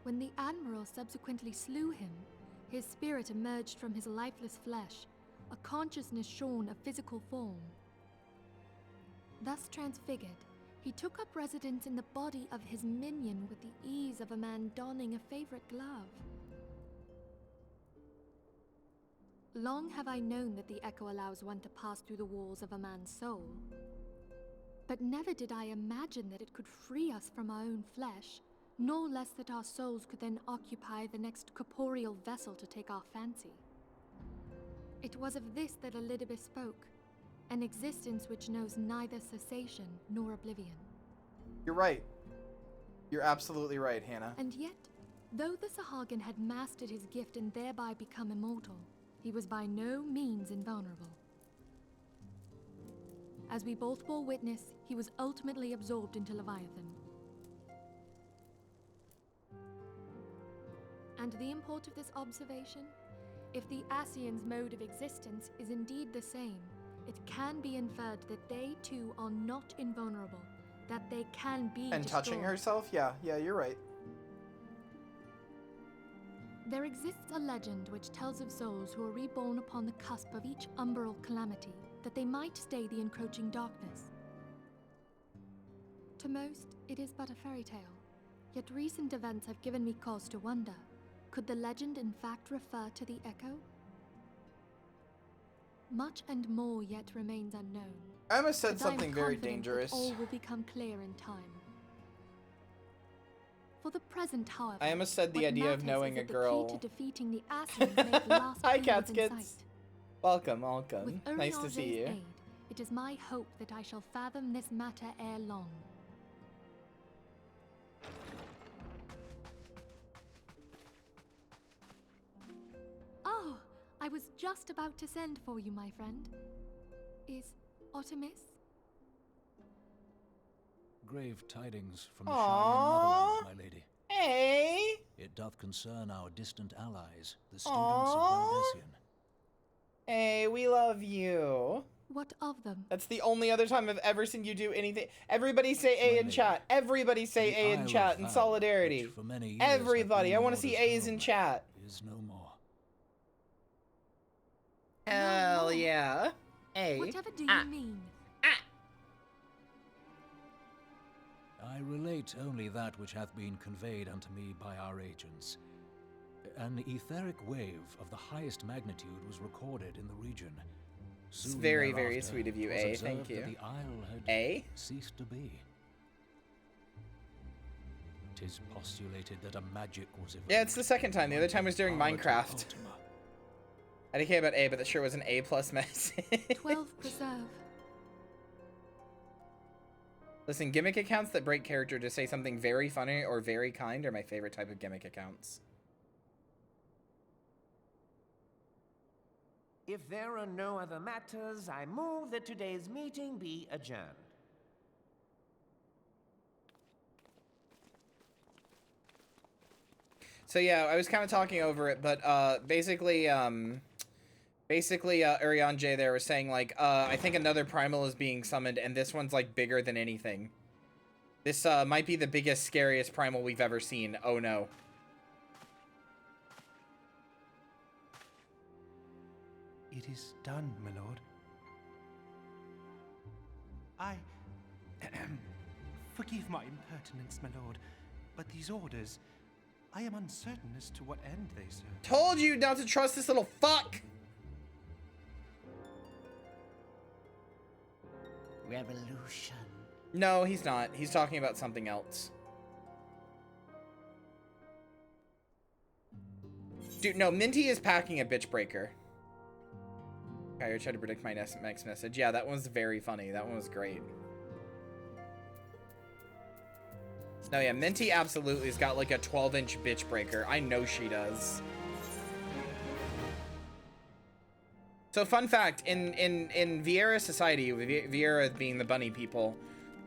Speaker 14: When the Admiral subsequently slew him, his spirit emerged from his lifeless flesh, a consciousness shorn of physical form. Thus transfigured, he took up residence in the body of his minion with the ease of a man donning a favorite glove. Long have I known that the Echo allows one to pass through the walls of a man's soul. But never did I imagine that it could free us from our own flesh, nor less that our souls could then occupy the next corporeal vessel to take our fancy. It was of this that Elidibeth spoke, an existence which knows neither cessation nor oblivion.
Speaker 1: You're right. You're absolutely right, Hannah.
Speaker 14: And yet, though the Sahagin had mastered his gift and thereby become immortal, he was by no means invulnerable. As we both bore witness, he was ultimately absorbed into Leviathan. And the import of this observation? If the Ascians' mode of existence is indeed the same, it can be inferred that they too are not invulnerable, that they can be
Speaker 1: And
Speaker 14: destroyed.
Speaker 1: touching herself? Yeah, you're right.
Speaker 14: There exists a legend which tells of souls who are reborn upon the cusp of each umbral calamity, that they might stay the encroaching darkness. To most, it is but a fairy tale, yet recent events have given me cause to wonder. Could the legend in fact refer to the Echo? Much and more yet remains unknown.
Speaker 1: I almost said
Speaker 14: But I am
Speaker 1: something very
Speaker 14: confident that
Speaker 1: dangerous.
Speaker 14: all will become clear in time. For the present, however,
Speaker 1: I almost said the
Speaker 14: what
Speaker 1: idea of
Speaker 14: matters
Speaker 1: knowing
Speaker 14: is
Speaker 1: a
Speaker 14: that
Speaker 1: girl.
Speaker 14: The key to defeating the Ascians may at last
Speaker 1: Hi,
Speaker 14: be within
Speaker 1: Catskits.
Speaker 14: sight.
Speaker 1: Welcome.
Speaker 14: With
Speaker 1: Nice to see
Speaker 14: Urial's
Speaker 1: you.
Speaker 14: aid, it is my hope that I shall fathom this matter ere long. Oh, I was just about to send for you, my friend. Is Artemis?
Speaker 2: Grave tidings from the
Speaker 1: Aww.
Speaker 2: Sharian motherland, my lady.
Speaker 1: Hey!
Speaker 2: It doth concern our distant allies, the students of Valdesian.
Speaker 1: Hey, we love you.
Speaker 14: What of them?
Speaker 1: That's the only other time I've ever seen you do anything. Everybody say A in chat. Everybody say A in chat in solidarity.
Speaker 2: For many years
Speaker 1: Everybody. I want to
Speaker 2: have been
Speaker 1: see A's in chat.
Speaker 2: is no more.
Speaker 1: Hell yeah. A.
Speaker 14: Whatever do you mean?
Speaker 2: I relate only that which hath been conveyed unto me by our agents. An etheric wave of the highest magnitude was recorded in the region.
Speaker 1: It's very, very sweet of you, A. Thank you.
Speaker 2: The isle had
Speaker 1: A?
Speaker 2: ceased to be. 'Tis postulated that a magic was evoked.
Speaker 1: Yeah, it's the second time. The other time was during Minecraft. I didn't care about A, but that sure was an A+ message.
Speaker 14: 12 preserve.
Speaker 1: Listen, gimmick accounts that break character to say something very funny or very kind are my favorite type of gimmick accounts.
Speaker 9: If there are no other matters, I move that today's meeting be adjourned.
Speaker 1: So yeah, I was kind of talking over it, but basically Urian J there was saying like, I think another primal is being summoned, and this one's like bigger than anything. This might be the biggest, scariest primal we've ever seen. Oh no.
Speaker 19: It is done, my lord. I... Forgive my impertinence, my lord, but these orders, I am uncertain as to what end they serve.
Speaker 1: Told you not to trust this little fuck!
Speaker 8: Revolution.
Speaker 1: No, he's not. He's talking about something else. Dude, no, Minty is packing a bitch breaker. Okay, I tried to predict my next message. Yeah, that one was very funny. That one was great. No, yeah, Minty absolutely has got like a 12-inch bitch breaker. I know she does. So fun fact, in Viera society, Viera being the bunny people,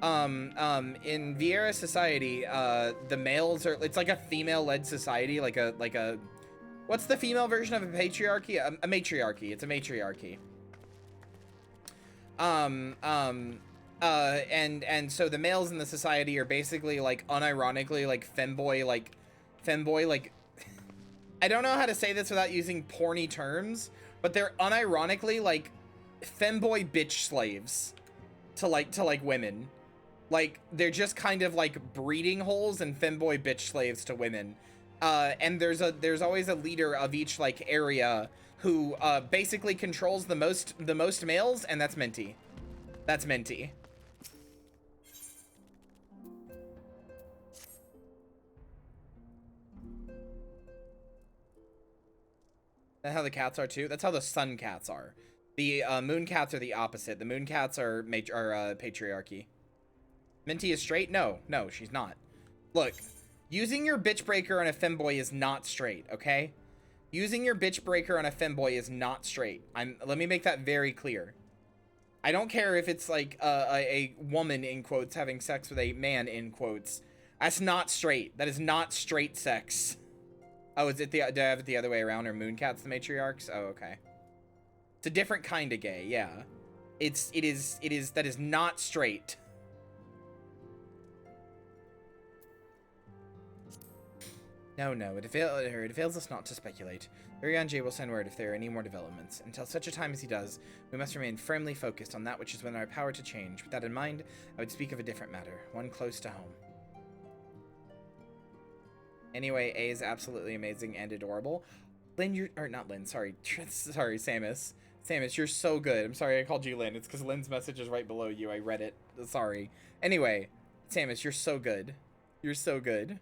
Speaker 1: in Viera society, the males are, it's like a female-led society, like a, what's the female version of a patriarchy? A matriarchy. It's a matriarchy. And so the males in the society are basically like unironically like femboy, like I don't know how to say this without using porny terms, but they're unironically like femboy bitch slaves to like women. Like they're just kind of like breeding holes and femboy bitch slaves to women. And there's always a leader of each like area who basically controls the most males, and that's Minty. That's Minty. That's how the cats are too. That's how the sun cats are. The moon cats are the opposite. The moon cats are patriarchy. Minty is straight? No, she's not. Look, using your bitch breaker on a femboy is not straight, okay? Using your bitch breaker on a femboy is not straight. Let me make that very clear. I don't care if it's like a woman in quotes having sex with a man in quotes. That's not straight. That is not straight sex. Oh, is it do I have it the other way around? Are mooncats the matriarchs? Oh, okay. It's a different kind of gay, yeah. That is not straight. No, it avails us not to speculate. Urian J will send word if there are any more developments. Until such a time as he does, we must remain firmly focused on that which is within our power to change. With that in mind, I would speak of a different matter, one close to home. Anyway, A is absolutely amazing and adorable. Lynn, sorry, Samus. Samus, you're so good. I'm sorry I called you Lynn. It's because Lynn's message is right below you. I read it. Sorry. Anyway, Samus, you're so good. You're so good.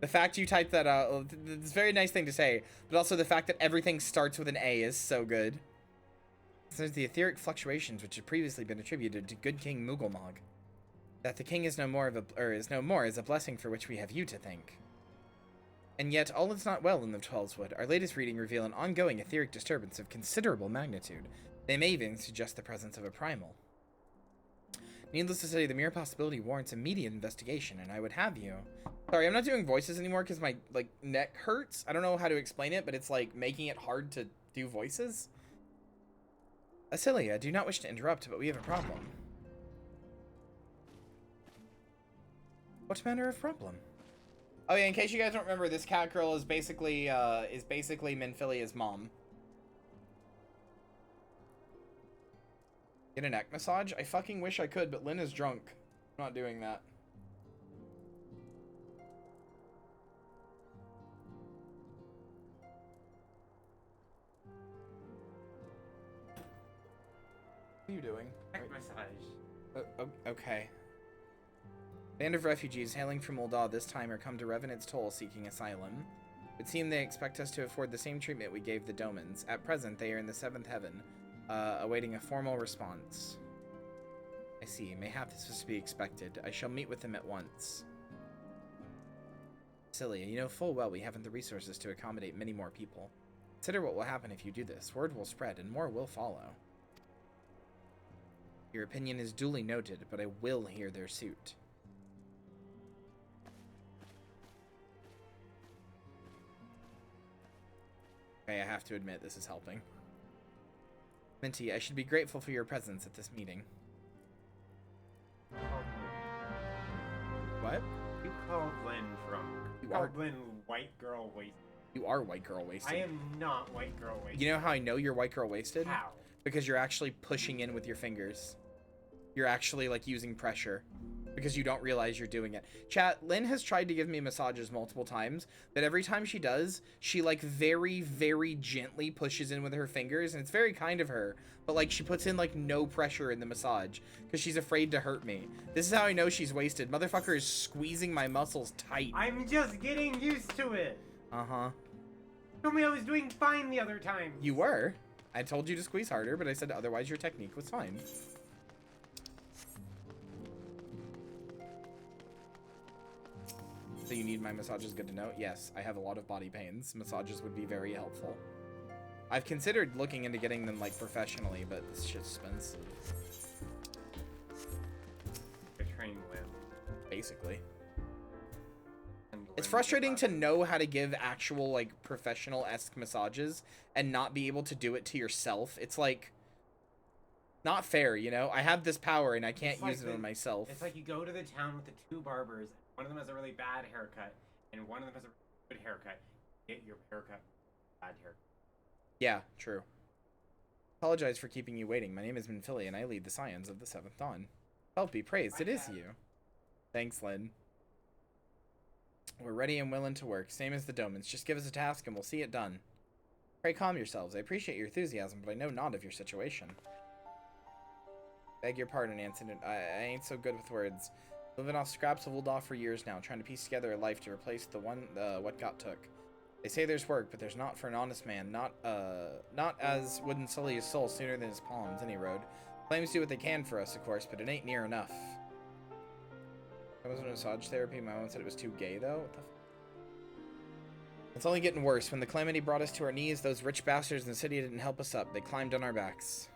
Speaker 1: The fact you typed that out, it's a very nice thing to say, but also the fact that everything starts with an A is so good. There's the etheric fluctuations which had previously been attributed to good King Mugglemog. That the king is no more is a blessing for which we have you to thank. And yet, all is not well in the Twelveswood. Our latest reading reveal an ongoing etheric disturbance of considerable magnitude. They may even suggest the presence of a primal. Needless to say, the mere possibility warrants immediate investigation, and I would have you... Sorry, I'm not doing voices anymore because my, neck hurts. I don't know how to explain it, but it's, making it hard to do voices. Asilia, I do not wish to interrupt, but we have a problem. What manner of problem? Oh yeah, in case you guys don't remember, this cat girl is basically Minfilia's mom. Get a neck massage? I fucking wish I could, but Lynn is drunk. I'm not doing that. What are you doing?
Speaker 16: Neck massage.
Speaker 1: Okay. Band of refugees hailing from Ul'dah this time are come to Revenant's Toll seeking asylum. It seems they expect us to afford the same treatment we gave the Domans. At present, they are in the 7th heaven, awaiting a formal response. I see. Mayhap this was to be expected. I shall meet with them at once. Cilia, you know full well we haven't the resources to accommodate many more people. Consider what will happen if you do this. Word will spread, and more will follow. Your opinion is duly noted, but I will hear their suit. Okay, I have to admit this is helping. Minty, I should be grateful for your presence at this meeting. What?
Speaker 16: You called Lynn drunk. You called Lynn white girl wasted.
Speaker 1: You are white girl wasted.
Speaker 16: I am not white girl wasted.
Speaker 1: You know how I know you're white girl wasted?
Speaker 16: How?
Speaker 1: Because you're actually pushing in with your fingers. You're actually like using pressure. Because you don't realize you're doing it. Chat, Lynn has tried to give me massages multiple times, but every time she does, she like very, very gently pushes in with her fingers, and it's very kind of her, but like she puts in like no pressure in the massage because she's afraid to hurt me. This is how I know she's wasted. Motherfucker is squeezing my muscles tight.
Speaker 16: I'm just getting used to it.
Speaker 1: Uh-huh.
Speaker 16: Told me I was doing fine the other time.
Speaker 1: You were. I told you to squeeze harder, but I said otherwise your technique was fine. So you need my massages, good to know? Yes, I have a lot of body pains. Massages would be very helpful. I've considered looking into getting them like professionally, but this shit's expensive.
Speaker 16: I train Lynn.
Speaker 1: Basically. It's frustrating to know how to give actual like professional-esque massages and not be able to do it to yourself. It's like not fair, you know? I have this power and I can't use it on myself.
Speaker 16: It's like you go to the town with the 2 barbers. One of them has a really bad haircut, and one of them has a good haircut. Get your haircut, bad haircut.
Speaker 1: Yeah, true. Apologize for keeping you waiting. My name is Minfili, and I lead the Scions of the 7th Dawn. Help be praised, it is you. Thanks, Lynn. We're ready and willing to work, same as the Domans. Just give us a task and we'll see it done. Pray calm yourselves. I appreciate your enthusiasm, but I know not of your situation. Beg your pardon, Anson. I ain't so good with words. Living off scraps of Ul'dah for years now, trying to piece together a life to replace the one what got took. They say there's work, but there's not for an honest man. Not as wouldn't sully his soul sooner than his palms, any road. Flames do what they can for us, of course, but it ain't near enough. That wasn't massage therapy. My mom said it was too gay, though. What the f? It's only getting worse. When the calamity brought us to our knees, those rich bastards in the city didn't help us up. They climbed on our backs.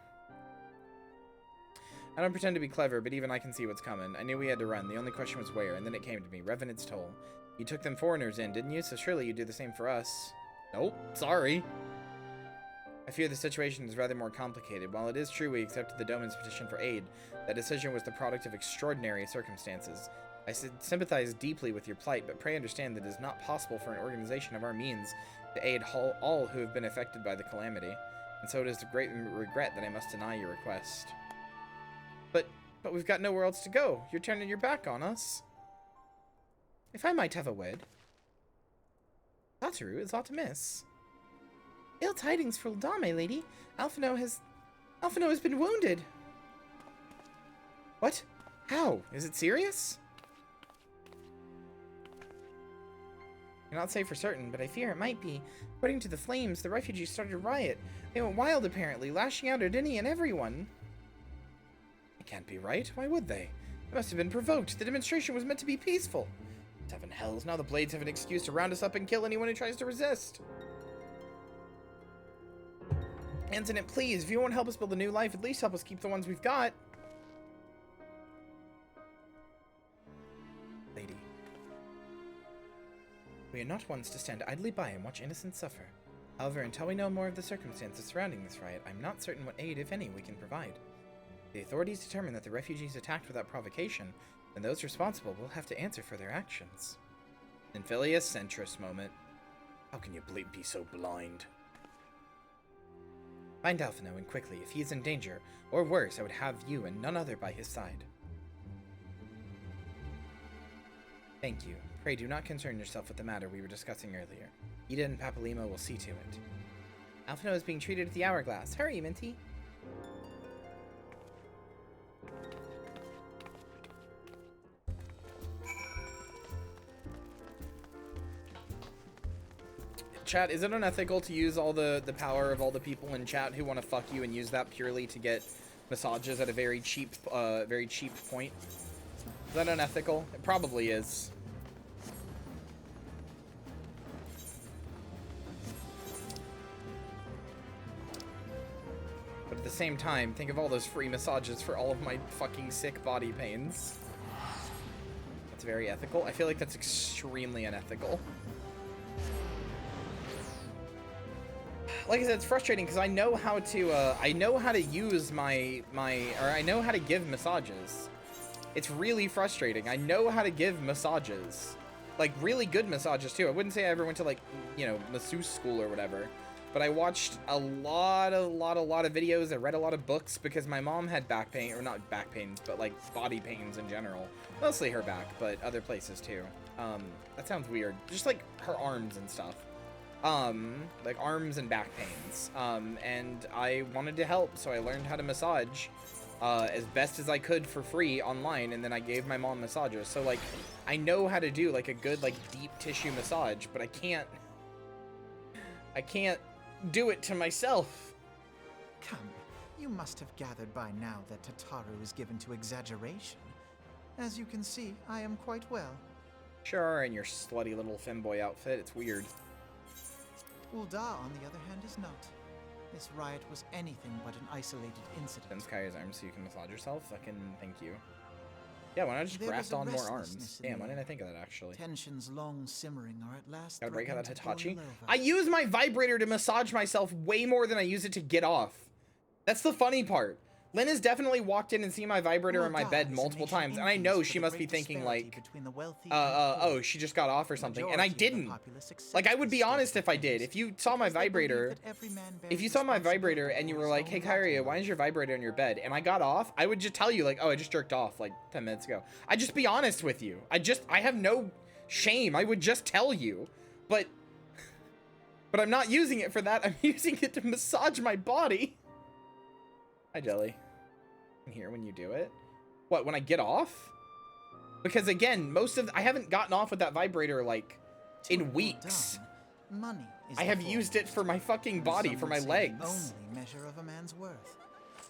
Speaker 1: I don't pretend to be clever, but even I can see what's coming. I knew we had to run. The only question was where, and then it came to me. Revenant's Toll. You took them foreigners in, didn't you? So surely you'd do the same for us. Nope. Sorry. I fear the situation is rather more complicated. While it is true we accepted the Doman's petition for aid, that decision was the product of extraordinary circumstances. I sympathize deeply with your plight, but pray understand that it is not possible for an organization of our means to aid all who have been affected by the calamity, and so it is with great regret that I must deny your request. But we've got nowhere else to go. You're turning your back on us. If I might have a word. Tataru is aught amiss. Ill tidings for Ul'dah, my lady. Alphino has been wounded. What? How? Is it serious? I cannot say for certain, but I fear it might be. According to the flames, the refugees started a riot. They went wild, apparently, lashing out at any and everyone. It can't be right. Why would they? They must have been provoked. The demonstration was meant to be peaceful. 7 hells. Now the Blades have an excuse to round us up and kill anyone who tries to resist. Antoinette, please, if you won't help us build a new life, at least help us keep the ones we've got. Lady. We are not ones to stand idly by and watch innocents suffer. However, until we know more of the circumstances surrounding this riot, I'm not certain what aid, if any, we can provide. The authorities determine that the refugees attacked without provocation, and those responsible will have to answer for their actions. Nymphilia centrist moment. How can you be so blind? Find Alphino, and quickly. If he is in danger, or worse, I would have you and none other by his side. Thank you. Pray do not concern yourself with the matter we were discussing earlier. Ida and Papalima will see to it. Alphino is being treated at the Hourglass. Hurry, Minty! Chat, is it unethical to use all the power of all the people in chat who want to fuck you and use that purely to get massages at a very cheap point? Is that unethical? It probably is. But at the same time, think of all those free massages for all of my fucking sick body pains. That's very ethical. I feel like that's extremely unethical. Like I said, it's frustrating because I know how to use I know how to give massages. It's really frustrating. I know how to give massages, like really good massages too. I wouldn't say I ever went to, like, you know, masseuse school or whatever, but I watched a lot of videos. I read a lot of books because my mom had back pain, or not back pains, but like body pains in general. Mostly her back, but other places too. That sounds weird. Just like her arms and stuff. Like arms and back pains. And I wanted to help, so I learned how to massage as best as I could for free online, and then I gave my mom massages. So like, I know how to do like a good, like, deep tissue massage, but I can't do it to myself.
Speaker 4: Come, you must have gathered by now that Tataru is given to exaggeration. As you can see, I am quite well.
Speaker 1: Sure, in your slutty little femboy outfit, it's weird.
Speaker 4: Ulda, on the other hand, is not. This riot was anything but an isolated incident.
Speaker 1: Send Kyria's arms so you can massage yourself? Fucking thank you. Yeah, why not just graft on more arms? Damn, why didn't I think of that, actually?
Speaker 4: Tensions long simmering are at last
Speaker 1: Gotta break out that
Speaker 4: threatening to
Speaker 1: Hitachi.
Speaker 4: boil over.
Speaker 1: I use my vibrator to massage myself way more than I use it to get off. That's the funny part. Lynn has definitely walked in and seen my vibrator in my bed multiple times, and I know she must be thinking, like, oh, she just got off or something, and I didn't. Like, I would be honest if I did. If you saw my vibrator, and you were like, hey, Kyria, why is your vibrator in your bed? And I got off, I would just tell you, like, oh, I just jerked off, like, 10 minutes ago. I'd just be honest with you. I have no shame. I would just tell you. But I'm not using it for that. I'm using it to massage my body. Hi, Jelly. I'm here when you do it. What, when I get off? Because again, I haven't gotten off with that vibrator, like, in weeks.
Speaker 4: Money is
Speaker 1: I have used it for my fucking body, for my legs.
Speaker 4: Only measure of a man's worth.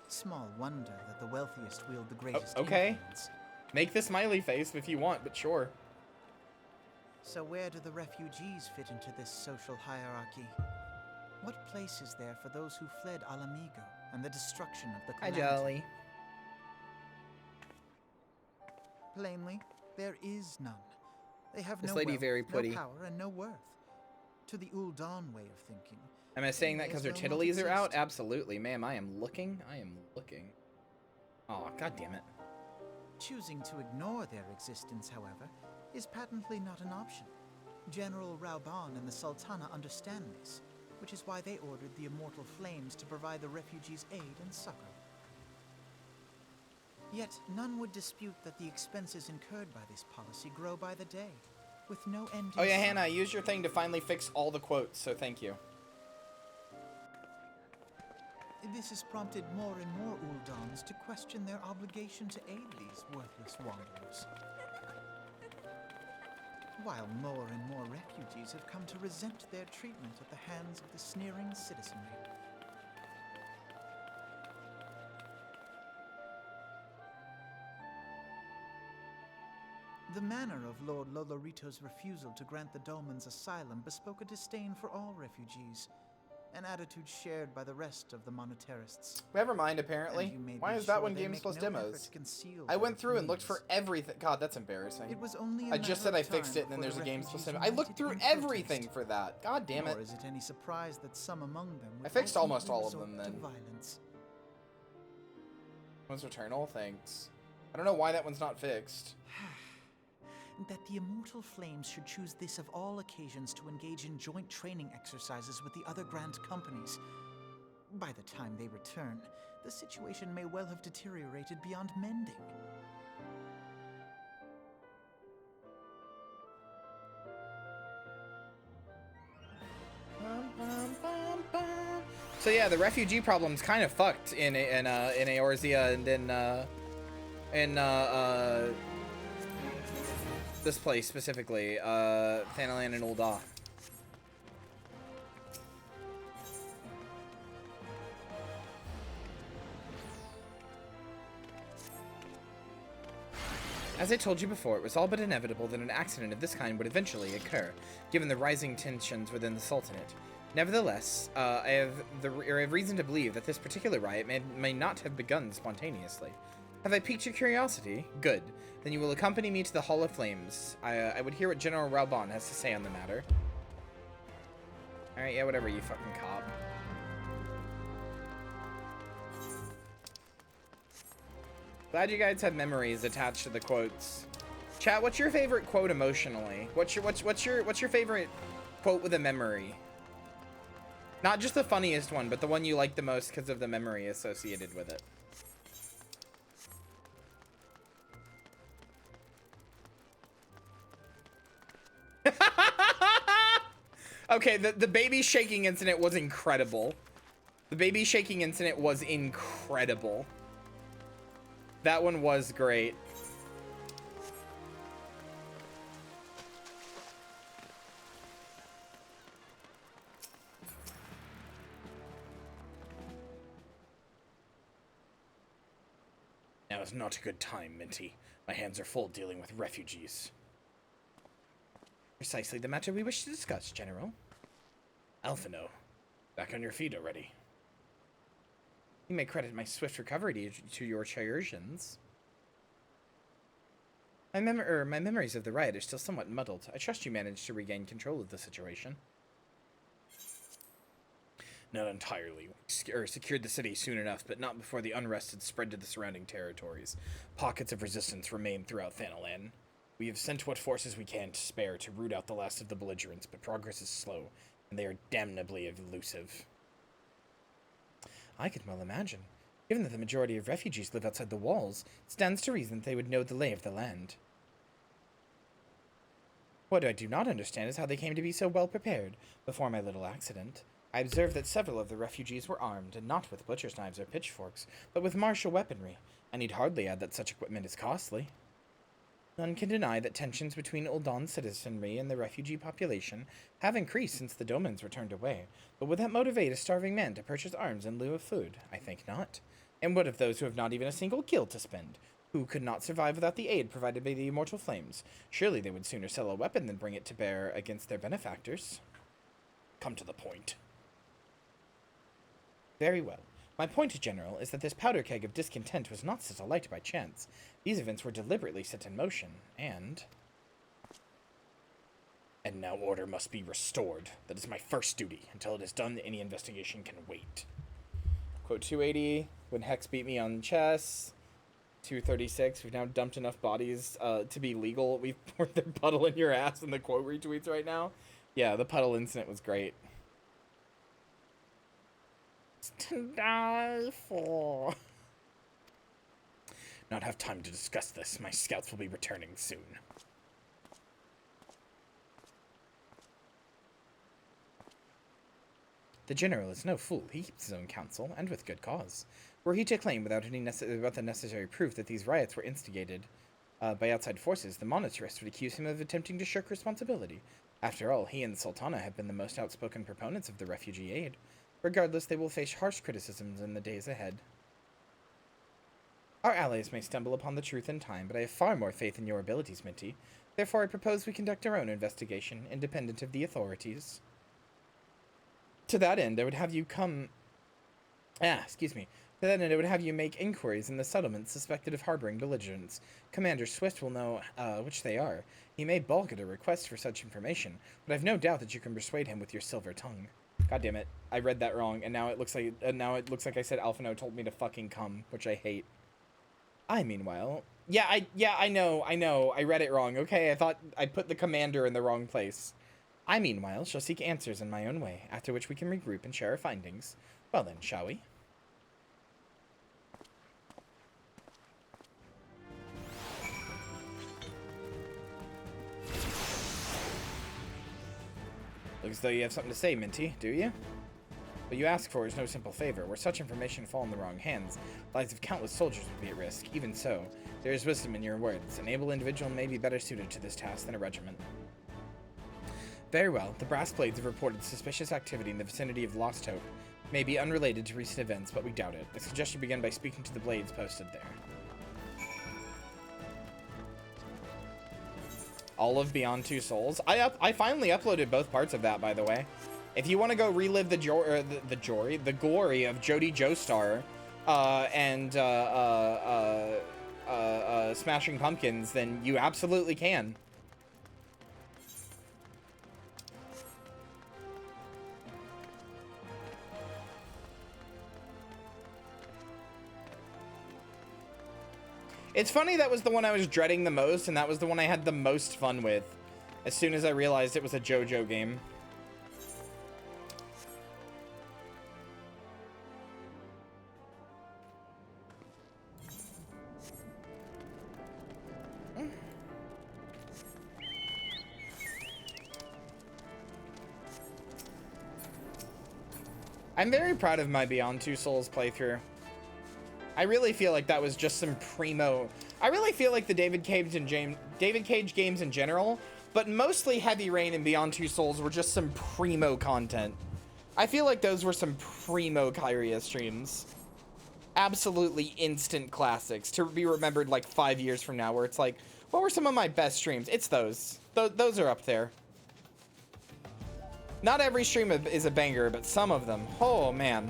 Speaker 4: Small wonder that the wealthiest wield the greatest
Speaker 1: okay.
Speaker 4: influence.
Speaker 1: Make the smiley face if you want, but sure.
Speaker 4: So where do the refugees fit into this social hierarchy? What place is there for those who fled Alamigo and the destruction of the calamity?
Speaker 1: Hi, Jelly.
Speaker 4: Plainly, there is none. They have
Speaker 1: This
Speaker 4: no
Speaker 1: lady
Speaker 4: wealth,
Speaker 1: very pretty.
Speaker 4: no power, and no worth. To the Uldan way of thinking.
Speaker 1: Am I saying that because her titties are out? Absolutely, ma'am. I am looking. Oh, god damn it.
Speaker 4: Choosing to ignore their existence, however, is patently not an option. General Rauban and the Sultana understand this, which is why they ordered the Immortal Flames to provide the refugees aid and succor. Yet, none would dispute that the expenses incurred by this policy grow by the day, with no end in
Speaker 1: Oh yeah,
Speaker 4: sight.
Speaker 1: Hannah, I used your thing to finally fix all the quotes, so thank you.
Speaker 4: This has prompted more and more Uldans to question their obligation to aid these worthless wanderers. While more and more refugees have come to resent their treatment at the hands of the sneering citizenry. The manner of Lord Lolorito's refusal to grant the Dolmens asylum bespoke a disdain for all refugees, an attitude shared by the rest of the monetarists.
Speaker 1: Never mind, apparently. Why is that one Games Plus Demos? I went through and looked for everything. God, that's embarrassing.
Speaker 4: It was only
Speaker 1: I just said I fixed it and then there's a Games Plus Demo. I looked through everything for that. God damn it.
Speaker 4: Nor is it any surprise that some among them would
Speaker 1: I fixed almost all of
Speaker 4: ultimately
Speaker 1: them
Speaker 4: resort
Speaker 1: then.
Speaker 4: to violence.
Speaker 1: One's Returnal? Thanks. I don't know why that one's not fixed.
Speaker 4: That the Immortal Flames should choose this of all occasions to engage in joint training exercises with the other Grand Companies By the time they return, the situation may well have deteriorated beyond mending.
Speaker 1: So yeah, the refugee problem's kind of fucked in Eorzea and in this place specifically, Thanalan and Ul'dah. As I told you before, it was all but inevitable that an accident of this kind would eventually occur, given the rising tensions within the Sultanate. Nevertheless, I have reason to believe that this particular riot may not have begun spontaneously. Have I piqued your curiosity? Good. Then you will accompany me to the Hall of Flames. I would hear what General Reborn has to say on the matter. Alright, yeah, whatever, you fucking cop. Glad you guys had memories attached to the quotes. Chat, what's your favorite quote emotionally? What's your favorite quote with a memory? Not just the funniest one, but the one you like the most because of the memory associated with it. Okay, the baby shaking incident was incredible. The baby shaking incident was incredible. That one was great.
Speaker 5: Now is not a good time, Minty. My hands are full dealing with refugees.
Speaker 1: Precisely the matter we wish to discuss, General.
Speaker 5: Alphino, back on your feet already.
Speaker 1: You may credit my swift recovery to your chirurgeons. My memories of the riot are still somewhat muddled. I trust you managed to regain control of the situation.
Speaker 5: Not entirely. We secured the city soon enough, but not before the unrest had spread to the surrounding territories. Pockets of resistance remain throughout Thanalan. We have sent what forces we can to spare to root out the last of the belligerents, but progress is slow, and they are damnably elusive.
Speaker 1: I could well imagine. Given that the majority of refugees live outside the walls, it stands to reason that they would know the lay of the land. What I do not understand is how they came to be so well prepared. Before my little accident, I observed that several of the refugees were armed, and not with butcher's knives or pitchforks, but with martial weaponry. I need hardly add that such equipment is costly. None can deny that tensions between Ul'dah's citizenry and the refugee population have increased since the Domans were turned away, but would that motivate a starving man to purchase arms in lieu of food? I think not. And what of those who have not even a single gil to spend? Who could not survive without the aid provided by the immortal flames? Surely they would sooner sell a weapon than bring it to bear against their benefactors.
Speaker 5: Come to the point.
Speaker 1: Very well. My point, General, is that this powder keg of discontent was not set alight by chance. These events were deliberately set in motion, and
Speaker 5: now order must be restored. That is my first duty. Until it is done, any investigation can wait.
Speaker 1: Quote 280, when Hex beat me on chess. 236, we've now dumped enough bodies to be legal. We've poured their puddle in your ass in the quote retweets right now. Yeah, the puddle incident was great.
Speaker 5: To die for. Not have time to discuss this. My scouts will be returning soon.
Speaker 1: The General is no fool. He keeps his own counsel, and with good cause. Were he to claim without the necessary proof that these riots were instigated by outside forces, the monetarists would accuse him of attempting to shirk responsibility. After all, he and the Sultana have been the most outspoken proponents of the refugee aid. Regardless, they will face harsh criticisms in the days ahead. Our allies may stumble upon the truth in time, but I have far more faith in your abilities, Minty. Therefore, I propose we conduct our own investigation, independent of the authorities. To that end, I would have you make inquiries in the settlements suspected of harboring belligerents. Commander Swift will know which they are. He may balk at a request for such information, but I've no doubt that you can persuade him with your silver tongue. God damn it! I read that wrong, and now it looks like I said Alphino told me to fucking come, which I hate. Meanwhile, I know, I read it wrong. Okay, I thought I put the commander in the wrong place. I, meanwhile, shall seek answers in my own way, after which we can regroup and share our findings. Well then, shall we? Looks as though you have something to say, Minty, do you? What you ask for is no simple favor. Were such information fall in the wrong hands, the lives of countless soldiers would be at risk. Even so, there is wisdom in your words. An able individual may be better suited to this task than a regiment. Very well. The Brass Blades have reported suspicious activity in the vicinity of Lost Hope. May be unrelated to recent events, but we doubt it. I suggest you begin by speaking to the Blades posted there. All of Beyond Two Souls. I finally uploaded both parts of that, by the way. If you want to go relive the glory of Jodie Joestar and Smashing Pumpkins, then you absolutely can. It's funny, that was the one I was dreading the most, and that was the one I had the most fun with, as soon as I realized it was a JoJo game. I'm very proud of my Beyond Two Souls playthrough. I really feel like that was just some primo. I really feel like the David Cage games in general, but mostly Heavy Rain and Beyond Two Souls were just some primo content. I feel like those were some primo Kyria streams. Absolutely instant classics to be remembered like 5 years from now, where it's like, what were some of my best streams? It's those. Those are up there. Not every stream is a banger, but some of them. Oh, man.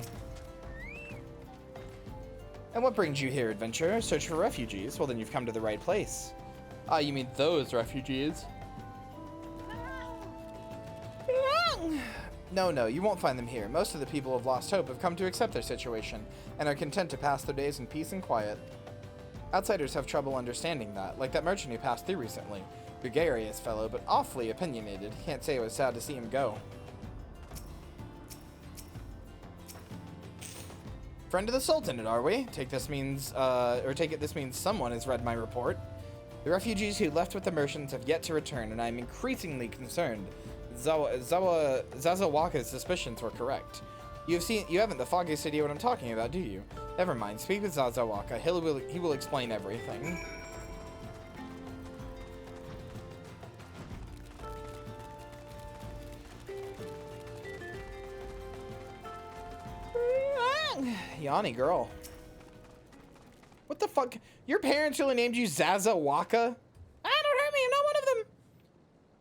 Speaker 1: And what brings you here, adventurer? Search for refugees? Well, then you've come to the right place. Ah, you mean those refugees? No, you won't find them here. Most of the people of Lost Hope have come to accept their situation, and are content to pass their days in peace and quiet. Outsiders have trouble understanding that, like that merchant who passed through recently. Gregarious fellow, but awfully opinionated. Can't say it was sad to see him go. Friend of the Sultanate, are we? Take it this means someone has read my report. The refugees who left with the merchants have yet to return, and I am increasingly concerned. Zazawaka's suspicions were correct. You haven't the foggiest idea what I'm talking about, do you? Never mind, speak with Zazawaka. He will explain everything. Yanni, girl. What the fuck? Your parents really named you Zazawaka? Don't hurt me, I'm not one of them.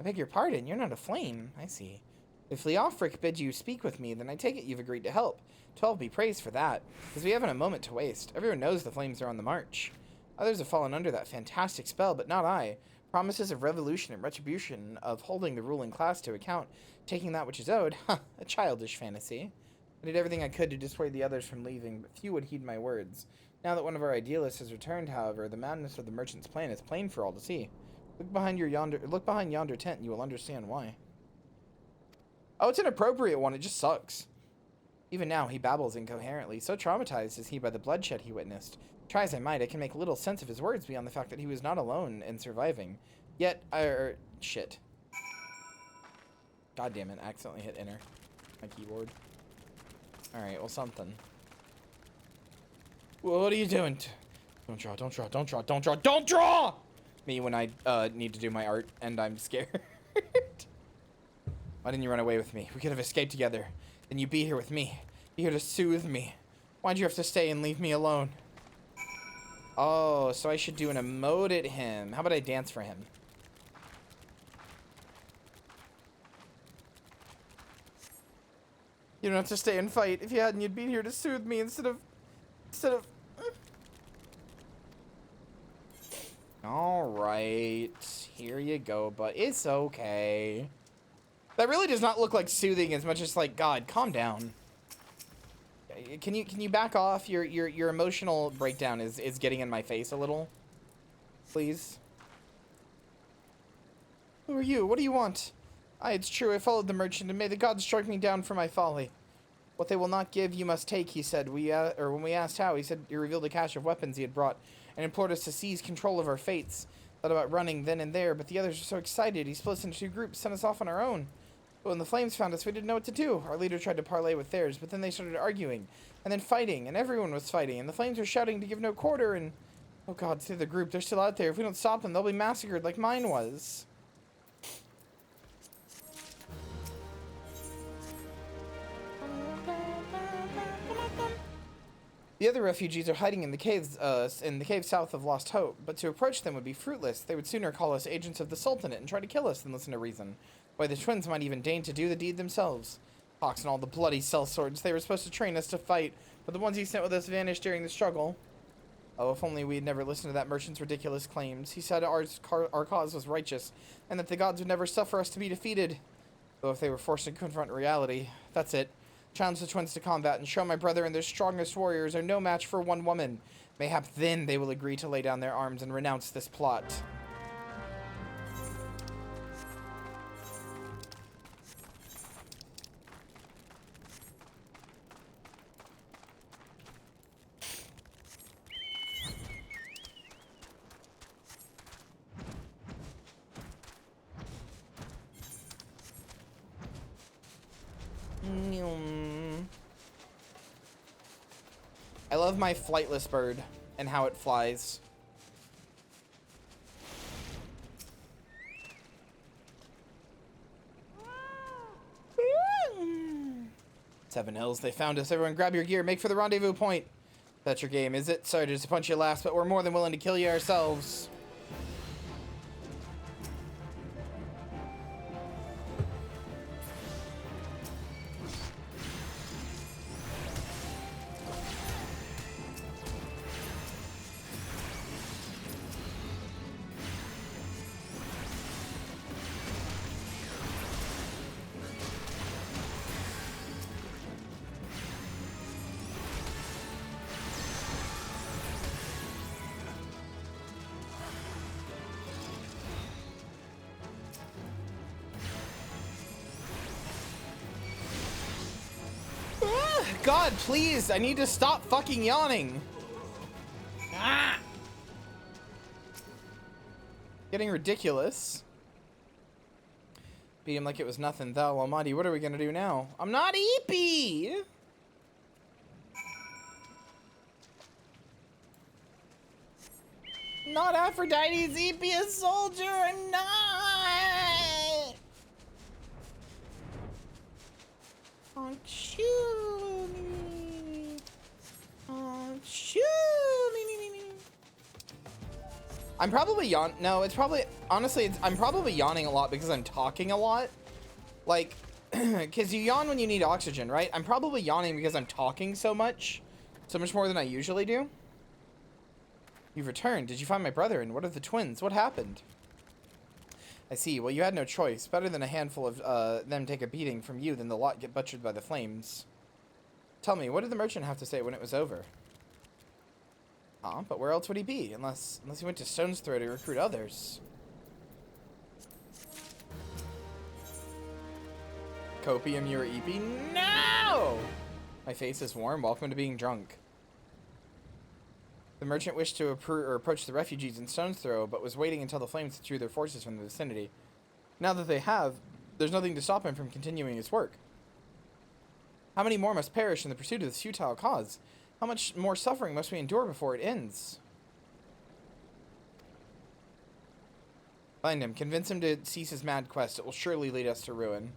Speaker 1: I beg your pardon, you're not a flame. I see. If Leofric bids you speak with me, then I take it you've agreed to help. 12 be praised for that, because we haven't a moment to waste. Everyone knows the flames are on the march. Others have fallen under that fantastic spell, but not I. Promises of revolution and retribution, of holding the ruling class to account, taking that which is owed. Huh, a childish fantasy. I did everything I could to dissuade the others from leaving, but few would heed my words. Now that one of our idealists has returned, however, the madness of the merchant's plan is plain for all to see. Look behind yonder tent, and you will understand why. Oh, it's an appropriate one. It just sucks. Even now, he babbles incoherently. So traumatized is he by the bloodshed he witnessed. Try as I might, I can make little sense of his words beyond the fact that he was not alone in surviving. Yet, shit. God damn it! I accidentally hit enter. My keyboard. Alright, well, something. What are you doing? Don't draw, don't draw, don't draw, don't draw, don't draw! Me when I need to do my art and I'm scared. Why didn't you run away with me? We could have escaped together. Then you'd be here with me. Be here to soothe me. Why'd you have to stay and leave me alone? Oh, so I should do an emote at him. How about I dance for him? You don't have to stay and fight. If you hadn't, you'd be here to soothe me instead of... Alright. Here you go, but it's okay. That really does not look like soothing as much as like, God, calm down. Can you back off? Your emotional breakdown is getting in my face a little. Please. Who are you? What do you want? Aye, it's true, I followed the merchant, and may the gods strike me down for my folly. What they will not give, you must take, he said. When we asked how, he said he revealed a cache of weapons he had brought, and implored us to seize control of our fates. Thought about running then and there, but the others were so excited, he split us into 2 groups, sent us off on our own. But when the flames found us, we didn't know what to do. Our leader tried to parlay with theirs, but then they started arguing, and then fighting, and everyone was fighting, and the flames were shouting to give no quarter, and... Oh god, save the group, they're still out there. If we don't stop them, they'll be massacred like mine was. The other refugees are hiding in the caves south of Lost Hope, but to approach them would be fruitless. They would sooner call us agents of the Sultanate and try to kill us than listen to reason. Why, the twins might even deign to do the deed themselves. Hawks and all the bloody sellswords, they were supposed to train us to fight, but the ones he sent with us vanished during the struggle. Oh, if only we had never listened to that merchant's ridiculous claims. He said our cause was righteous, and that the gods would never suffer us to be defeated. Though if they were forced to confront reality, that's it. Challenge the twins to combat and show my brother and their strongest warriors are no match for one woman. Mayhap then they will agree to lay down their arms and renounce this plot. I love my flightless bird and how it flies. Seven Hills, they found us. Everyone grab your gear, make for the rendezvous point. That's your game, is it? Sorry to disappoint you last, but we're more than willing to kill you ourselves. God, please, I need to stop fucking yawning. Ah! Getting ridiculous. Beat him like it was nothing. Thou Almighty, what are we gonna do now? I'm not Eepy! Not Aphrodite's Eepy, a soldier, I'm not! Oh, shoo me. Oh, shoo me. I'm probably no, it's probably, honestly, I'm probably yawning a lot because I'm talking a lot. Like, because you yawn when you need oxygen, right? I'm probably yawning because I'm talking so much more than I usually do. You've returned. Did you find my brother? And what of the twins? What happened? I see. Well, you had no choice. Better than a handful of them take a beating from you than the lot get butchered by the flames. Tell me, what did the merchant have to say when it was over? Huh? But where else would he be? Unless he went to Stone's Throw to recruit others. Copium, you're EP? No! My face is warm. Welcome to being drunk. The merchant wished to approach the refugees in Stone's Throw, but was waiting until the flames withdrew their forces from the vicinity. Now that they have, there's nothing to stop him from continuing his work. How many more must perish in the pursuit of this futile cause? How much more suffering must we endure before it ends? Find him. Convince him to cease his mad quest. It will surely lead us to ruin.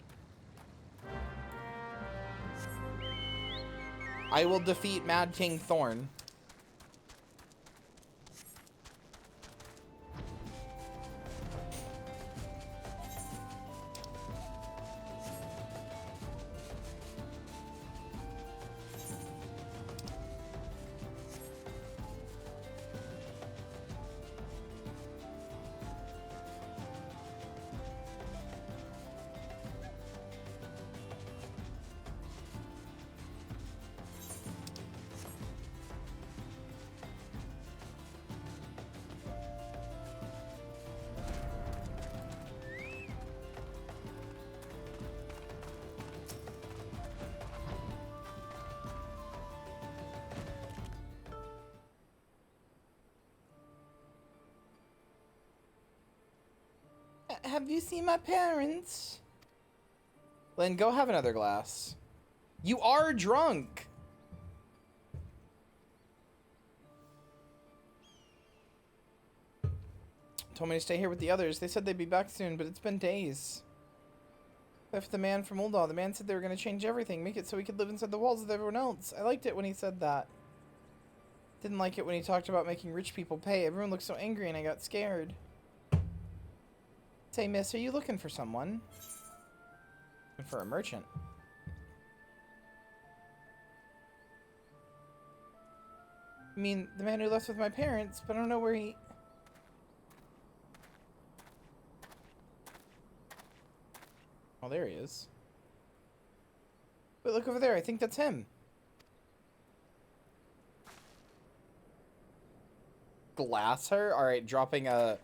Speaker 1: I will defeat Mad King Thorn. have you seen my parents? Lynn, go have another glass. You are drunk. Told me to stay here with the others. They said they'd be back soon, but it's been days. Left the man from Uldaw. The man said they were going to change everything, make it so we could live inside the walls with everyone else. I liked it when he said that. Didn't like it when he talked about making rich people pay. Everyone looked so angry and I got scared. Say, miss, are you looking for someone? Looking for a merchant. I mean, the man who left with my parents, but I don't know where he... Oh, there he is. Wait, look over there. I think that's him. Glass her? Alright, dropping a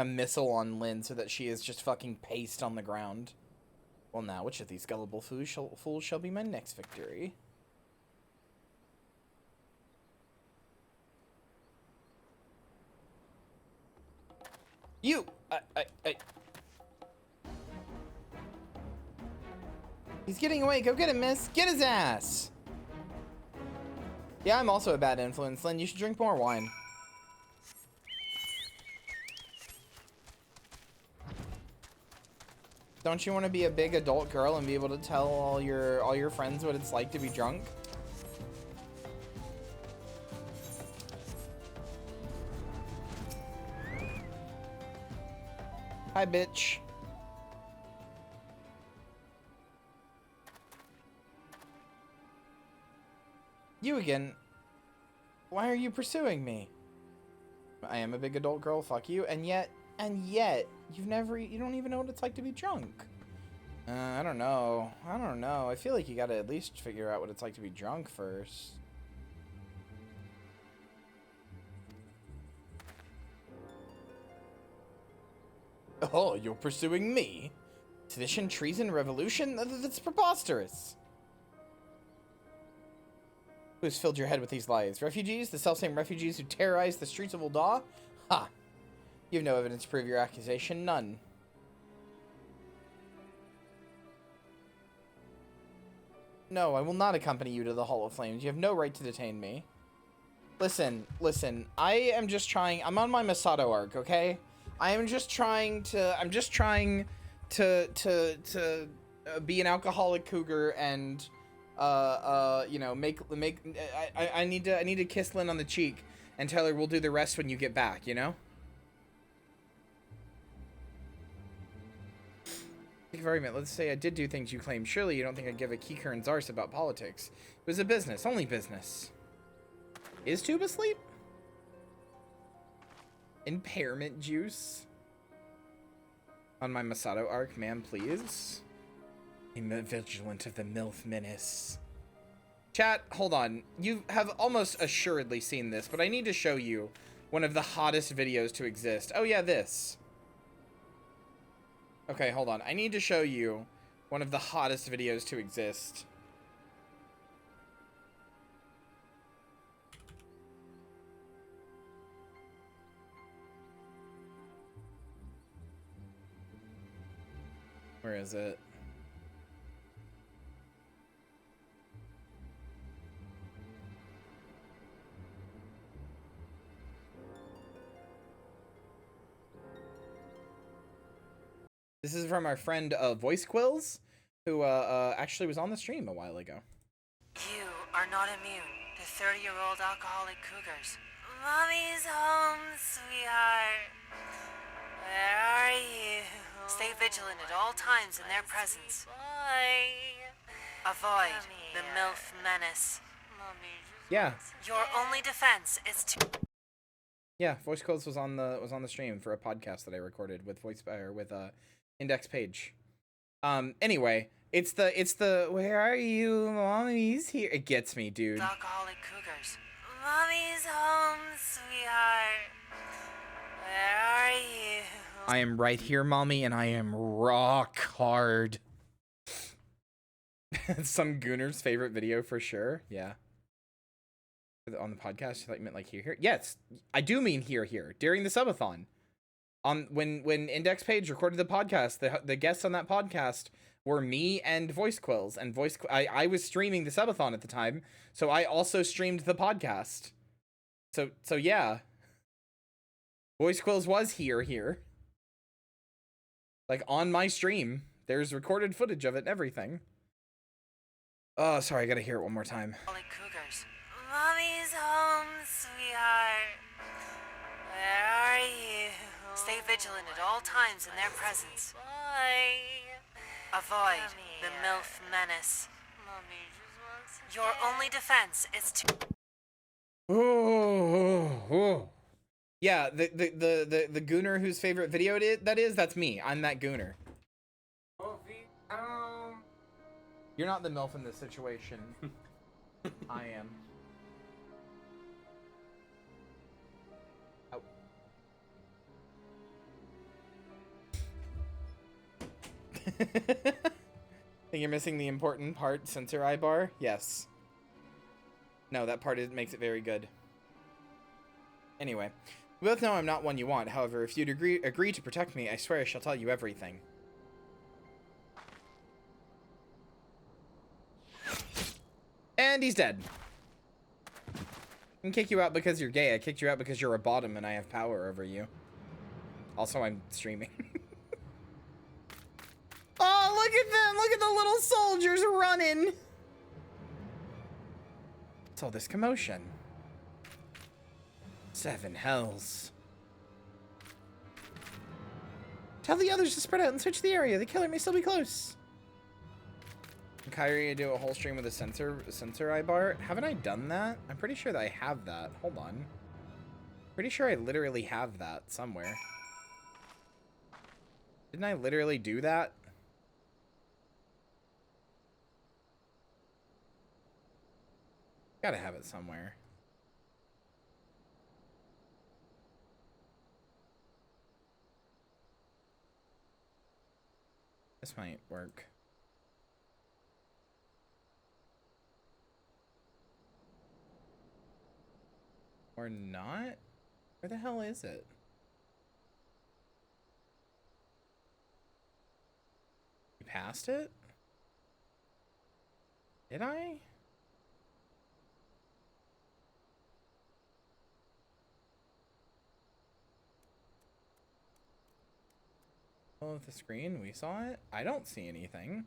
Speaker 1: missile on Lynn so that she is just fucking paste on the ground. Well, now, which of these gullible fools shall be my next victory? You! He's getting away. Go get him, miss. Get his ass! Yeah, I'm also a bad influence, Lynn. You should drink more wine. Don't you want to be a big adult girl and be able to tell all your friends what it's like to be drunk? Hi, bitch. You again. Why are you pursuing me? I am a big adult girl, fuck you, and yet, you don't even know what it's like to be drunk. I don't know. I feel like you gotta at least figure out what it's like to be drunk first. Oh, you're pursuing me? Sedition, treason, revolution? That's preposterous. Who's filled your head with these lies? Refugees? The selfsame refugees who terrorized the streets of Uldaw? Ha! You have no evidence to prove your accusation. None. No, I will not accompany you to the Hall of Flames. You have no right to detain me. Listen. I am just trying... I'm on my Masato arc, okay? I'm just trying to be an alcoholic cougar and... you know, I need to kiss Lynn on the cheek and tell her we'll do the rest when you get back, you know? Take a argument. Let's say I did do things you claim. Surely you don't think I'd give a Kikern's arse about politics. It was a business, only business. Is Tube asleep? Impairment juice? On my Masato arc, man, please. I'm vigilant of the MILF menace. Chat, hold on. You have almost assuredly seen this, but I need to show you one of the hottest videos to exist. Oh yeah, this. Okay, hold on. I need to show you one of the hottest videos to exist. Where is it? This is from our friend Voice Quills, who actually was on the stream a while ago.
Speaker 20: You are not immune to 30-year-old alcoholic cougars. Mommy's home, sweetheart. Where are you? Stay vigilant at all times in their presence. Avoid the MILF menace.
Speaker 1: Yeah.
Speaker 20: Your only defense is to...
Speaker 1: Yeah, Voice Quills was on the stream for a podcast that I recorded with Index Page. Anyway, it's the where are you? Mommy's here. It gets me, dude.
Speaker 20: Alcoholic cougars. Mommy's home, sweetheart. Where are you?
Speaker 1: I am right here, mommy, and I am rock hard. Some Gooner's favorite video for sure. Yeah. On the podcast, I thought you meant like here. Yes, I do mean here. During the subathon. On when Index Page recorded the podcast, the guests on that podcast were me and Voice Quills, and I was streaming the subathon at the time, so I also streamed the podcast. So yeah, Voice Quills was here, like on my stream. There's recorded footage of it and everything. Oh, sorry, I gotta hear it one more time.
Speaker 20: Cougars. Mommy's home, sweetheart. Where are you? Stay vigilant at all times in their presence. Bye. Avoid the MILF menace. Mommy just wants Your only defense is to...
Speaker 1: Oh. Yeah, the gooner whose favorite video that's me. I'm that gooner. You're not the MILF in this situation. I am. Oh. Think you're missing the important part, sensor eye bar? Yes. No, that part makes it very good. Anyway, we both know I'm not one you want. However, if you'd agree to protect me, I swear I shall tell you everything. And he's dead. I didn't kick you out because you're gay. I kicked you out because you're a bottom and I have power over you. Also, I'm streaming. Oh, look at them! Look at the little soldiers running! What's all this commotion? 7 hells. Tell the others to spread out and search the area. The killer may still be close. Can Kyria do a whole stream with a sensor eye bar? Haven't I done that? I'm pretty sure that I have that. Hold on. Pretty sure I literally have that somewhere. Didn't I literally do that? Gotta have it somewhere. This might work. Or not? Where the hell is it? You passed it? Did I? Oh, the screen, we saw it? I don't see anything.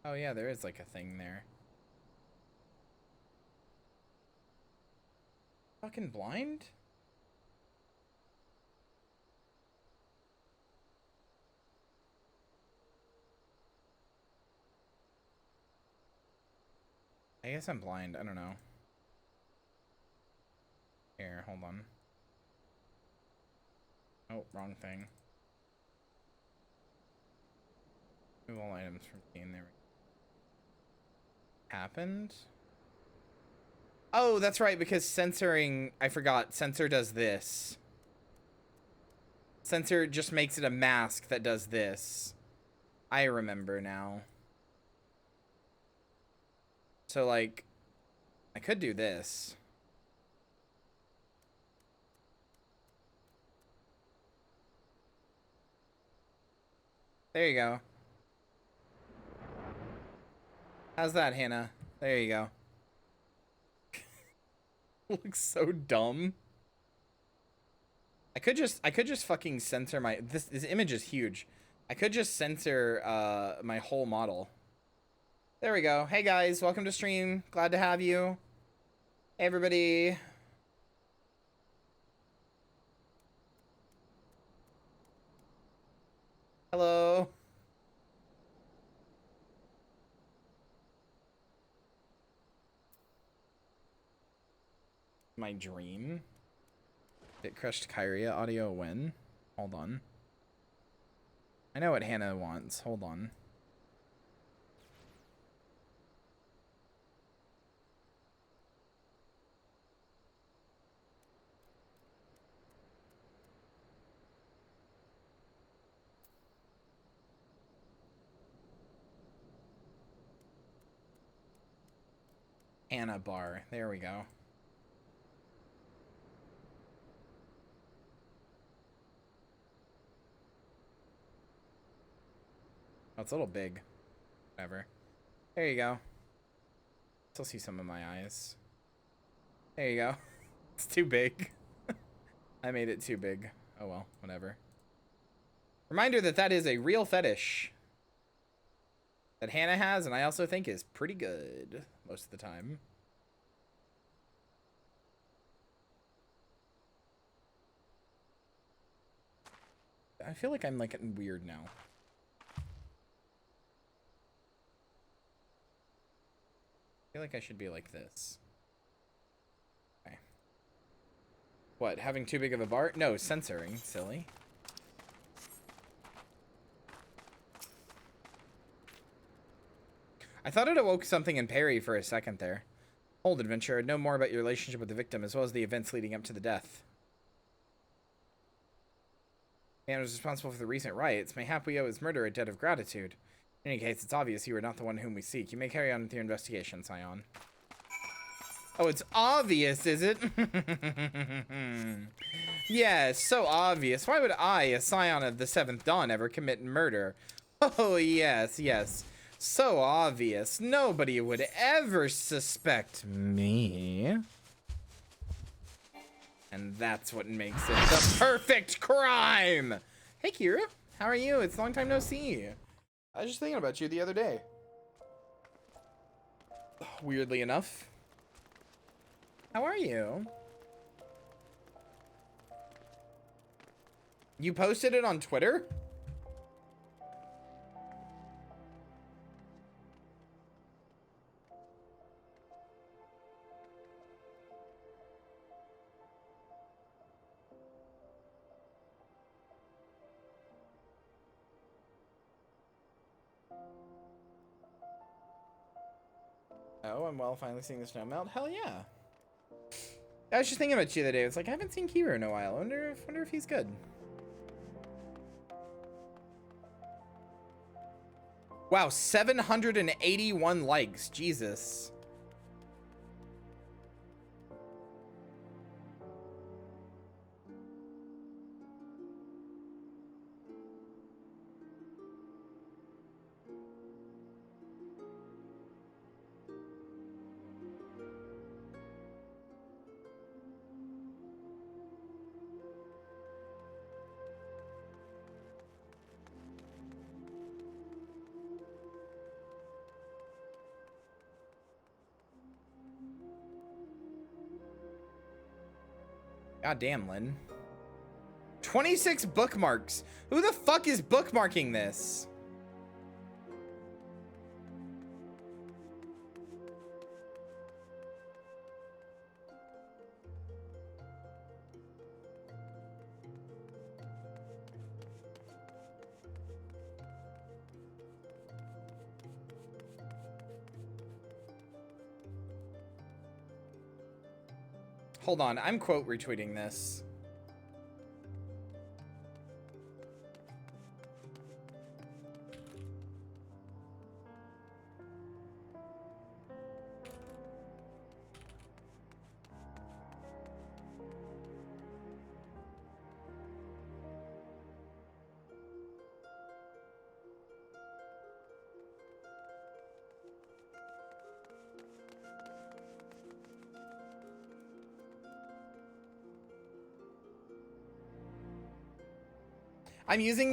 Speaker 1: Oh yeah, there is like a thing there. Fucking blind? I guess I'm blind, I don't know. Here, hold on. Oh, wrong thing. Move all items from game there. Happened? Oh, that's right, because censoring, I forgot, censor does this. Censor just makes it a mask that does this. I remember now. So, like, I could do this. There you go. How's that, Hannah? There you go. Looks so dumb. I could just fucking censor my this image is huge. I could just censor my whole model. There we go. Hey guys, welcome to stream. Glad to have you. Hey everybody. Hello. My dream. It crushed Kyria audio when? Hold on. I know what Hannah wants. Hold on. Hannah bar. There we go. Oh, it's a little big. Whatever. There you go. Still see some of my eyes. There you go. It's too big. I made it too big. Oh well, whatever. Reminder that that is a real fetish that Hannah has, and I also think is pretty good most of the time. I feel like I'm like getting weird now. I feel like I should be like this. Okay. What, having too big of a bar? No, censoring, silly. I thought it awoke something in Perry for a second there. Hold, adventurer, know more about your relationship with the victim as well as the events leading up to the death. Man was responsible for the recent riots. Mayhap we owe his murder a debt of gratitude. In any case, it's obvious you are not the one whom we seek. You may carry on with your investigation, Scion. Oh, it's obvious, is it? Yes, so obvious. Why would I, a Scion of the 7th Dawn, ever commit murder? Oh, yes, yes. So obvious. Nobody would ever suspect me. And that's what makes it the perfect crime. Hey, Kyria. How are you? It's a long time no see. I was just thinking about you the other day. Weirdly enough. How are you? You posted it on Twitter? Oh, I'm well, finally seeing the snow melt. Hell yeah. I was just thinking about you the other day. It's like, I haven't seen Kyria in a while. I wonder if he's good. Wow, 781 likes. Jesus. God damn, Lynn. 26 bookmarks. Who the fuck is bookmarking this? Hold on, I'm quote retweeting this. I'm using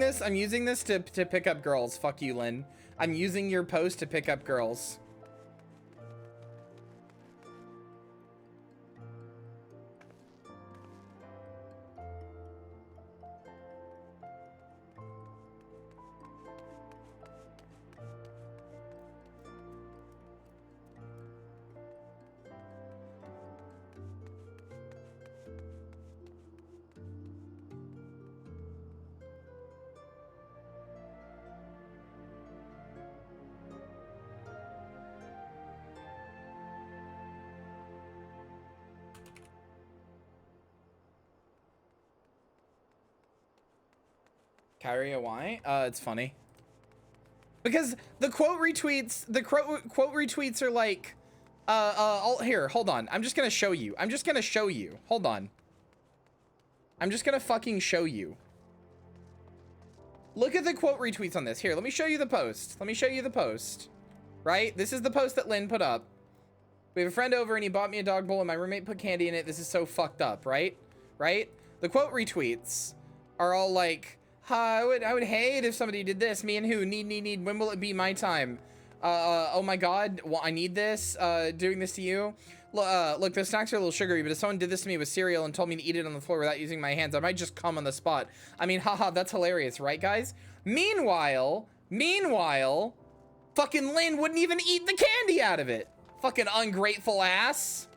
Speaker 1: this to pick up girls. Fuck you, Lynn. I'm using your post to pick up girls. Kyria, why? It's funny. Because the quote retweets are like, here, hold on. I'm just gonna show you. Hold on. I'm just gonna fucking show you. Look at the quote retweets on this. Here, let me show you the post. Let me show you the post. Right? This is the post that Lynn put up. We have a friend over and he bought me a dog bowl and my roommate put candy in it. This is so fucked up, right? Right? The quote retweets are all like, I would hate if somebody did this. Me and who? Need. When will it be my time? Oh my god. Well, I need this. Doing this to you. Look, the snacks are a little sugary, but if someone did this to me with cereal and told me to eat it on the floor without using my hands, I might just come on the spot. I mean, haha, that's hilarious, right, guys? Meanwhile, fucking Lynn wouldn't even eat the candy out of it. Fucking ungrateful ass.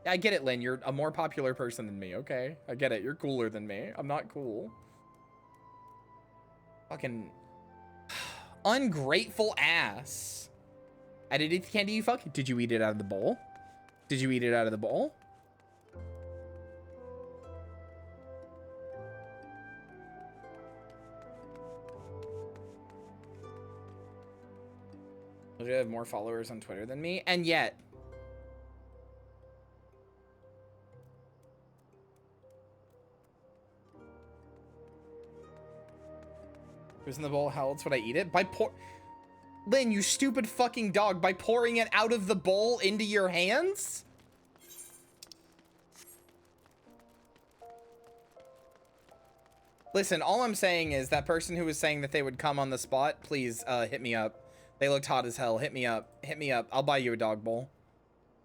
Speaker 1: I get it, Lynn. You're a more popular person than me, okay? I get it. You're cooler than me. I'm not cool. Fucking ungrateful ass. I did eat the candy, you fuck. Did you eat it out of the bowl? Did you eat it out of the bowl? You have more followers on Twitter than me, and yet. It was in the bowl. How else would I eat it? By Lynn, you stupid fucking dog. By pouring it out of the bowl into your hands? Listen, all I'm saying is that person who was saying that they would come on the spot, please hit me up. They looked hot as hell. Hit me up. Hit me up. I'll buy you a dog bowl.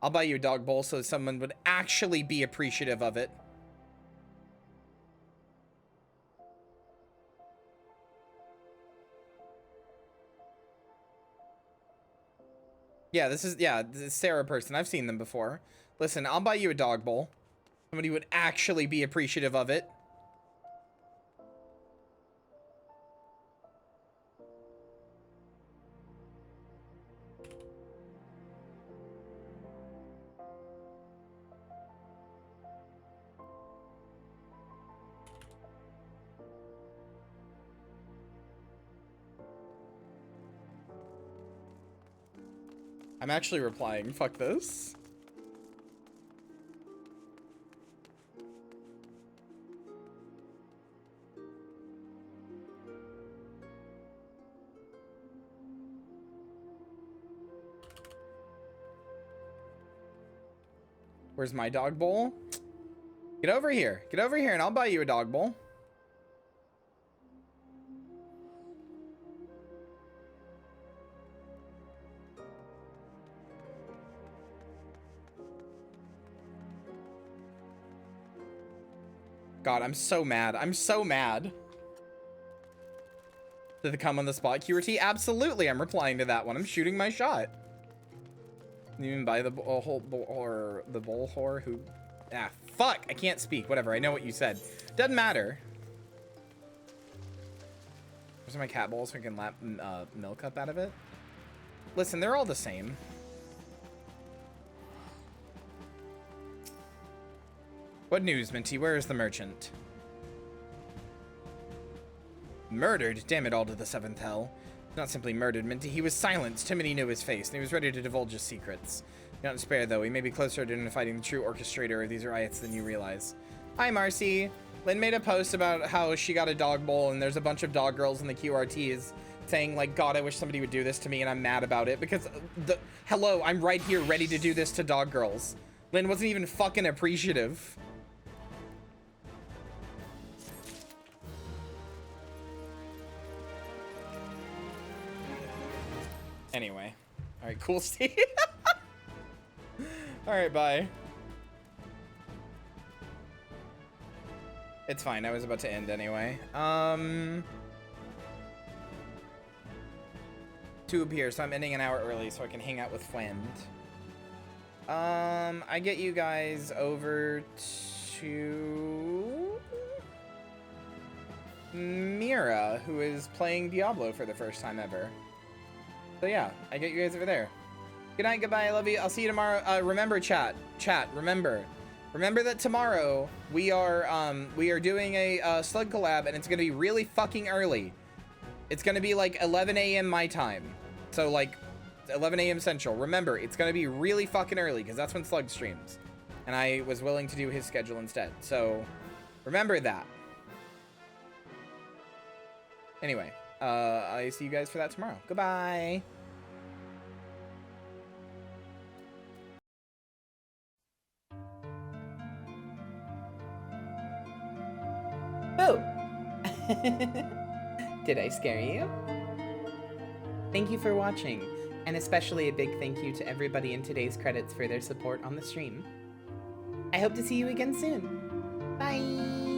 Speaker 1: I'll buy you a dog bowl so someone would actually be appreciative of it. Yeah, this is Sarah person. I've seen them before. Listen, I'll buy you a dog bowl. Somebody would actually be appreciative of it. I'm actually replying. Fuck this. Where's my dog bowl? Get over here. Get over here and I'll buy you a dog bowl. God, I'm so mad. I'm so mad. Did it come on the spot, QRT? Absolutely, I'm replying to that one. I'm shooting my shot. You even buy the bowl whore who... Ah, fuck! I can't speak. Whatever, I know what you said. Doesn't matter. Where's my cat bowl so I can lap milk up out of it? Listen, they're all the same. What news, Minty? Where is the merchant? Murdered? Damn it all to the seventh hell. Not simply murdered, Minty. He was silenced. Too many knew his face, and he was ready to divulge his secrets. Not in spare, though. He may be closer to identifying the true orchestrator of these riots than you realize. Hi, Marcy. Lynn made a post about how she got a dog bowl, and there's a bunch of dog girls in the QRTs saying, like, God, I wish somebody would do this to me, and I'm mad about it, because, hello, I'm right here ready to do this to dog girls. Lynn wasn't even fucking appreciative. Anyway. Alright, cool, Steve. Alright, bye. It's fine, I was about to end anyway. Tube here, so I'm ending an hour early so I can hang out with friend. I get you guys over to Mira, who is playing Diablo for the first time ever. So yeah, I get you guys over there. Good night, goodbye, I love you. I'll see you tomorrow. Remember, chat, remember that tomorrow we are doing a slug collab, and it's gonna be really fucking early. It's gonna be like 11 a.m. my time, so like 11 a.m. Central. Remember, it's gonna be really fucking early because that's when Slug streams, and I was willing to do his schedule instead. So remember that. Anyway, I see you guys for that tomorrow. Goodbye. Oh! Did I scare you? Thank you for watching, and especially a big thank you to everybody in today's credits for their support on the stream. I hope to see you again soon. Bye!